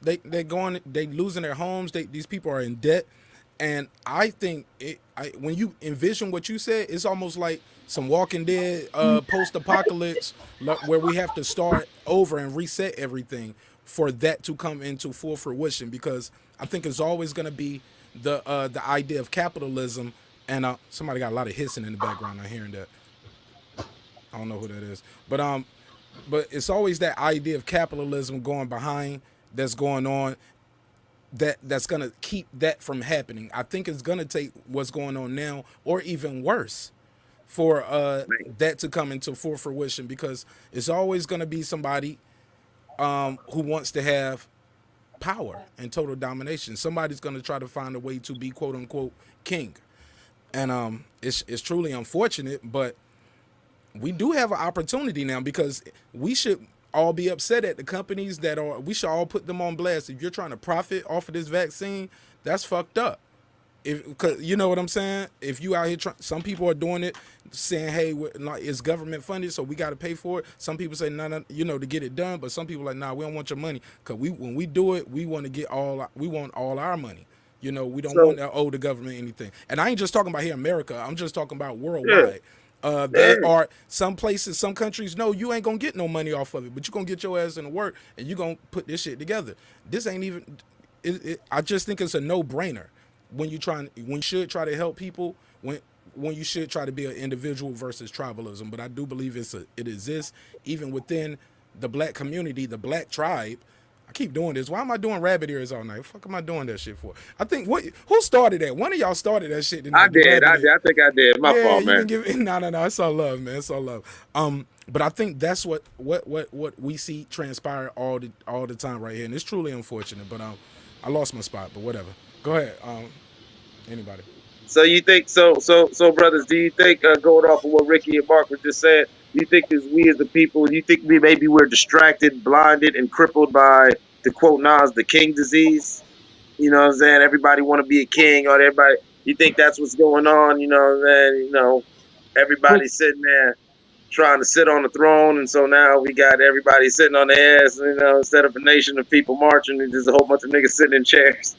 S4: they losing their homes. These people are in debt, and I think when you envision what you said, it's almost like some Walking Dead post apocalypse where we have to start over and reset everything for that to come into full fruition. Because I think it's always going to be the idea of capitalism. And somebody got a lot of hissing in the background. I'm hearing that. I don't know who that is, but it's always that idea of capitalism going behind that's going on, that's gonna keep that from happening. I think it's gonna take what's going on now, or even worse, for that to come into full fruition, because it's always gonna be somebody who wants to have power and total domination. Somebody's gonna try to find a way to be quote unquote king, and it's truly unfortunate, but we do have an opportunity now, because we should all be upset at the companies we should all put them on blast. If you're trying to profit off of this vaccine, that's fucked up. Cause you know what I'm saying? If you out here, some people are doing it saying, hey, it's government funded, so we got to pay for it. Some people say, no, to get it done. But some people are like, nah, we don't want your money. Cause when we do it, we want all our money. We don't want to owe the government anything. And I ain't just talking about here in America. I'm just talking about worldwide. There are some places, some countries, no, you ain't gonna get no money off of it, but you gonna get your ass in the work and you gonna put this shit together. This ain't even. I just think it's a no-brainer when you should try to help people, when you should try to be an individual versus tribalism. But I do believe it exists even within the black community, the black tribe. I keep doing this. Why am I doing rabbit ears all night? What the fuck am I doing that shit for? I think who started that? One of y'all started that shit.
S11: I did. I think I did. My fault, man.
S4: No. It's all love, man. It's all love. But I think that's what we see transpire all the time right here, and it's truly unfortunate. But I lost my spot. But whatever. Go ahead. Anybody?
S11: So you think so, brothers? Do you think going off of what Ricky and Mark were just saying? You think as we as the people, you think we're distracted, blinded, and crippled by, to quote Nas, the king disease? You know what I'm saying? Everybody want to be a king, or everybody. You think that's what's going on? You know what I'm saying? Everybody's sitting there trying to sit on the throne, and so now we got everybody sitting on their ass. Instead of a nation of people marching, it's just a whole bunch of niggas sitting in chairs.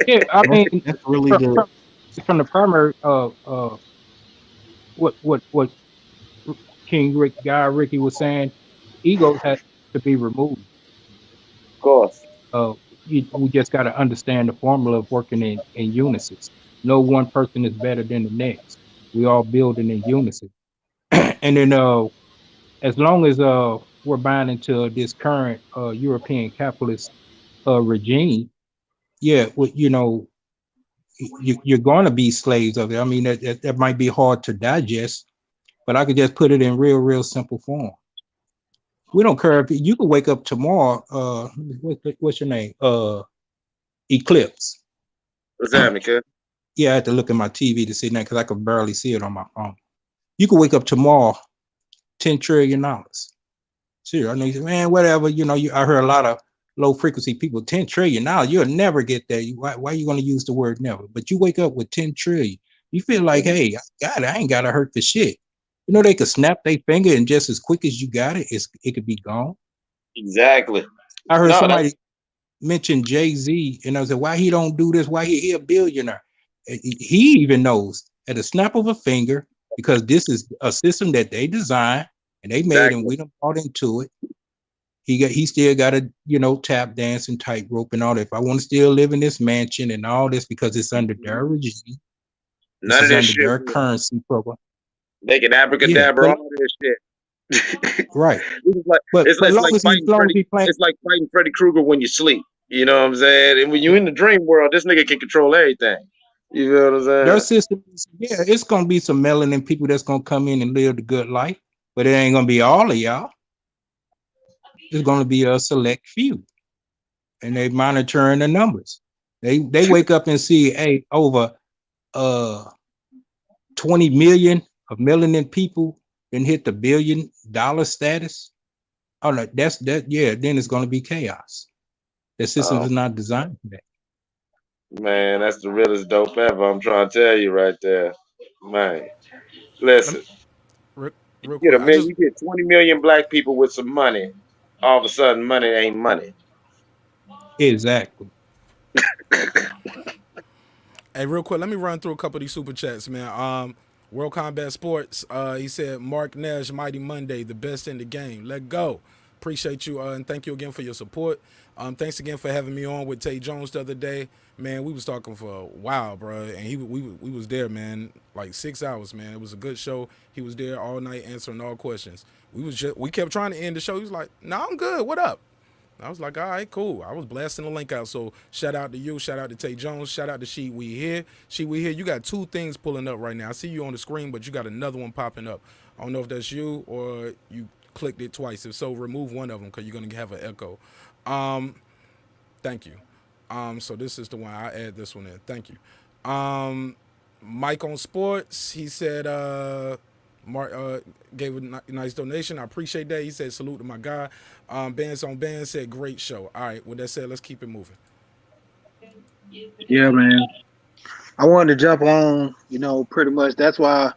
S12: Yeah, I mean,
S9: that's really good.
S12: From the primary, what King Ricky was saying, ego has to be removed.
S11: Of course.
S12: We just got to understand the formula of working in unison. No one person is better than the next. We all building in unison. And then as long as we're bound into this current European capitalist regime, yeah, you're going to be slaves of it. I mean, that might be hard to digest, but I could just put it in real simple form. We don't care if you could wake up tomorrow. What's your name? Eclipse.
S11: What's happening, kid?
S12: Yeah, I had to look at my TV to see that because I could barely see it on my phone. You could wake up tomorrow, $10 trillion. Seriously, I know you say, man, whatever. I heard a lot of low frequency people, $10 trillion. You'll never get there. Why are you going to use the word never? But you wake up with 10 trillion. You feel like, hey, I got it. I ain't got to hurt the shit. They could snap their finger and just as quick as you got it, it could be gone.
S11: Exactly.
S12: I heard somebody mention Jay-Z, and I said, why he don't do this? Why he a billionaire? He even knows at a snap of a finger, because this is a system that they designed and they made, and we done bought into it. He still got to, tap dance and tightrope and all that. If I want to still live in this mansion and all this, because it's under their regime, this is under their currency program.
S11: Making
S12: Yeah,
S11: abracadabra, all this shit.
S12: right.
S11: It's like
S12: But
S11: it's like
S12: long as he playing,
S11: it's like fighting Freddy Krueger when you sleep. You know what I'm saying? And when you in the dream world, this nigga can control everything. You know what I'm
S12: their
S11: saying?
S12: system, yeah, it's gonna be some melanin people that's gonna come in and live the good life, but it ain't gonna be all of y'all. It's gonna be a select few, and they monitoring the numbers. They wake up and see, hey, over uh 20 million of melanin people and hit the $1 billion status. Oh no, that's that. Yeah, then it's gonna be chaos. The system
S11: Oh
S12: is not designed for that.
S11: man, that's the realest dope ever. I'm trying to tell you right there, man.
S4: Let me,
S11: Listen,
S4: real,
S11: you
S4: real
S11: get
S4: quick.
S11: a million, you get 20 million black people with some money. All of a sudden, money ain't money.
S12: Exactly.
S4: Hey, real quick, let me run through a couple of these super chats, man. World Combat Sports, he said, Marq Nash, Mighty Monday, the best in the game. Let go. Appreciate you, and thank you again for your support. Thanks again for having me on with Tay Jones the other day. Man, we was talking for a while, bro, and we was there, man, like 6 hours, man. It was a good show. He was there all night answering all questions. We kept trying to end the show. He was like, "No, I'm good. What up?" I was like, all right, cool. I was blasting the link out. So shout out to you. Shout out to Tay Jones. Shout out to She We Here. She We Here. You got two things pulling up right now. I see you on the screen, but you got another one popping up. I don't know if that's you or you clicked it twice. If so, remove one of them because you're going to have an echo. Thank you. So this is the one. I add this one in. Thank you. Mike on Sports. He said, Mark gave a nice donation. I appreciate that. He said, salute to my guy. Bands on Bands said, great show. All right, with that said, let's keep it moving.
S13: Yeah, man. I wanted to jump on, pretty much that's why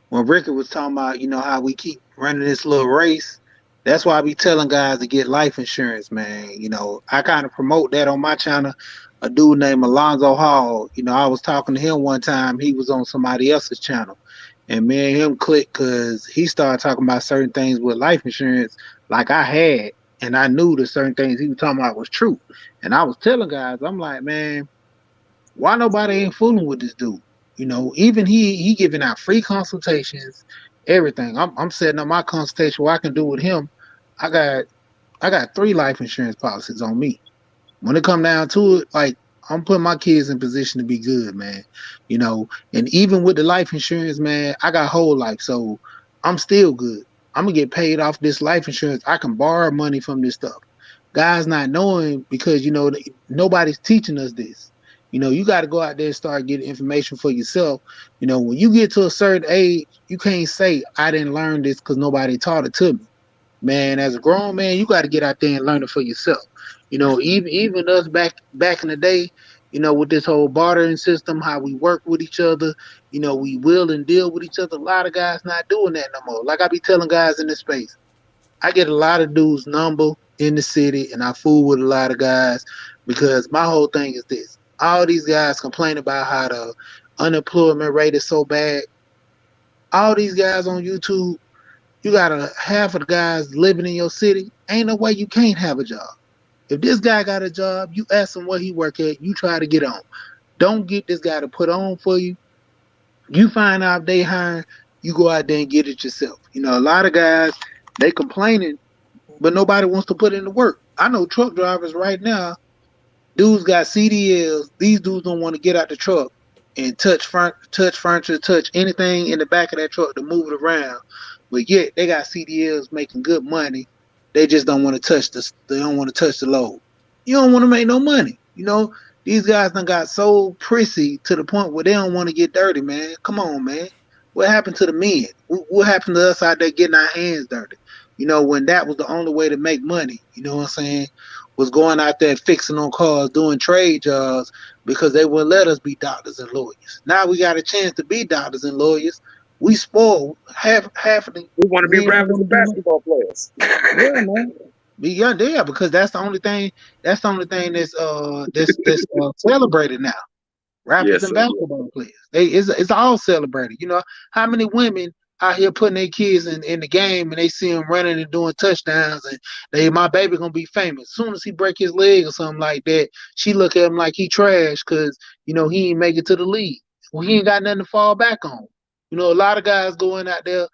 S13: when Ricky was talking about, how we keep running this little race, that's why I be telling guys to get life insurance, man. I kind of promote that on my channel. A dude named Alonzo Hall, I was talking to him one time. He was on somebody else's channel. And me and him clicked because he started talking about certain things with life insurance like I had. And I knew that certain things he was talking about was true. And I was telling guys, I'm like, man, why nobody ain't fooling with this dude? Even he giving out free consultations, everything. I'm setting up my consultation what I can do with him. I got 3 life insurance policies on me. When it come down to it, like I'm putting my kids in position to be good, man. And even with the life insurance, man, I got whole life, so I'm still good. I'm gonna get paid off this life insurance. I can borrow money from this stuff. Guys not knowing because nobody's teaching us this. You got to go out there and start getting information for yourself. When you get to a certain age, you can't say I didn't learn this because nobody taught it to me. Man, as a grown man, you got to get out there and learn it for yourself. Even us back in the day, with this whole bartering system, how we work with each other, we will and deal with each other. A lot of guys not doing that no more. Like I be telling guys in this space, I get a lot of dudes number in the city, and I fool with a lot of guys because my whole thing is this: all these guys complain about how the unemployment rate is so bad. All these guys on YouTube, you got half of the guys living in your city. Ain't no way you can't have a job. If this guy got a job, you ask him what he work at, you try to get on. Don't get this guy to put on for you. You find out if they hiring, you go out there and get it yourself. A lot of guys, they complaining, but nobody wants to put in the work. I know truck drivers right now, dudes got CDLs. These dudes don't want to get out the truck and touch furniture, touch anything in the back of that truck to move it around. But yet they got CDLs making good money. They just don't want to touch the. They don't want to touch the load. You don't want to make no money. These guys done got so prissy to the point where they don't want to get dirty, man. Come on, man. What happened to the men? What happened to us out there getting our hands dirty? When that was the only way to make money. You know what I'm saying? Was going out there fixing on cars, doing trade jobs because they wouldn't let us be doctors and lawyers. Now we got a chance to be doctors and lawyers. We spoiled half of the
S11: We want to be
S13: men don't
S11: rappers
S13: want
S11: and
S13: to do nothing.
S11: basketball players.
S13: Yeah, man. Yeah, because that's the only thing. That's the only thing that's celebrated now. Rappers
S11: Yes,
S13: and
S11: sir.
S13: basketball players. It's all celebrated. How many women out here putting their kids in the game and they see them running and doing touchdowns and my baby gonna be famous. As soon as he break his leg or something like that, she look at him like he trash because he ain't make it to the league. Well, he ain't got nothing to fall back on. You know, a lot of guys going out there.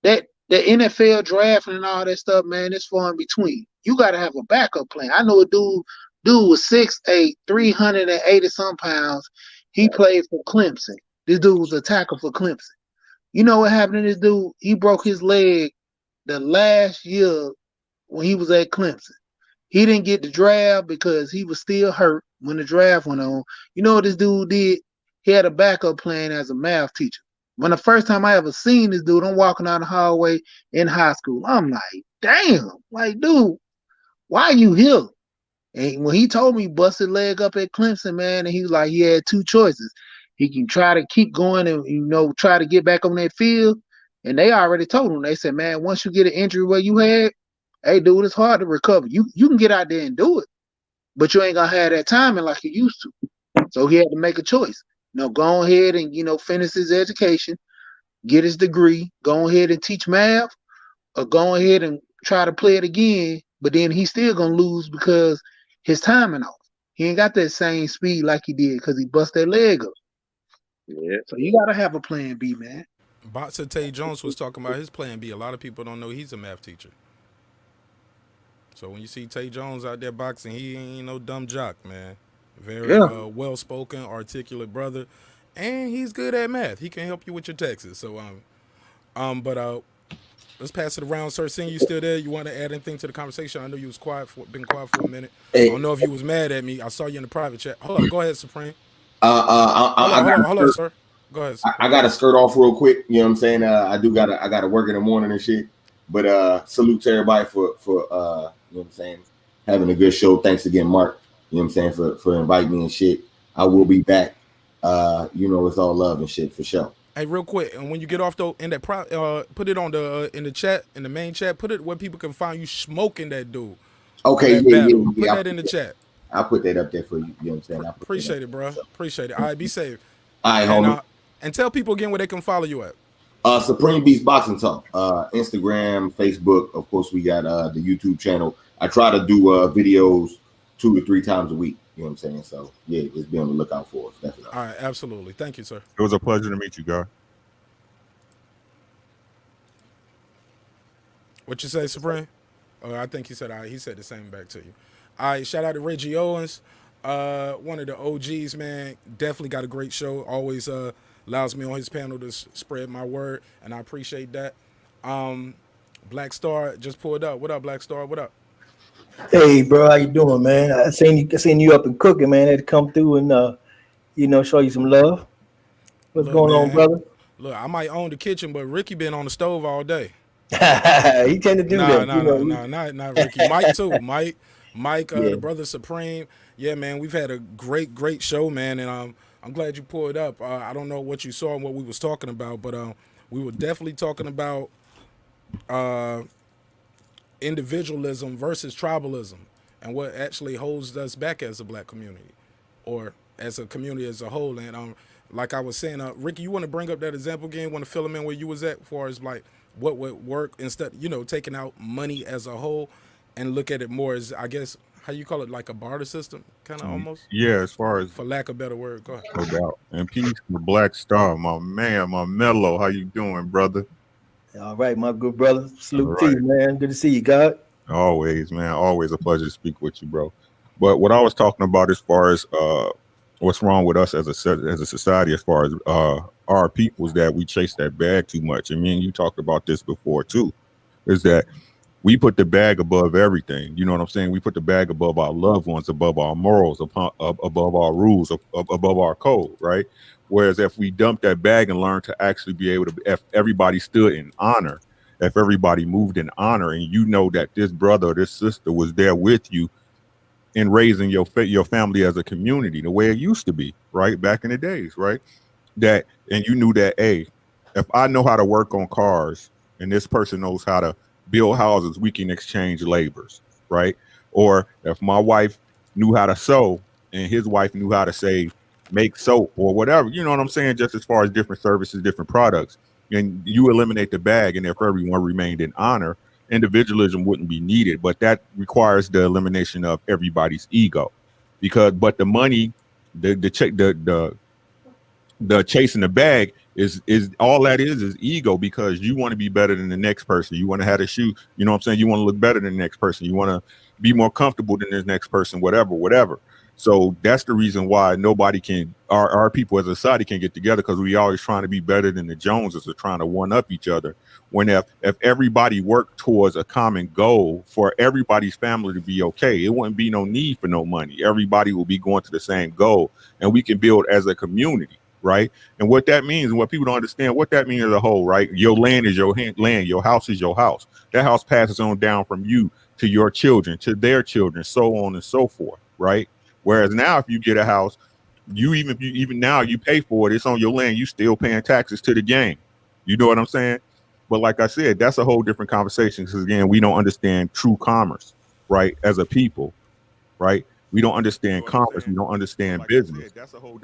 S13: That the NFL drafting and all that stuff, man, it's far in between. You got to have a backup plan. I know a dude was 6'8", 380 some pounds. He played for Clemson. This dude was a tackle for Clemson. You know what happened to this dude? He broke his leg the last year when he was at Clemson. He didn't get the draft because he was still hurt when the draft went on. You know what this dude did? He had a backup plan as a math teacher. When the first time I ever seen this dude, I'm walking down the hallway in high school. I'm like, damn, like, dude, why you here? And when he told me busted leg up at Clemson, man, and he was like, he had two choices. He can try to keep going and, you know, try to get back on that field. And they already told him, they said, man, once you get an injury where you had, hey, dude, it's hard to recover. You can get out there and do it, but you ain't gonna have that timing like you used to. So he had to make a choice. You know, go ahead and, you know, finish his education, get his degree, go ahead and teach math, or go ahead and try to play it again, but then he's still gonna lose because his timing off. He ain't got that same speed like he did because he bust that leg up.
S11: Yeah.
S13: So you gotta have a plan B, man.
S4: Boxer Tay Jones was talking about his plan B. A lot of people don't know he's a math teacher. So when you see Tay Jones out there boxing, he ain't no dumb jock, man. Very well-spoken, articulate brother, and he's good at math. He can help you with your taxes. So, let's pass it around, sir. Seeing you still there, you want to add anything to the conversation? I know you was been quiet for a minute.
S7: Hey.
S4: I don't know if you was mad at me. I saw you in the private chat. Hold on, go ahead, Supreme.
S7: Hold
S4: on, sir. Go ahead.
S7: I got to skirt off real quick. You know what I'm saying? I got to work in the morning and shit. But salute to everybody for you know what I'm saying, having a good show. Thanks again, Mark. You know what I'm saying, for inviting me and shit. I will be back. You know, it's all love and shit for sure.
S4: Hey, real quick, and when you get off though, in that put it on the in the chat, in the main chat.Ut it where people can find you smoking that dude.
S7: Okay,
S4: yeah. Put that in the chat.
S7: I'll put that up there for you. You know what I'm saying?
S4: Appreciate it, bro. Appreciate it. All right, be safe.
S7: All right, homie.
S4: And tell people again where they can follow you at.
S7: Supreme Beast Boxing Talk, Instagram, Facebook. Of course, we got the YouTube channel. I try to do videos 2 to 3 times a week. You know what I'm saying? So yeah, just be on the lookout for us. Definitely.
S4: All right, absolutely. Thank you, sir.
S8: It was a pleasure to meet you, guys.
S4: What you say, Supreme? I think he said the same back to you. All right, shout out to Reggie Owens, one of the OGs, man. Definitely got a great show. Always allows me on his panel to spread my word, and I appreciate that. Black Star just pulled up. What up, Black Star? What up?
S14: Hey, bro, how you doing, man? I seen you up and cooking, man. I had to come through and you know, show you some love. What's going on, brother?
S4: Look, I might own the kitchen, but Ricky been on the stove all day.
S14: He tend to do that.
S4: Not Ricky. Mike too. Mike, the brother Supreme. Yeah, man, we've had a great show, man, and I'm glad you pulled up. I don't know what you saw and what we was talking about, but we were definitely talking about individualism versus tribalism and what actually holds us back as a black community or as a community as a whole. And like I was saying, Ricky, you want to bring up that example again? Want to fill them in where you was at as far as like what would work instead, you know, taking out money as a whole and look at it more as, I guess, how you call it, like a barter system, kind of almost?
S8: Yeah, as far as,
S4: for lack of a better word. Go ahead.
S8: No doubt. And peace to Black Star, my man, my mellow. How you doing, brother?
S14: All right, my good brother. Salute to you, man. Good to see you, God.
S8: Always, man. Always a pleasure to speak with you, bro. But what I was talking about as far as what's wrong with us as a society, as far as our people, is that we chase that bag too much. I mean, you talked about this before too, is that we put the bag above everything. You know what I'm saying? We put the bag above our loved ones, above our morals, above our rules, above our code, right? Whereas if we dump that bag and learn to actually be able to, if everybody stood in honor, if everybody moved in honor, and you know that this brother or this sister was there with you in raising your family as a community, the way it used to be, right? Back in the days, right? That, and you knew that, hey, if I know how to work on cars and this person knows how to build houses, we can exchange labors, right? Or if my wife knew how to sew and his wife knew how to make soap or whatever, you know what I'm saying? Just as far as different services, different products, and you eliminate the bag, and if everyone remained in honor, individualism wouldn't be needed. But that requires the elimination of everybody's ego, but the money, the chasing the bag Is all that is ego, because you want to be better than the next person. You want to have a shoe, you know what I'm saying? You want to look better than the next person. You want to be more comfortable than the next person, whatever. So that's the reason why nobody can, our people as a society can get together, because we always trying to be better than the Joneses, or trying to one up each other. When if everybody worked towards a common goal for everybody's family to be okay, it wouldn't be no need for no money. Everybody will be going to the same goal, and we can build as a community, right? And what that means, and what people don't understand, what that means as a whole, right? Your land is your land, your house is your house. That house passes on down from you to your children, to their children, so on and so forth, right? Whereas now, if you get a house, even now you pay for it, it's on your land, you still paying taxes to the game. You know what I'm saying? But like I said, that's a whole different conversation, because again, we don't understand true commerce, right? As a people, right? We don't understand commerce. We don't understand business. That's a whole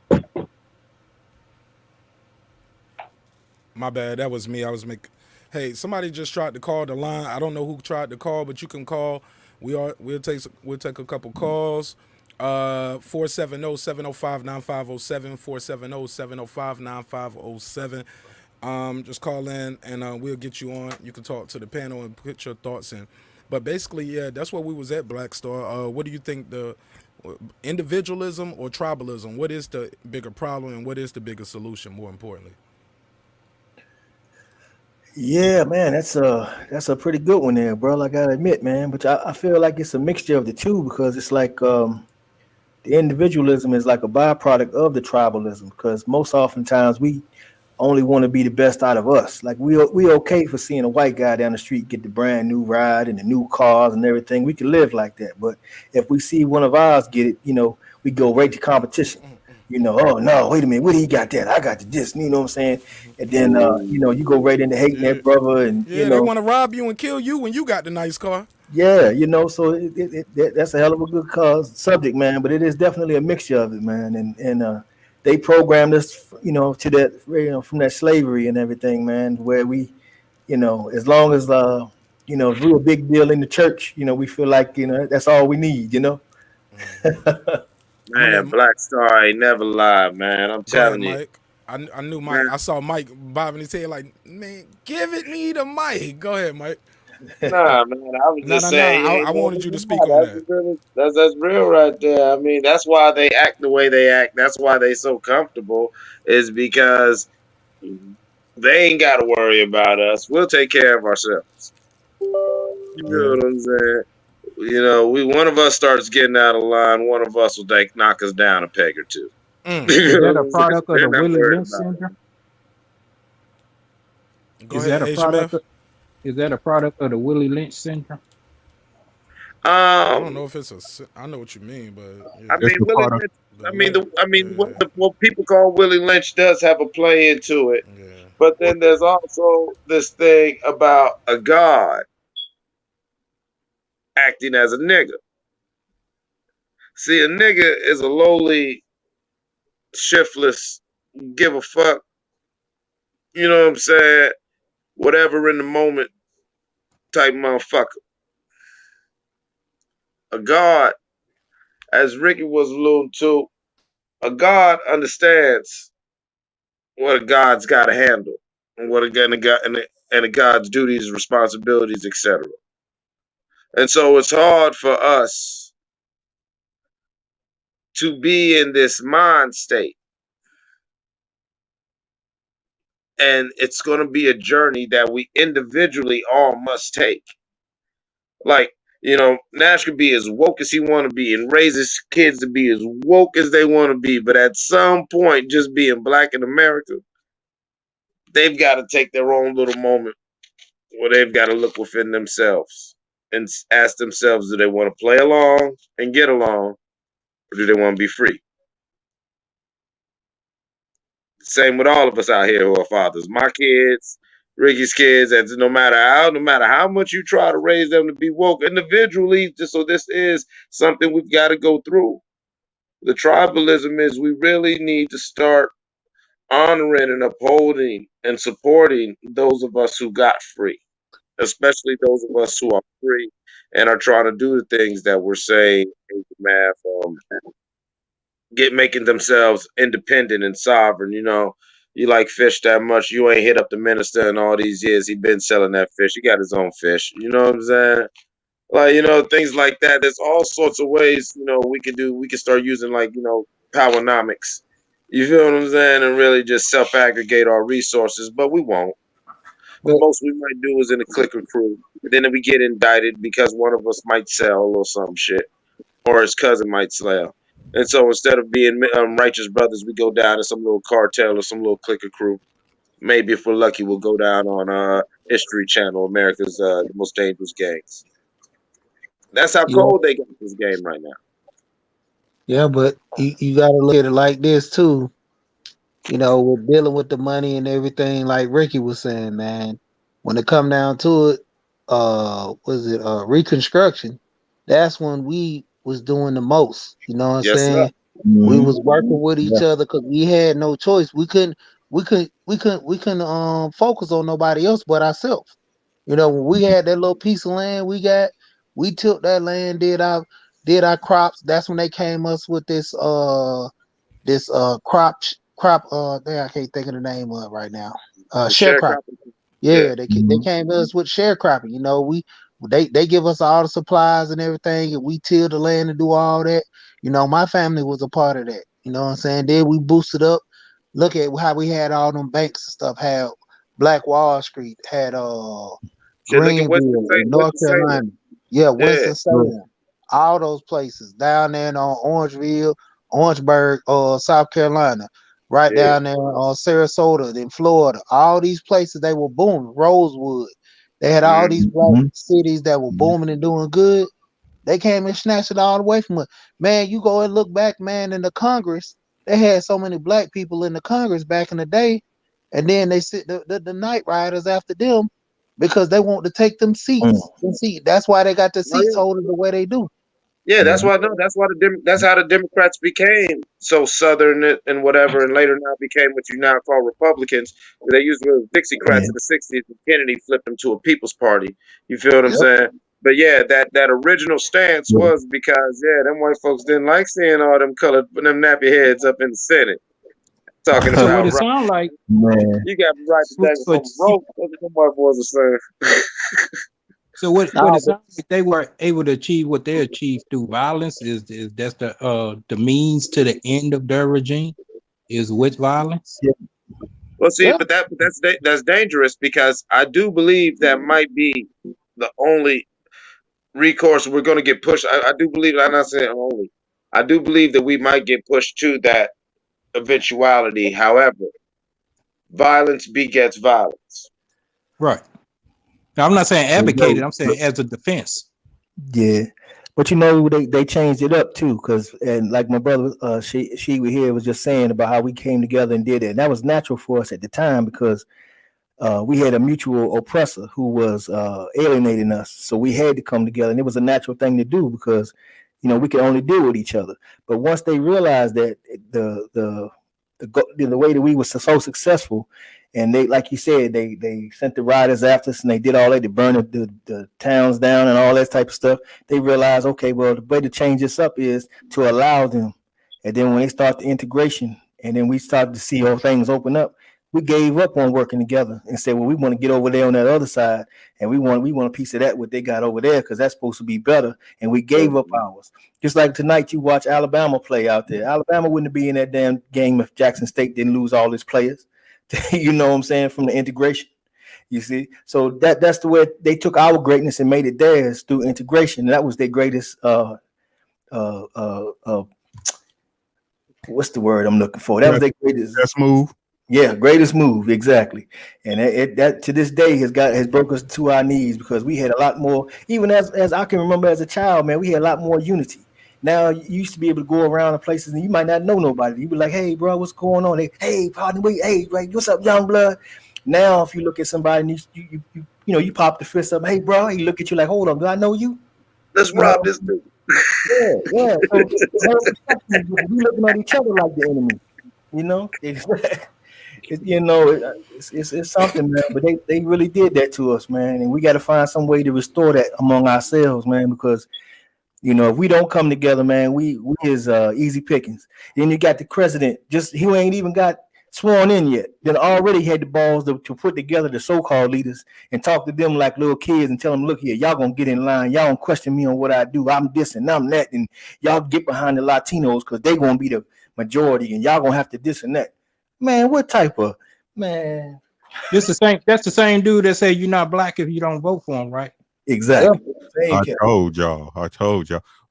S8: different.
S4: My bad. That was me. I was making. Hey, somebody just tried to call the line. I don't know who tried to call, but you can call. We'll take a couple calls. 470-705-9507, 470-705-9507. Just call in and we'll get you on. You can talk to the panel and put your thoughts in. But basically, yeah, that's where we was at, Black Star. What do you think, the individualism or tribalism? What is the bigger problem, and what is the bigger solution, more importantly?
S14: Yeah, man, that's a pretty good one there, bro. I gotta admit, man. But I feel like it's a mixture of the two, because it's like the individualism is like a byproduct of the tribalism, because most oftentimes we only want to be the best out of us. Like we okay for seeing a white guy down the street get the brand new ride and the new cars and everything. We can live like that. But if we see one of ours get it, we go right to competition. Oh no, wait a minute, what he got that? I got this, you know what I'm saying? And then you go right into hating that brother, and
S4: they want to rob you and kill you when you got the nice car.
S14: Yeah, so that's a hell of a good subject, man. But it is definitely a mixture of it, man. And they programmed us, to that, from that slavery and everything, man. Where we, as long as if we're a big deal in the church, we feel like that's all we need,
S11: Man, Black Star ain't never lied, man. I'm telling you.
S4: Mike. I knew Mike. Man. I saw Mike bobbing his head like, man, give me the mic. Go ahead, Mike.
S11: Nah, man. I was just saying.
S4: I wanted you to speak on that.
S11: That's real right there. I mean, that's why they act the way they act. That's why they so comfortable, is because they ain't got to worry about us. We'll take care of ourselves. You know what I'm saying? One of us starts getting out of line, one of us will knock us down a peg or two.
S12: Is that a product of the Willie Lynch syndrome? Is that a product of the Willie Lynch syndrome?
S4: I don't know if it's I know what you mean, but yeah.
S11: What people call Willie Lynch does have a play into it. Yeah. But then there's also this thing about a god acting as a nigga. See, a nigga is a lowly, shiftless, give a fuck, you know what I'm saying, whatever in the moment type motherfucker. A god, as Ricky was alluding to, a god understands what a god's got to handle, and what a god's duties, responsibilities, etc. And so it's hard for us to be in this mind state. And it's going to be a journey that we individually all must take. Like, Nash could be as woke as he want to be and raise his kids to be as woke as they want to be. But at some point, just being black in America, they've got to take their own little moment where they've got to look within themselves and ask themselves, do they want to play along and get along, or do they want to be free? Same with all of us out here who are fathers. My kids, Ricky's kids, and no matter how much you try to raise them to be woke individually, so this is something we've got to go through. The tribalism is we really need to start honoring and upholding and supporting those of us who got free, especially those of us who are free and are trying to do the things that we're saying in the math. making themselves independent and sovereign. You know, you like fish that much, you ain't hit up the minister in all these years. He been selling that fish. He got his own fish. You know what I'm saying? Like, you know, things like that. There's all sorts of ways, you know, we can start using, like, you know, powernomics. You feel what I'm saying? And really just self aggregate our resources, but we won't. The
S13: But
S11: most we might do is in a click or crew. Then we get indicted because one of us might sell or some shit, or his cousin might sell. And so instead of being righteous brothers, we go down to some little cartel or some little click or crew. Maybe if we're lucky, we'll go down on History Channel, America's the most dangerous gangs. That's how
S13: yeah,
S11: cold they got this game right now.
S13: yeah, but you gotta look at it like this too. You know, we're dealing with the money and everything, like Ricky was saying, man. When it come down to it, was it Reconstruction? That's when we was doing the most. You know what I'm
S11: Yes, sir.
S13: saying? We was working with each other because we had no choice. We couldn't focus on nobody else but ourselves. You know, when we had that little piece of land we took that land, did our crops. That's when they came us with this crop there, I can't think of the name of it right now.
S11: The sharecropping. Yeah.
S13: Yeah, they came to us with sharecropping. You know, they give us all the supplies and everything, and we till the land and do all that. You know, my family was a part of that. You know what I'm saying? Then we boosted up. Look at how we had all them banks and stuff. Had Black Wall Street, had
S11: Shit, look at
S13: Greenville in North
S11: Winston Salem.
S13: Carolina. Yeah,
S11: Yeah.
S13: Winston Salem. All those places down there in Orangeville, Orangeburg, South Carolina, right
S11: Yeah.
S13: down there Sarasota, in Florida. All these places they were booming. Rosewood. They had all these black cities that were booming and doing good. They came and snatched it all away from us. Man, you go and look back, man, in the Congress, they had so many black people in the Congress back in the day, and then they sit the night riders after them because they want to take them seats. And see, that's why they got the
S11: Oh,
S13: seats
S11: yeah.
S13: holders the way they do.
S11: Yeah, that's why. No, that's why that's how the Democrats became so southern and whatever, and later now became what you now call Republicans. They used to be Dixiecrats in the '60s, and Kennedy flipped them to a People's Party. You feel what I'm
S13: Yep.
S11: saying? But yeah, that original stance was because them white folks didn't like seeing all them colored them nappy heads up in the Senate talking
S12: So what
S11: about
S12: it sound like?
S11: you got me right
S12: So,
S11: today
S12: so,
S11: from rope. What the white boys are saying.
S12: so what
S13: No,
S12: it sounds like they were able to achieve what they achieved through violence is that's the means to the end of their regime is with violence.
S11: Well, see,
S13: yeah.
S11: but that's dangerous because I do believe that might be the only recourse we're going to get pushed. I do believe. I'm not saying only. I do believe that we might get pushed to that eventuality. However, violence begets violence.
S12: Right. Now, I'm not saying advocate it. I'm saying as a defense.
S14: Yeah, but you know they changed it up too, and like my brother she here was just saying about how we came together and did it, and that was natural for us at the time because we had a mutual oppressor who was alienating us, so we had to come together, and it was a natural thing to do because we could only deal with each other. But once they realized that the way that we were so successful, and they, like you said, they sent the riders after us and they did all that, they burned the towns down and all that type of stuff. They realized, okay, well, the way to change this up is to allow them. And then when they start the integration, and then we started to see all things open up, we gave up on working together and said, well, we want to get over there on that other side, and we want a piece of that what they got over there because that's supposed to be better. And we gave up ours. Just like tonight, you watch Alabama play out there. Alabama wouldn't be in that damn game if Jackson State didn't lose all its players. You know what I'm saying? From the integration, you see. So that's the way they took our greatness and made it theirs through integration. And that was their greatest. What's the word I'm looking for? That was their greatest.
S8: Best move.
S14: Yeah, greatest move, exactly. And that to this day has broke us to our knees because we had a lot more. Even as I can remember as a child, man, we had a lot more unity. Now you used to be able to go around to places and you might not know nobody. You be like, "Hey, bro, what's going on?" Hey, partner, wait, hey, right, what's up, young blood? Now, if you look at somebody and you pop the fist up, "Hey, bro," he look at you like, "Hold on, do I know you?"
S11: Let's rob this dude.
S14: Yeah. So we looking at each other like the enemy. It's something, man. But they really did that to us, man, and we got to find some way to restore that among ourselves, man, because You know, if we don't come together, man, we is easy pickings. Then you got the president, just he ain't even got sworn in yet. Then already had the balls to put together the so-called leaders and talk to them like little kids and tell them, look here, y'all gonna get in line. Y'all don't question me on what I do. I'm this and I'm that, and y'all get behind the Latinos because they gonna be the majority, and y'all gonna have to this and that. Man, what type of man?
S12: That's the same dude that say you're not black if you don't vote for him, right?
S14: Exactly.
S8: I told y'all.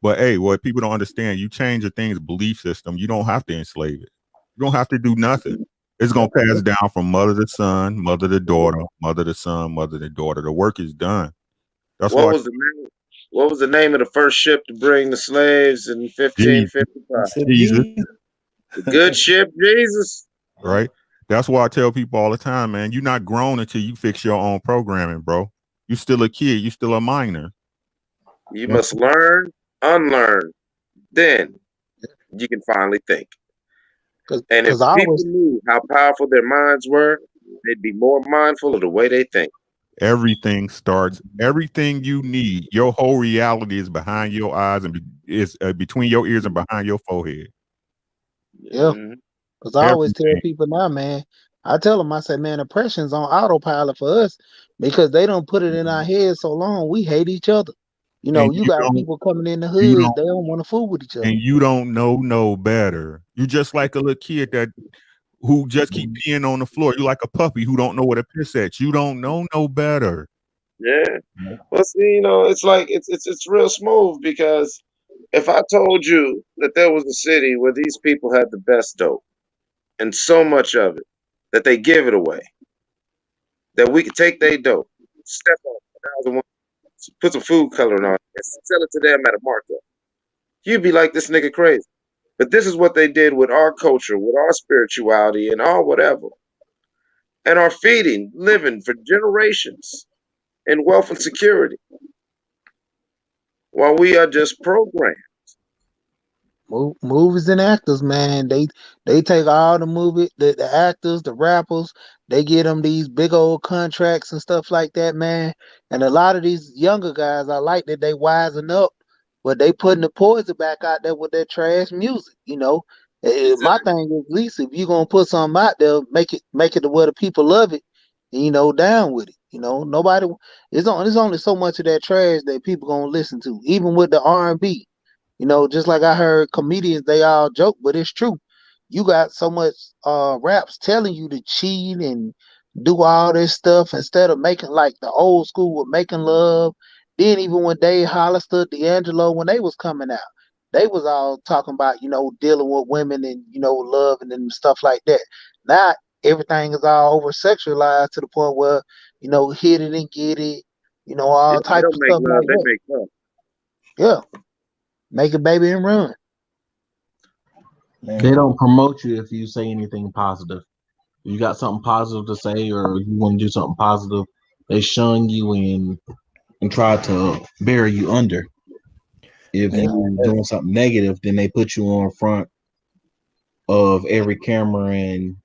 S8: But hey, what people don't understand, you change a thing's belief system, you don't have to enslave it. You don't have to do nothing. It's gonna pass down from mother to son, mother to daughter, mother to son, mother to daughter. The work is done. That's
S11: What
S8: why
S11: was the name? What was the name of the first ship to bring the slaves in 1555?
S8: Jesus,
S11: The good ship, Jesus.
S8: right? That's why I tell people all the time, man, you're not grown until you fix your own programming, bro. You still a kid, you still a minor.
S11: You must learn, unlearn. Then you can finally think. And if
S13: Because I
S11: people
S13: always
S11: knew how powerful their minds were, they'd be more mindful of the way they think.
S8: Everything starts. Everything you need. Your whole reality is behind your eyes and is between your ears and behind your forehead.
S13: yeah.
S11: Mhm.
S13: Because I always tell
S8: Everything.
S13: people now, man. I tell them, I say, man, oppression's on autopilot for us because they don't put it in our heads so long. We hate each other. You know,
S8: And
S13: you
S8: you
S13: got
S8: don't.
S13: people coming in the
S8: You
S13: hood,
S8: don't.
S13: they don't want to fool with each other.
S8: And you don't know no better. You just like a little kid that who just keep peeing on the floor. You like a puppy who don't know where to piss at. You don't know no better.
S11: Yeah. Well, see, it's like it's real smooth because if I told you that there was a city where these people had the best dope and so much of it that they give it away, that we could take their dope, step on it, 1,001, put some food coloring on it, and sell it to them at a markup, you'd be like, this nigga crazy. But this is what they did with our culture, with our spirituality, and our whatever, and are feeding, living for generations in wealth and security, while we are just programmed.
S13: Movies and actors, man, they take all the actors, the rappers, they get them these big old contracts and stuff like that, man. And a lot of these younger guys, I like that they wising up, but they putting the poison back out there with their trash music. My thing is, at least if you gonna put something out there, make it to where the people love it, and, down with it. Nobody. There's only so much of that trash that people gonna listen to, even with the R&B. Just like I heard comedians, they all joke, but it's true. You got so much raps telling you to cheat and do all this stuff instead of making like the old school with making love. Then even when Dave Hollister, D'Angelo, when they was coming out, they was all talking about, dealing with women and, loving and stuff like that. Now everything is all over sexualized to the point where, hit it and get it,
S11: Yeah,
S13: all
S11: they
S13: type
S11: don't
S13: of
S11: make
S13: stuff
S11: love,
S13: like
S11: they
S13: that.
S11: make love.
S13: Yeah. Make a baby and run.
S9: They don't promote you if you say anything positive. If you got something positive to say or you want to do something positive, they shun you and try to bury you under. If you're doing something negative, then they put you on front of every camera and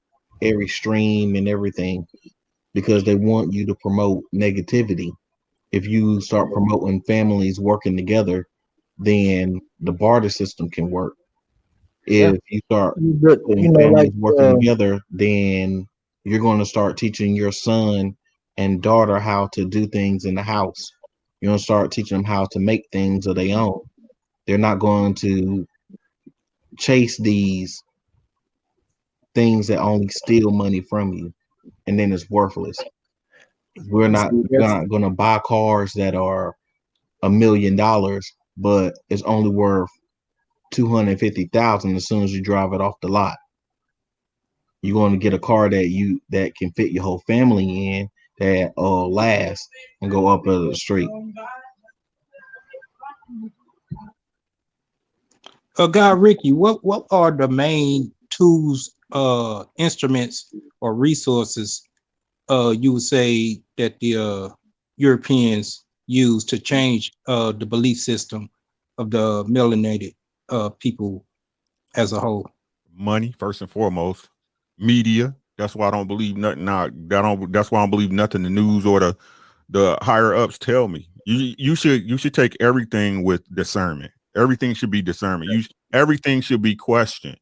S9: every stream and everything because they want you to promote negativity. If you start promoting families working together, then the barter system can work. If you start
S14: But
S9: putting
S14: like
S9: families working together, then you're going to start teaching your son and daughter how to do things in the house. You're going to start teaching them how to make things of their own. They're not going to chase these things that only steal money from you, and then it's worthless. We're not going to buy cars that are $1 million, but it's only worth 250,000 as soon as you drive it off the lot. You're going to get a car that can fit your whole family in, that last and go up the street.
S12: Guy Ricky, what are the main tools, instruments, or resources you would say that the Europeans use to change the belief system of the melanated people as a whole?
S8: Money, first and foremost. Media. That's why I don't believe nothing. That's why I don't believe nothing the news or the higher ups tell me. You should take everything with discernment. Everything should be discernment. Everything should be questioned.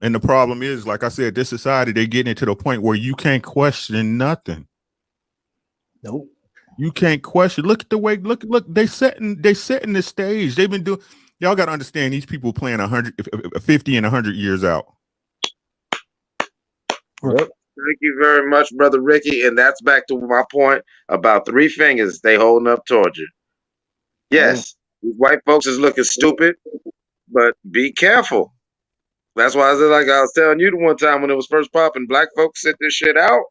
S8: And the problem is, like I said, this society, they're getting it to the point where you can't question nothing.
S14: Nope.
S8: You can't question. Look at the way. Look. They setting the stage. They've been doing. Y'all got to understand. These people playing 50 and 100 years out.
S14: Yep.
S11: Thank you very much, Brother Ricky. And that's back to my point about 3 fingers they holding up towards you. Yes, these white folks is looking stupid, but be careful. That's why I said, like I was telling you the one time when it was first popping, black folks sit this shit out,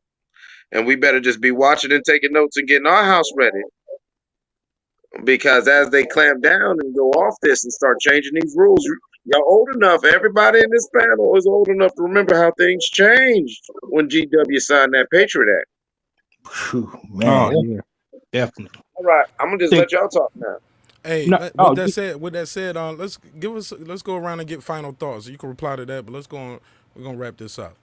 S11: and we better just be watching and taking notes and getting our house ready. Because as they clamp down and go off this and start changing these rules, y'all old enough, everybody in this panel is old enough to remember how things changed when GW signed that Patriot Act.
S14: Whew, man.
S12: Oh, yeah, definitely.
S11: All right, I'm gonna just let y'all talk now.
S4: Hey,
S12: No,
S4: with that said, let's go around and get final thoughts. You can reply to that, but let's go on. We're gonna wrap this up.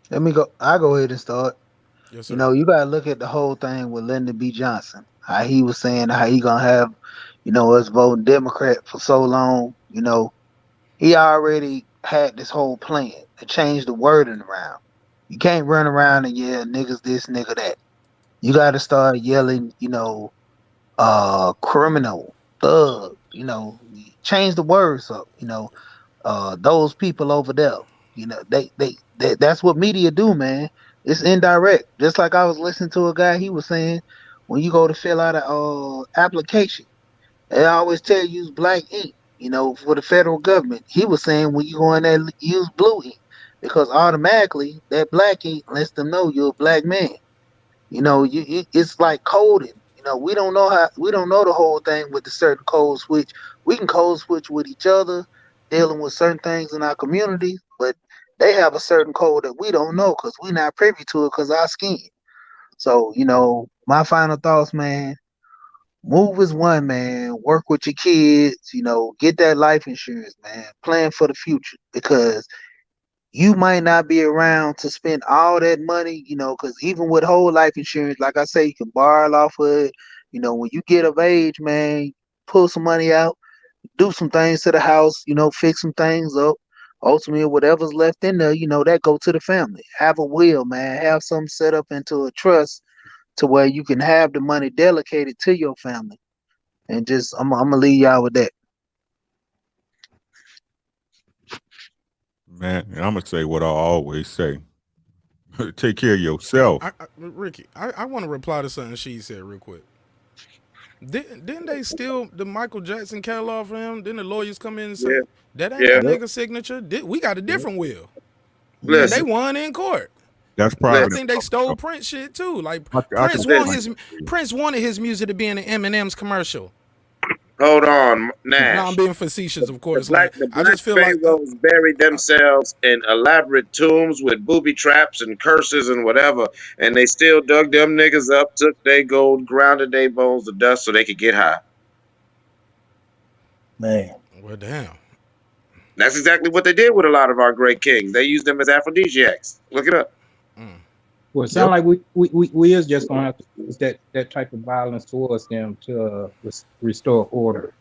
S13: Let me go. I'll go ahead and start.
S4: Yes, sir.
S13: You know, you gotta look at the whole thing with Lyndon B. Johnson. How he was saying how he gonna have, us voting Democrat for so long. He already had this whole plan to change the wording around. You can't run around and yell niggas this, nigga that. You gotta start yelling, criminal, thug, change the words up, those people over there, they that's what media do, man. It's indirect. Just like I was listening to a guy, he was saying when you go to fill out a application, they always tell you use black ink, for the federal government. He was saying when you go in there, use blue ink because automatically that black ink lets them know you're a black man. It's like coding. We don't know the whole thing with the certain code switch. We can code switch with each other, dealing with certain things in our community, but they have a certain code that we don't know because we're not privy to it because our skin. So, my final thoughts, man, move as one, man. Work with your kids, get that life insurance, man. Plan for the future because you might not be around to spend all that money, because even with whole life insurance, like I say, you can borrow off of it. When you get of age, man, pull some money out, do some things to the house, fix some things up. Ultimately, whatever's left in there, that go to the family. Have a will, man. Have something set up into a trust to where you can have the money delegated to your family. And just, I'm going to leave y'all with that.
S8: Man, I'm gonna say what I always say. Take care of yourself.
S4: Ricky, I want to reply to something she said real quick. Didn't they steal the Michael Jackson catalog from him? Didn't the lawyers come in and say that ain't that nigga signature? We got a different will. And they won in court.
S8: That's probably.
S4: I think they stole Prince shit too. Like Prince wanted his music to be in the M&M's commercial.
S11: Hold on, Nash.
S4: No, I'm being facetious, of course.
S11: The black pharaohs buried themselves in elaborate tombs with booby traps and curses and whatever, and they still dug them niggas up, took their gold, grounded their bones to dust so they could get high.
S14: Man.
S4: Well, damn.
S11: That's exactly what they did with a lot of our great kings. They used them as aphrodisiacs. Look it up.
S12: Well, it sounds like we is just gonna have to use that type of violence towards them to restore order.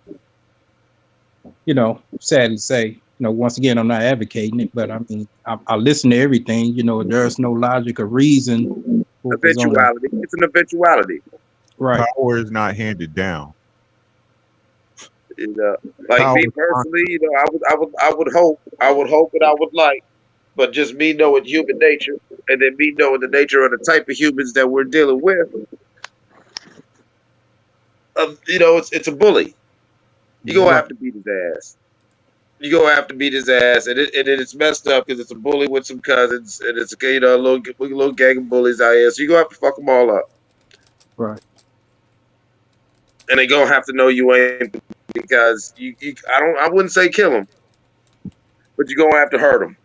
S12: Sad to say, once again, I'm not advocating it, but I mean, I listen to everything. There's no logic or reason.
S11: Eventuality. It's an eventuality.
S12: Right.
S8: Power is not handed down.
S11: Like me personally, I would hope and I would like. But just me knowing human nature, and then me knowing the nature of the type of humans that we're dealing with, it's a bully. You're gonna have to beat his ass. You're gonna have to beat his ass, and it's messed up because it's a bully with some cousins, and it's a little gang of bullies out here. So you're gonna have to fuck them all up,
S12: right?
S11: And they gonna have to know you ain't because I wouldn't say kill them, but you're gonna have to hurt them.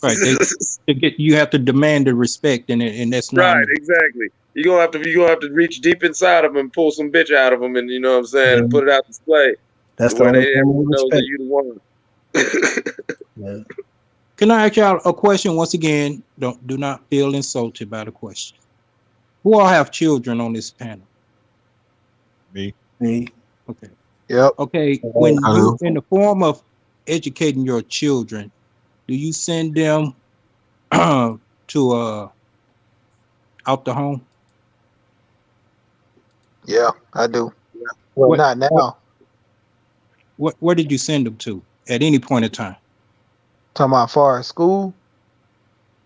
S12: Right, you have to demand the respect, and that's not
S11: right. Exactly. You're gonna have to reach deep inside of them and pull some bitch out of them, and and put it out display.
S14: That's the only
S11: everyone knows that you the one.
S12: Can I ask y'all a question once again? Do not feel insulted by the question. Who all have children on this panel?
S8: Me.
S12: Okay.
S13: Yep.
S12: Okay. When you in the form of educating your children, do you send them to out the home?
S13: Yeah, I do. Well, not now.
S12: Where did you send them to at any point in time?
S13: Talking about far as school?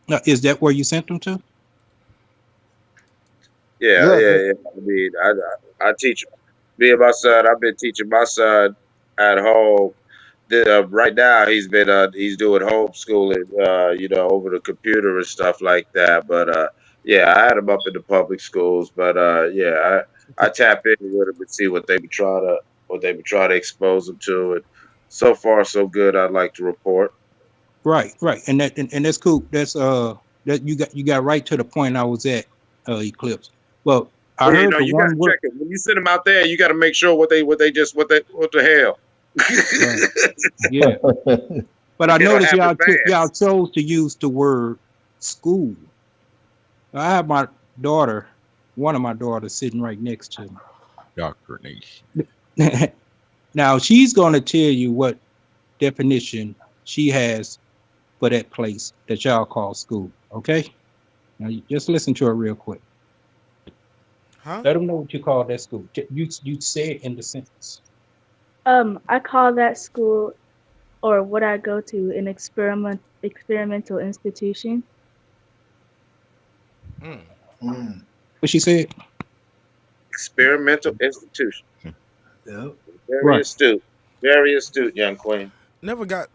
S12: Now, is that where you sent them to?
S11: Yeah,
S13: Yeah.
S11: yeah, yeah. I mean, I teach me and my son. I've been teaching my son at home. Right now, he's doing homeschooling, over the computer and stuff like that. But yeah, I had him up in the public schools. But yeah, I tap in with him and see what they be trying to expose them to. And so far, so good. I'd like to report.
S12: Right, and that's cool. That's that you got right to the point I was at, Eclipse. Well, I
S11: Well,
S12: heard the
S11: you got to
S12: one word.
S11: check it when you send them out there. You got to make sure what the hell.
S12: Right. Yeah, but I
S11: They don't
S12: noticed
S11: have it
S12: y'all
S11: fast.
S12: chose to use the word school. I have my daughter, one of my daughters, sitting right next to me.
S8: Indoctrination.
S12: Now she's going to tell you what definition she has for that place that y'all call school. Okay, now you just listen to her real quick.
S4: Huh?
S12: Let them know what you call that school. You say it in the sentence.
S15: I call that school, or what I go to, an experimental institution.
S12: What she said?
S11: Experimental institution.
S14: Yep.
S11: Very astute. Very astute, young queen.
S4: Never got.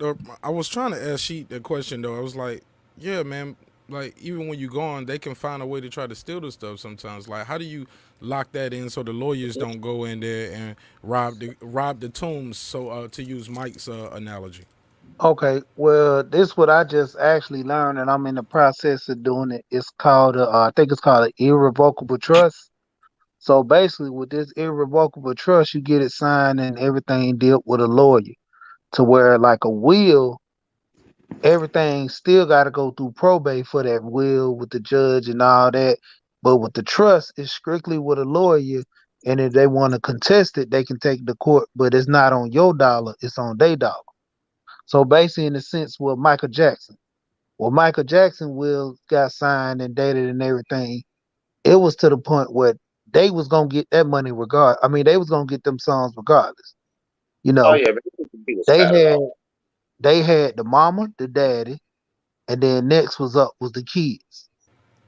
S4: I was trying to ask Sheet the question though. I was like, yeah, man. Like even when you go on, they can find a way to try to steal the stuff sometimes. Like how do you lock that in so the lawyers don't go in there and rob the tombs? So to use Mike's analogy.
S13: Okay, well, this what I just actually learned, and I'm in the process of doing it. It's called, I think it's called an irrevocable trust. So basically, with this irrevocable trust, you get it signed and everything dealt with a lawyer, to where like a will, everything still got to go through probate for that will with the judge and all that. But with the trust, it's strictly with a lawyer, and if they want to contest it, they can take it to court. But it's not on your dollar; it's on their dollar. So basically, in a sense, with Michael Jackson, well, Michael Jackson will got signed and dated and everything. It was to the point where they was gonna get that money regard. I mean, they was gonna get them songs regardless. You
S11: Oh
S13: know,
S11: yeah, but it can be this
S13: they had
S11: catalog.
S13: they had the mama, the daddy, and then next was the kids,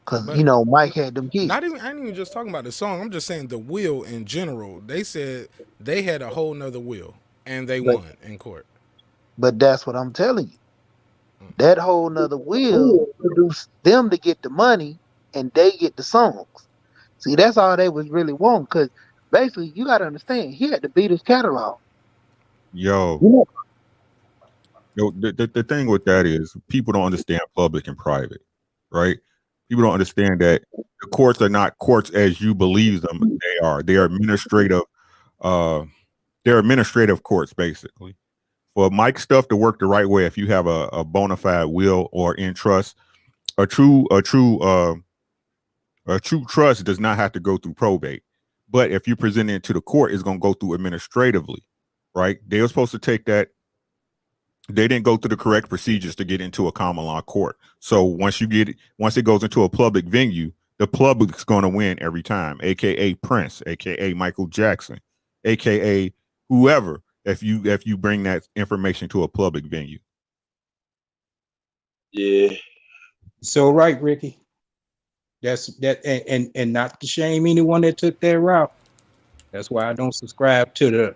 S13: cause
S4: But
S13: Mike had them kids.
S4: not even. I ain't even just talking about the song. I'm just saying the will in general. They said they had a whole nother will and they
S13: But
S4: won in court.
S13: that's what I'm telling you. That whole nother will produced them to get the money, and they get the songs. See, that's all they was really wanting. Cause basically, you gotta understand, he had to beat his catalog.
S8: Yo, the thing with that is people don't understand public and private, right? People don't understand that the courts are not courts as you believe them. They are. They are administrative. They're administrative courts, basically. For Mike stuff to work the right way, if you have a bona fide will or in trust, a true trust does not have to go through probate. But if you present it to the court, it's going to go through administratively, right? They were supposed to take that. They didn't go through the correct procedures to get into a common law court. So once it goes into a public venue, the public's going to win every time, aka Prince, aka Michael Jackson, aka whoever. If you bring that information to a public venue.
S11: Yeah.
S12: So right, Ricky. That's that, and not to shame anyone that took that route. That's why I don't subscribe to the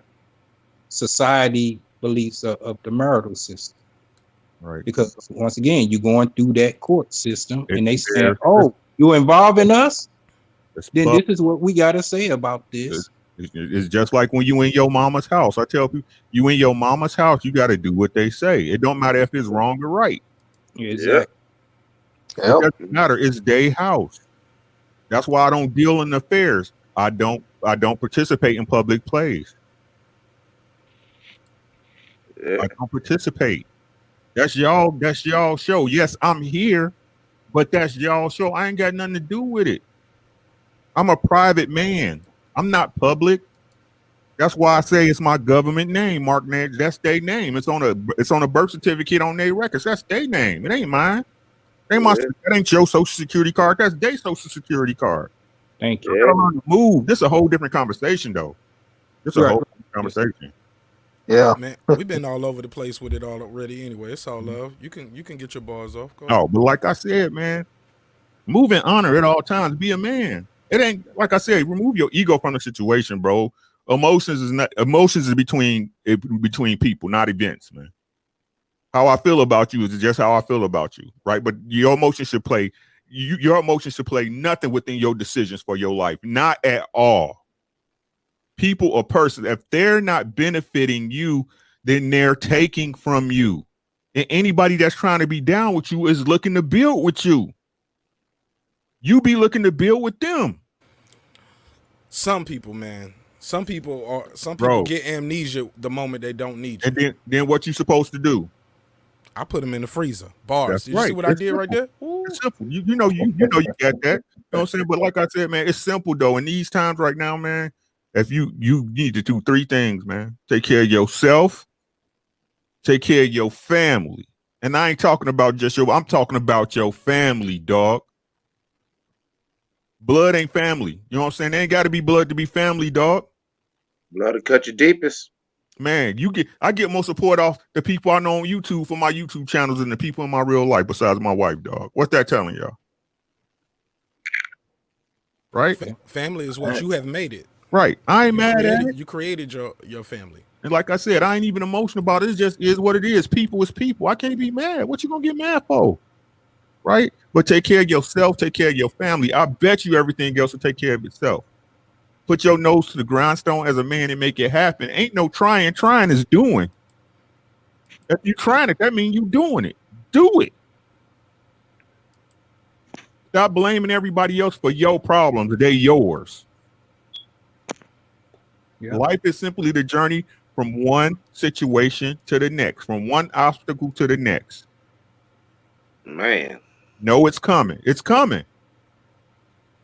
S12: society beliefs of the marital system.
S8: Right.
S12: Because once again, you're going through that court system, and they
S8: It's
S12: say, "Oh, you're involving us? Then
S8: public.
S12: this is what we got to say about this."
S8: It's just like when you in your mama's house. I tell people, you in your mama's house, you got to do what they say. It don't matter if it's wrong or right.
S12: Exactly.
S8: It doesn't matter. It's their house. That's why I don't deal in affairs. I don't participate in public plays.
S11: Yeah.
S8: I don't participate. That's y'all show. Yes, I'm here, but that's y'all show. I ain't got nothing to do with it. I'm a private man. I'm not public. That's why I say it's my government name, Marq Nash. That's their name. It's on a birth certificate on their records. That's their name. It ain't mine. That ain't your social security card. That's their social security card.
S12: Thank you.
S8: You gotta learn to move. This is a whole different conversation, though. This is a whole different conversation.
S13: Yeah,
S4: man, we've been all over the place with it already. Anyway, it's all love. You can get your bars off. Go ahead.
S8: Oh, but like I said, man, move in honor at all times. Be a man. It ain't like I said. Remove your ego from the situation, bro. Emotions is between people, not events, man. How I feel about you is just how I feel about you, right? But your emotions should play. Your emotions should play nothing within your decisions for your life, not at all. People or persons, if they're not benefiting you, then they're taking from you. And anybody that's trying to be down with you is looking to build with you. You be looking to build with them.
S4: Some people, man. Some people get amnesia the moment they don't need you.
S8: And then what you supposed to do?
S4: I put them in the freezer. Bars.
S8: That's
S4: Did you see what I did right there? Ooh.
S8: It's simple. You know you got that. You know what I'm saying? But like I said, man, it's simple though. In these times right now, man, if you need to do three things, man. Take care of yourself, take care of your family. And I ain't talking about just I'm talking about your family, dog. Blood ain't family. You know what I'm saying? They ain't got to be blood to be family, dog.
S11: Blood to cut your deepest.
S8: Man, I get more support off the people I know on YouTube for my YouTube channels than the people in my real life besides my wife, dog. What's that telling y'all? Right?
S4: Family is what you have made it.
S8: Right. I ain't mad at it.
S4: You created your family.
S8: And like I said, I ain't even emotional about it. It just is what it is. People is people. I can't be mad. What you gonna get mad for? Right? But take care of yourself, take care of your family. I bet you everything else will take care of itself. Put your nose to the grindstone as a man and make it happen. Ain't no trying. Trying is doing. If you're trying it, that means you doing it. Do it. Stop blaming everybody else for your problems. They're yours. Yeah. Life is simply the journey from one situation to the next, from one obstacle to the next.
S11: Man.
S8: No, it's coming. It's coming.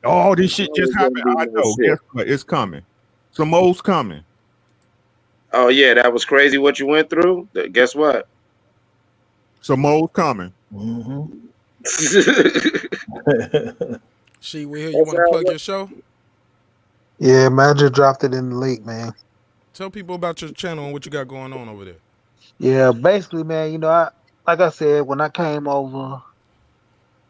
S8: Oh, this shit just happened. I know. Guess what? It's coming. Some more's coming.
S11: Oh, yeah, that was crazy what you went through. Guess what?
S8: Some more's coming.
S14: Mm-hmm.
S4: She, we hear you want to plug your show?
S13: Yeah, man, I just dropped it in the link, man.
S4: Tell people about your channel and what you got going on over there.
S13: Yeah, basically, man, you know, like I said, when I came over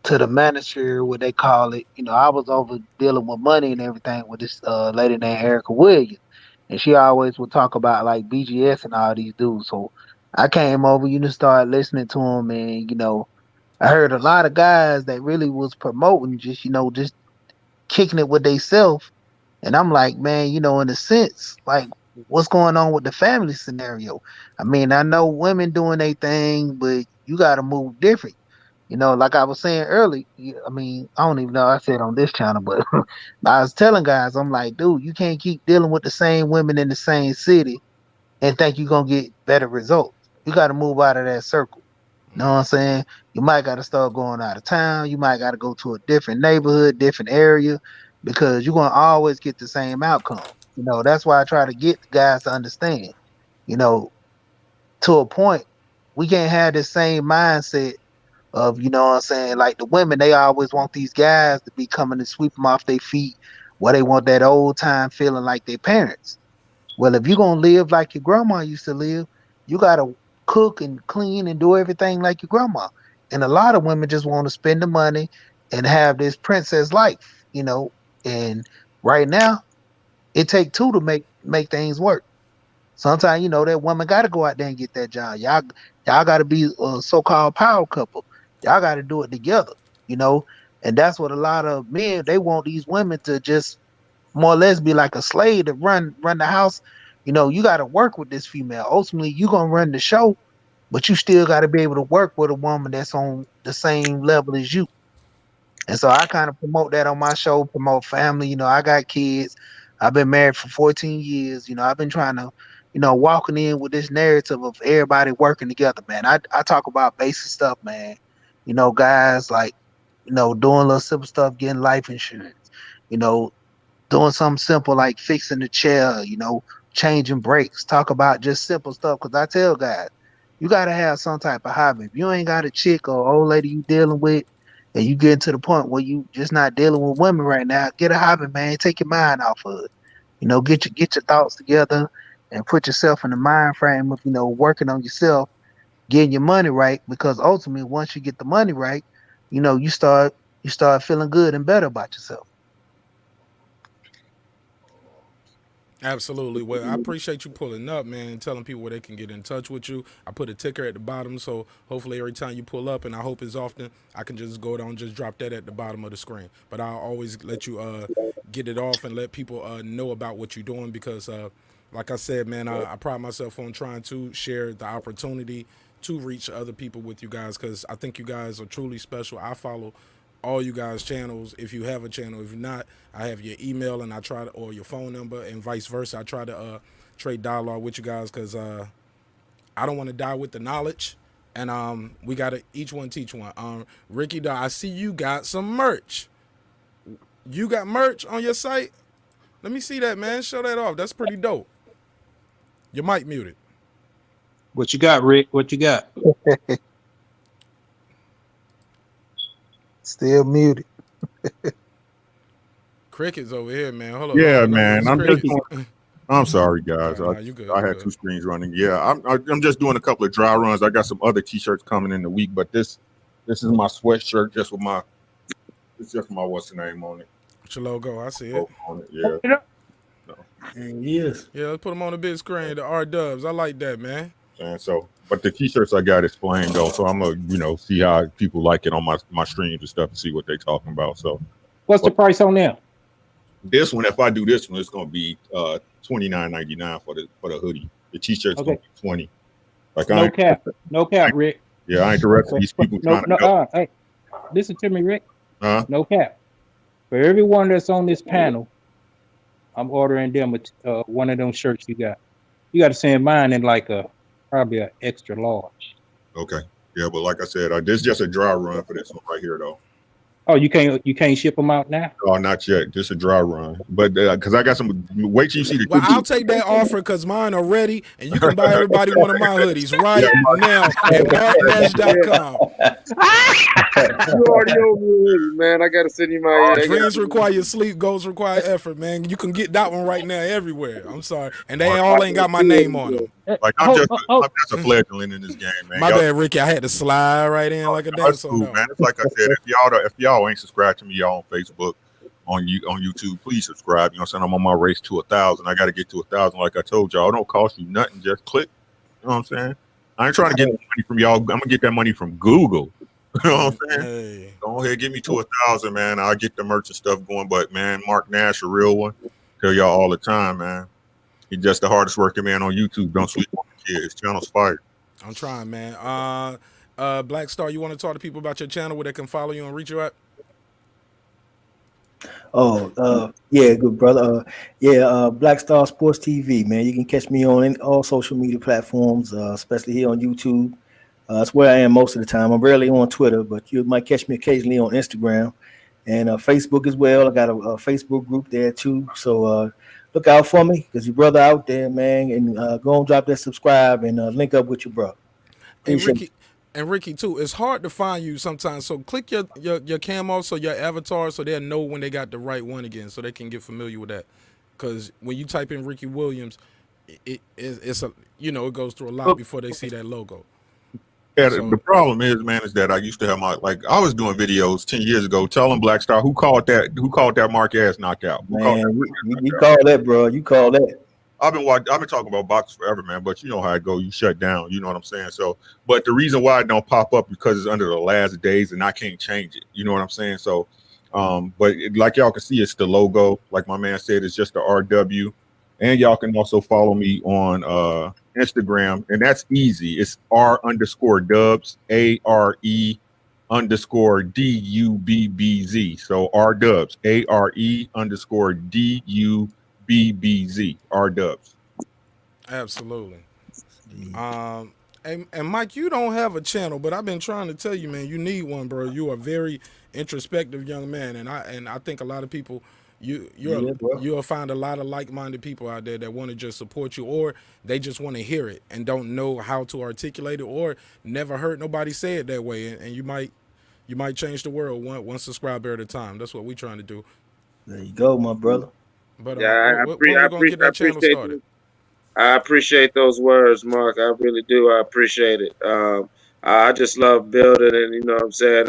S13: to the manager, what they call it, you know, I was over dealing with money and everything with this lady named Erica Williams. And she always would talk about like B.E.A.T.S and all these dudes. So I came over, you know, started listening to them, and, you know, I heard a lot of guys that really was promoting just, you know, just kicking it with themselves. And I'm like, man, you know, in a sense, like, what's going on with the family scenario? I mean, I know women doing their thing, but you got to move different. You know, like I was saying earlier, I mean, I don't even know I said on this channel, but I was telling guys, I'm like, dude, you can't keep dealing with the same women in the same city and think you're going to get better results. You got to move out of that circle. You know what I'm saying? You might got to start going out of town. You might got to go to a different neighborhood, different area, because you're going to always get the same outcome. You know, that's why I try to get the guys to understand, you know, to a point, we can't have the same mindset of, you know what I'm saying, like the women, they always want these guys to be coming and sweep them off their feet, where they want that old time feeling like their parents. Well, if you're going to live like your grandma used to live, you got to cook and clean and do everything like your grandma. And a lot of women just want to spend the money and have this princess life, you know. And right now, it take two to make things work. Sometimes, you know, that woman got to go out there and get that job. Y'all got to be a so-called power couple. Y'all got to do it together, you know. And that's what a lot of men, they want these women to just more or less be like a slave to run the house. You know, you got to work with this female. Ultimately, you're going to run the show, but you still got to be able to work with a woman that's on the same level as you. And so I kind of promote that on my show, promote family. You know, I got kids. I've been married for 14 years. You know, I've been trying to, you know, walking in with this narrative of everybody working together, man. I talk about basic stuff, man. You know, guys like, you know, doing little simple stuff, getting life insurance, you know, doing something simple like fixing the chair, changing brakes. Talk about just simple stuff. Cause I tell guys, you gotta have some type of hobby. If you ain't got a chick or old lady you dealing with, and you get to the point where you just not dealing with women right now, get a hobby, man. Take your mind off of it. Get your thoughts together and put yourself in the mind frame of, working on yourself, getting your money right. Because ultimately, once you get the money right, you start feeling good and better about yourself.
S4: Absolutely. Well, I appreciate you pulling up, man, and telling people where they can get in touch with you. I put a ticker at the bottom, so hopefully every time you pull up, and I hope it's often, I can just go down and just drop that at the bottom of the screen. But I'll always let you get it off and let people know about what you're doing because, like I said, man, I pride myself on trying to share the opportunity to reach other people with you guys because I think you guys are truly special. I follow all you guys' channels. If you have a channel, if you're not, I have your email and I try to, or your phone number and vice versa. I try to trade dialogue with you guys because I don't want to die with the knowledge. And we got to each one teach one. Ricky, I see you got some merch. You got merch on your site? Let me see that, man. Show that off. That's pretty dope. Your mic muted.
S12: What you got, Rick? What you got?
S13: Still muted.
S4: Crickets over here, man. Hold on.
S8: Yeah, man. I'm sorry, guys.
S4: Nah, you good,
S8: I
S4: you
S8: had
S4: good.
S8: two screens running. Yeah, I'm just doing a couple of dry runs. I got some other T-shirts coming in the week, but this is my sweatshirt just with my what's the name on it?
S4: What's your logo? I see it.
S8: On it, yeah.
S14: Yes.
S4: Yeah, let's put them on the big screen. The R Dubs. I like that, man.
S8: And so, but the T-shirts I got is plain though, so I'm gonna see how people like it on my streams and stuff and see what they're talking about. So,
S12: What's the price on them?
S8: This one, if I do this one, it's gonna be $29.99 for the hoodie. The T-shirt's gonna be $20. Like
S12: No cap, Rick.
S8: Yeah, I ain't the rest of these people trying to go.
S12: Hey, listen to me, Rick.
S8: Huh?
S12: No cap. For everyone that's on this panel, I'm ordering them one of them shirts you got. You got to send mine in like probably an extra large.
S8: Okay. Yeah, but like I said, this is just a dry run for this one right here, though.
S12: Oh, you can't ship them out now?
S8: Oh, not yet. Just a dry run. But because I got some. Wait till you see the.
S4: Well, I'll take that offer because mine are ready, and you can buy everybody one of my hoodies right now at marqnash.com.
S11: You already owe me, man. I gotta send you my.
S4: Dreams require sleep, goals require effort, man. You can get that one right now everywhere. I'm sorry, and they all ain't got my name on them.
S8: Like I'm just a fledgling in this game, man.
S4: My bad, Ricky. I had to slide right in like a damn
S8: cool, man. It's like I said, if y'all ain't subscribed to me, y'all on Facebook, on YouTube, please subscribe. You know what I'm saying? I'm on my race to 1,000. I got to get to 1,000. Like I told y'all, it don't cost you nothing. Just click. You know what I'm saying? I ain't trying to get money from y'all. I'm gonna get that money from Google. You know what I'm saying? Hey. Go ahead, get me to 1,000, man. I'll get the merch and stuff going. But man, Marq Nash, a real one. Tell y'all all the time, man. He's just the hardest working man on YouTube. Don't sleep on the kid. His channel's fire.
S4: I'm trying, man. Black Star, you want to talk to people about your channel where they can follow you and reach you at?
S14: Oh, yeah, good brother. Black Star Sports TV, man. You can catch me on all social media platforms, especially here on YouTube. That's where I am most of the time. I'm rarely on Twitter, but you might catch me occasionally on Instagram and Facebook as well. I got a Facebook group there too. So look out for me because your brother out there, man. And go and drop that subscribe and link up with your brother.
S4: And Ricky too, it's hard to find you sometimes. So click your camo, so your avatar, so they'll know when they got the right one again, so they can get familiar with that. Because when you type in Ricky Williams, it's it goes through a lot before they see that logo.
S8: Yeah, the problem is, man, is that I used to have I was doing videos 10 years ago telling Black Star who called that Marq knockout.
S14: You call that, bro. You call that.
S8: I've been talking about boxing forever, man, but you know how it goes. You shut down, you know what I'm saying? So, but the reason why it don't pop up because it's under the last days and I can't change it. You know what I'm saying? So, but like y'all can see, it's the logo. Like my man said, it's just the RW. And y'all can also follow me on Instagram, and that's easy. It's R_Dubs, ARE_DUBBZ. So RDubs, ARE_DUBBZ, RDubs.
S4: Absolutely. And Mike, you don't have a channel, but I've been trying to tell you, man, you need one, bro. You are a very introspective young man, and I think a lot of people,
S14: Yeah, bro.
S4: You'll find a lot of like-minded people out there that want to just support you, or they just want to hear it and don't know how to articulate it, or never heard nobody say it that way. And you might change the world one subscriber at a time. That's what we're trying to do.
S14: There you go, my brother.
S4: But
S11: Yeah,
S4: when we're gonna get
S11: I
S4: that channel
S11: appreciate
S4: started?
S11: I appreciate those words, Mark. I really do. I appreciate it. I just love building, and you know what I'm saying,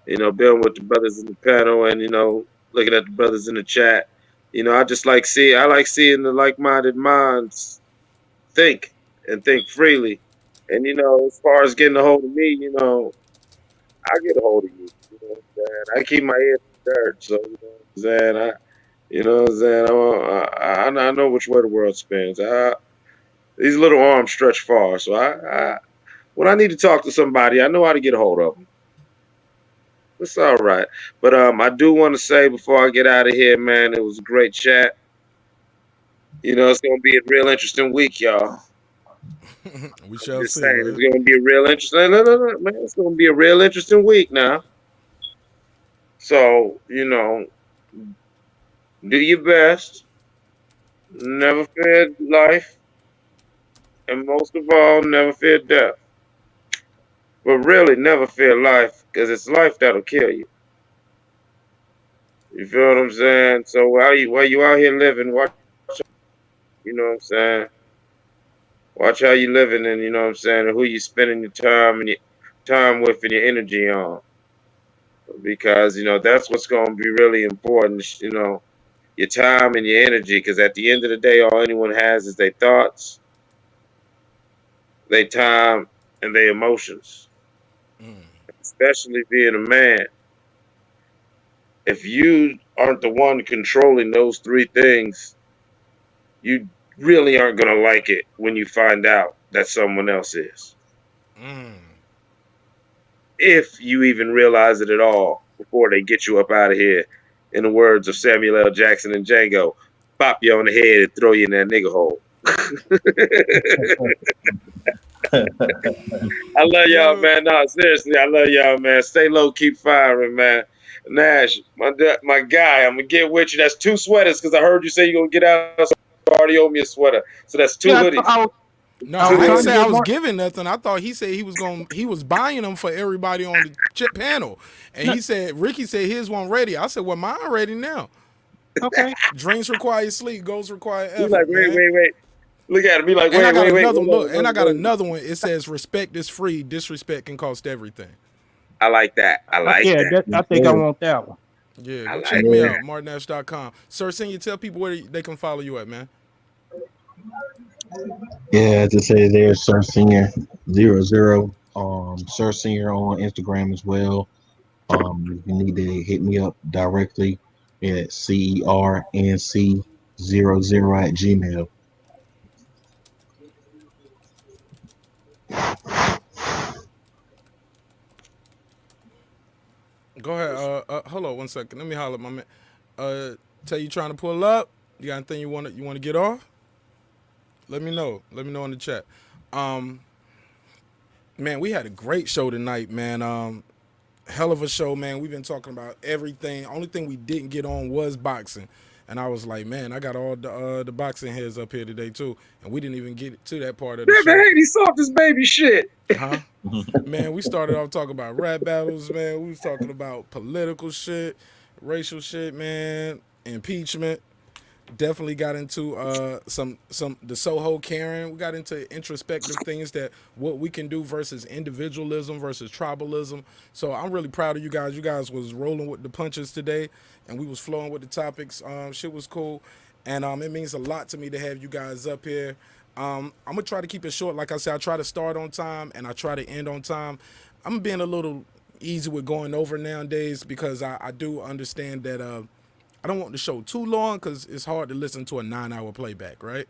S11: building with the brothers in the panel, and looking at the brothers in the chat. I like seeing the like-minded minds think and think freely. And as far as getting a hold of me, I get a hold of you. You know what I'm saying? I keep my ear to the dirt, so you know what I'm saying. I know which way the world spins. These little arms stretch far, so I when I need to talk to somebody, I know how to get a hold of them. It's all right. But I do want to say before I get out of here, man, it was a great chat. It's gonna be a real interesting week, y'all.
S4: We
S11: I'm
S4: shall
S11: just
S4: see,
S11: saying, it's
S4: right?
S11: gonna be a real interesting. No, man, it's gonna be a real interesting week now. So do your best. Never fear life, and most of all, never fear death. But really, never fear life, because it's life that'll kill you. You feel what I'm saying? So while you out here living, watch. You know what I'm saying? Watch how you living, and you know what I'm saying, and who you spending your time and your time with and your energy on, because that's what's gonna be really important. Your time and your energy, because at the end of the day, all anyone has is their thoughts, their time, and their emotions. Especially being a man, if you aren't the one controlling those three things, you really aren't gonna like it when you find out that someone else is. If you even realize it at all before they get you up out of here. In the words of Samuel L. Jackson and Django, pop you on the head and throw you in that nigga hole. I love y'all, man. No, seriously, I love y'all, man. Stay low, keep firing, man. Nash, my guy, I'm gonna get with you. That's 2 sweaters because I heard you say you're gonna get out. So you already owe me a sweater, so that's 2
S12: Yeah,
S11: hoodies.
S4: No,
S12: I was
S11: 2
S4: I ain't
S12: trying
S11: hoodies.
S12: to
S4: say I
S12: get
S4: was
S12: more.
S4: giving nothing. I thought he said he was buying them for everybody on the chip panel, and
S12: No,
S4: he said Ricky said his one ready. I said, well, mine ready now.
S12: okay.
S4: Dreams require sleep, goals require
S11: He like,
S4: effort,
S11: wait,
S4: man.
S11: wait, wait. Look at him. He like,
S4: And I
S11: wait,
S4: got
S11: wait, wait,
S4: another
S11: wait,
S4: one. Look, and I
S11: wait,
S4: got
S11: wait.
S4: another one. It says respect is free, disrespect can cost everything.
S11: I like that. I like
S12: Yeah,
S11: that.
S12: I think I want that one.
S4: Yeah,
S11: I
S4: go
S11: like
S4: check me
S11: that.
S4: out, marqnash.com. Sir, can you tell people where they can follow you at, man?
S9: Yeah, to say there's Sir Senior 00. Sir Senior on Instagram as well. If you need to hit me up directly at CERNC00 at Gmail.
S4: Go ahead. Hold on 1 second. Let me holler at my man. Tell you trying to pull up. You got anything you want to get off? Let me know. Let me know in the chat. Man, we had a great show tonight, man. Hell of a show, man. We've been talking about everything. Only thing we didn't get on was boxing, and I was like, man, I got all the boxing heads up here today too, and we didn't even get to that part of the
S11: Yeah, man,
S4: show,
S11: hey, he's soft as baby shit.
S4: huh? Man, we started off talking about rap battles, man. We was talking about political shit, racial shit, man, impeachment. Definitely got into some the Soho Karen. We got into introspective things that what we can do versus individualism versus tribalism. So I'm really proud of you guys. You guys was rolling with the punches today, and we was flowing with the topics. Shit was cool, and it means a lot to me to have you guys up here. I'm gonna try to keep it short. Like I said, I try to start on time and I try to end on time. I'm being a little easy with going over nowadays because I do understand that I don't want the show too long because it's hard to listen to a 9-hour playback, right?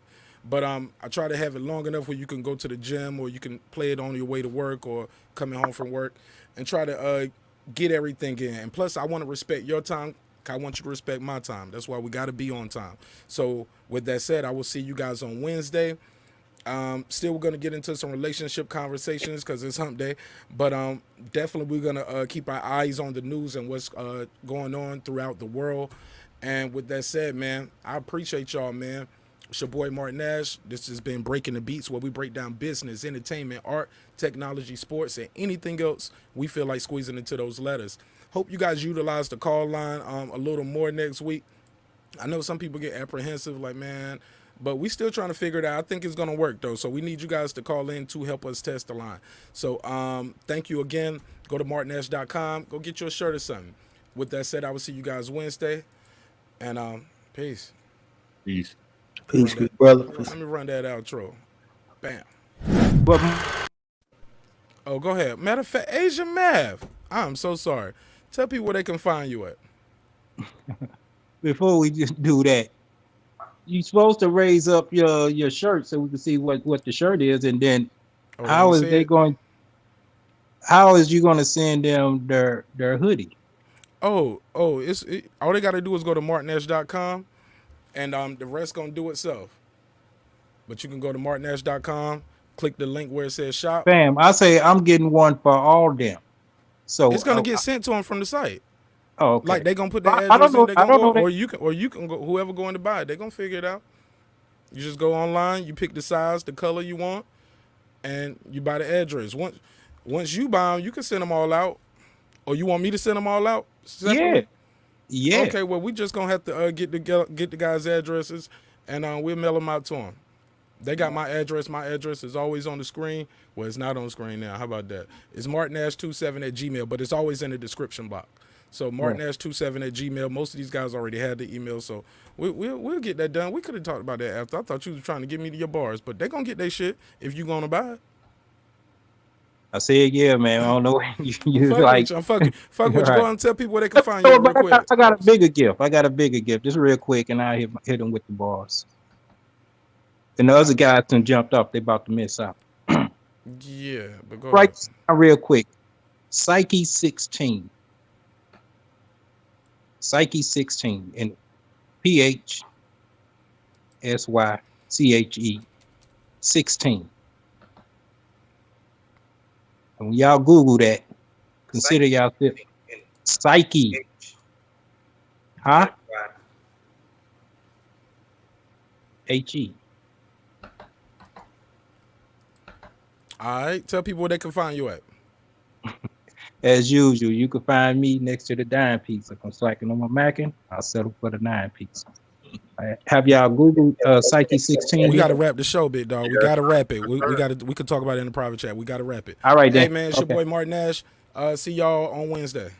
S4: But I try to have it long enough where you can go to the gym or you can play it on your way to work or coming home from work and try to get everything in. And plus, I want to respect your time. I want you to respect my time. That's why we got to be on time. So with that said, I will see you guys on Wednesday. Still, we're gonna get into some relationship conversations because it's Hump Day, but definitely we're gonna keep our eyes on the news and what's going on throughout the world. And with that said, man, I appreciate y'all, man. It's your boy Marq Nash. This has been Breaking the Beats, where we break down business, entertainment, art, technology, sports, and anything else we feel like squeezing into those letters. Hope you guys utilize the call line a little more next week. I know some people get apprehensive, like, man, but we still trying to figure it out. I think it's going to work, though. So we need you guys to call in to help us test the line. So thank you again. Go to marqnash.com. Go get you a shirt or something. With that said, I will see you guys Wednesday. And peace.
S8: Peace.
S14: Peace, brother.
S4: Let me run that outro. Bam.
S12: But
S4: Oh, go ahead. Matter of fact, Asian Mav. I'm so sorry. Tell people where they can find you at.
S12: before we just do that, you're supposed to raise up your shirt so we can see what the shirt is, and then how is you going to send them their hoodie?
S4: All they got to do is go to marqnash.com, and the rest gonna do itself. But you can go to marqnash.com, click the link where it says shop.
S12: Bam! I say I'm getting one for all them. So
S4: it's gonna get sent to them from the site.
S12: Oh, okay.
S4: Like they gonna put their address in. They gonna go, or you can go. Whoever going to buy it, they gonna figure it out. You just go online, you pick the size, the color you want, and you buy the address. Once you buy them, you can send them all out. Or you want me to send them all out separately?
S12: Yeah.
S4: Okay, well, we just gonna have to get the guys' addresses, and we'll mail them out to them. They got my address. My address is always on the screen. Well, it's not on the screen now. How about that? It's marqnash27@gmail, but it's always in the description box. So marqnash27@gmail. Most of these guys already had the email, so we'll get that done. We could have talked about that after. I thought you was trying to get me to your bars, but they gonna get their shit if you gonna buy it.
S12: I said, yeah, man. I don't know. you like
S4: fuck with you. Go and tell people where they can find
S12: you
S4: real quick.
S12: I got a bigger gift. Just real quick, and I hit them with the bars. And the other guys done jumped up. They about to miss out.
S4: Yeah, but go
S12: right ahead. Real quick. Psyche 16. Psyche 16 and PHSYCHE 16. And when y'all Google that, consider y'all Psyche. Huh? HE.
S4: All right, tell people where they can find you at.
S12: As usual, you can find me next to the dime piece. If I'm slacking on my Mackin, I'll settle for the 9 piece. Have y'all Google Psyche 16?
S4: We gotta wrap the show, big dog. We gotta wrap it. We could talk about it in the private chat. We gotta wrap it.
S12: All right,
S4: hey
S12: then.
S4: man, it's your boy Marq Nash. See y'all on Wednesday.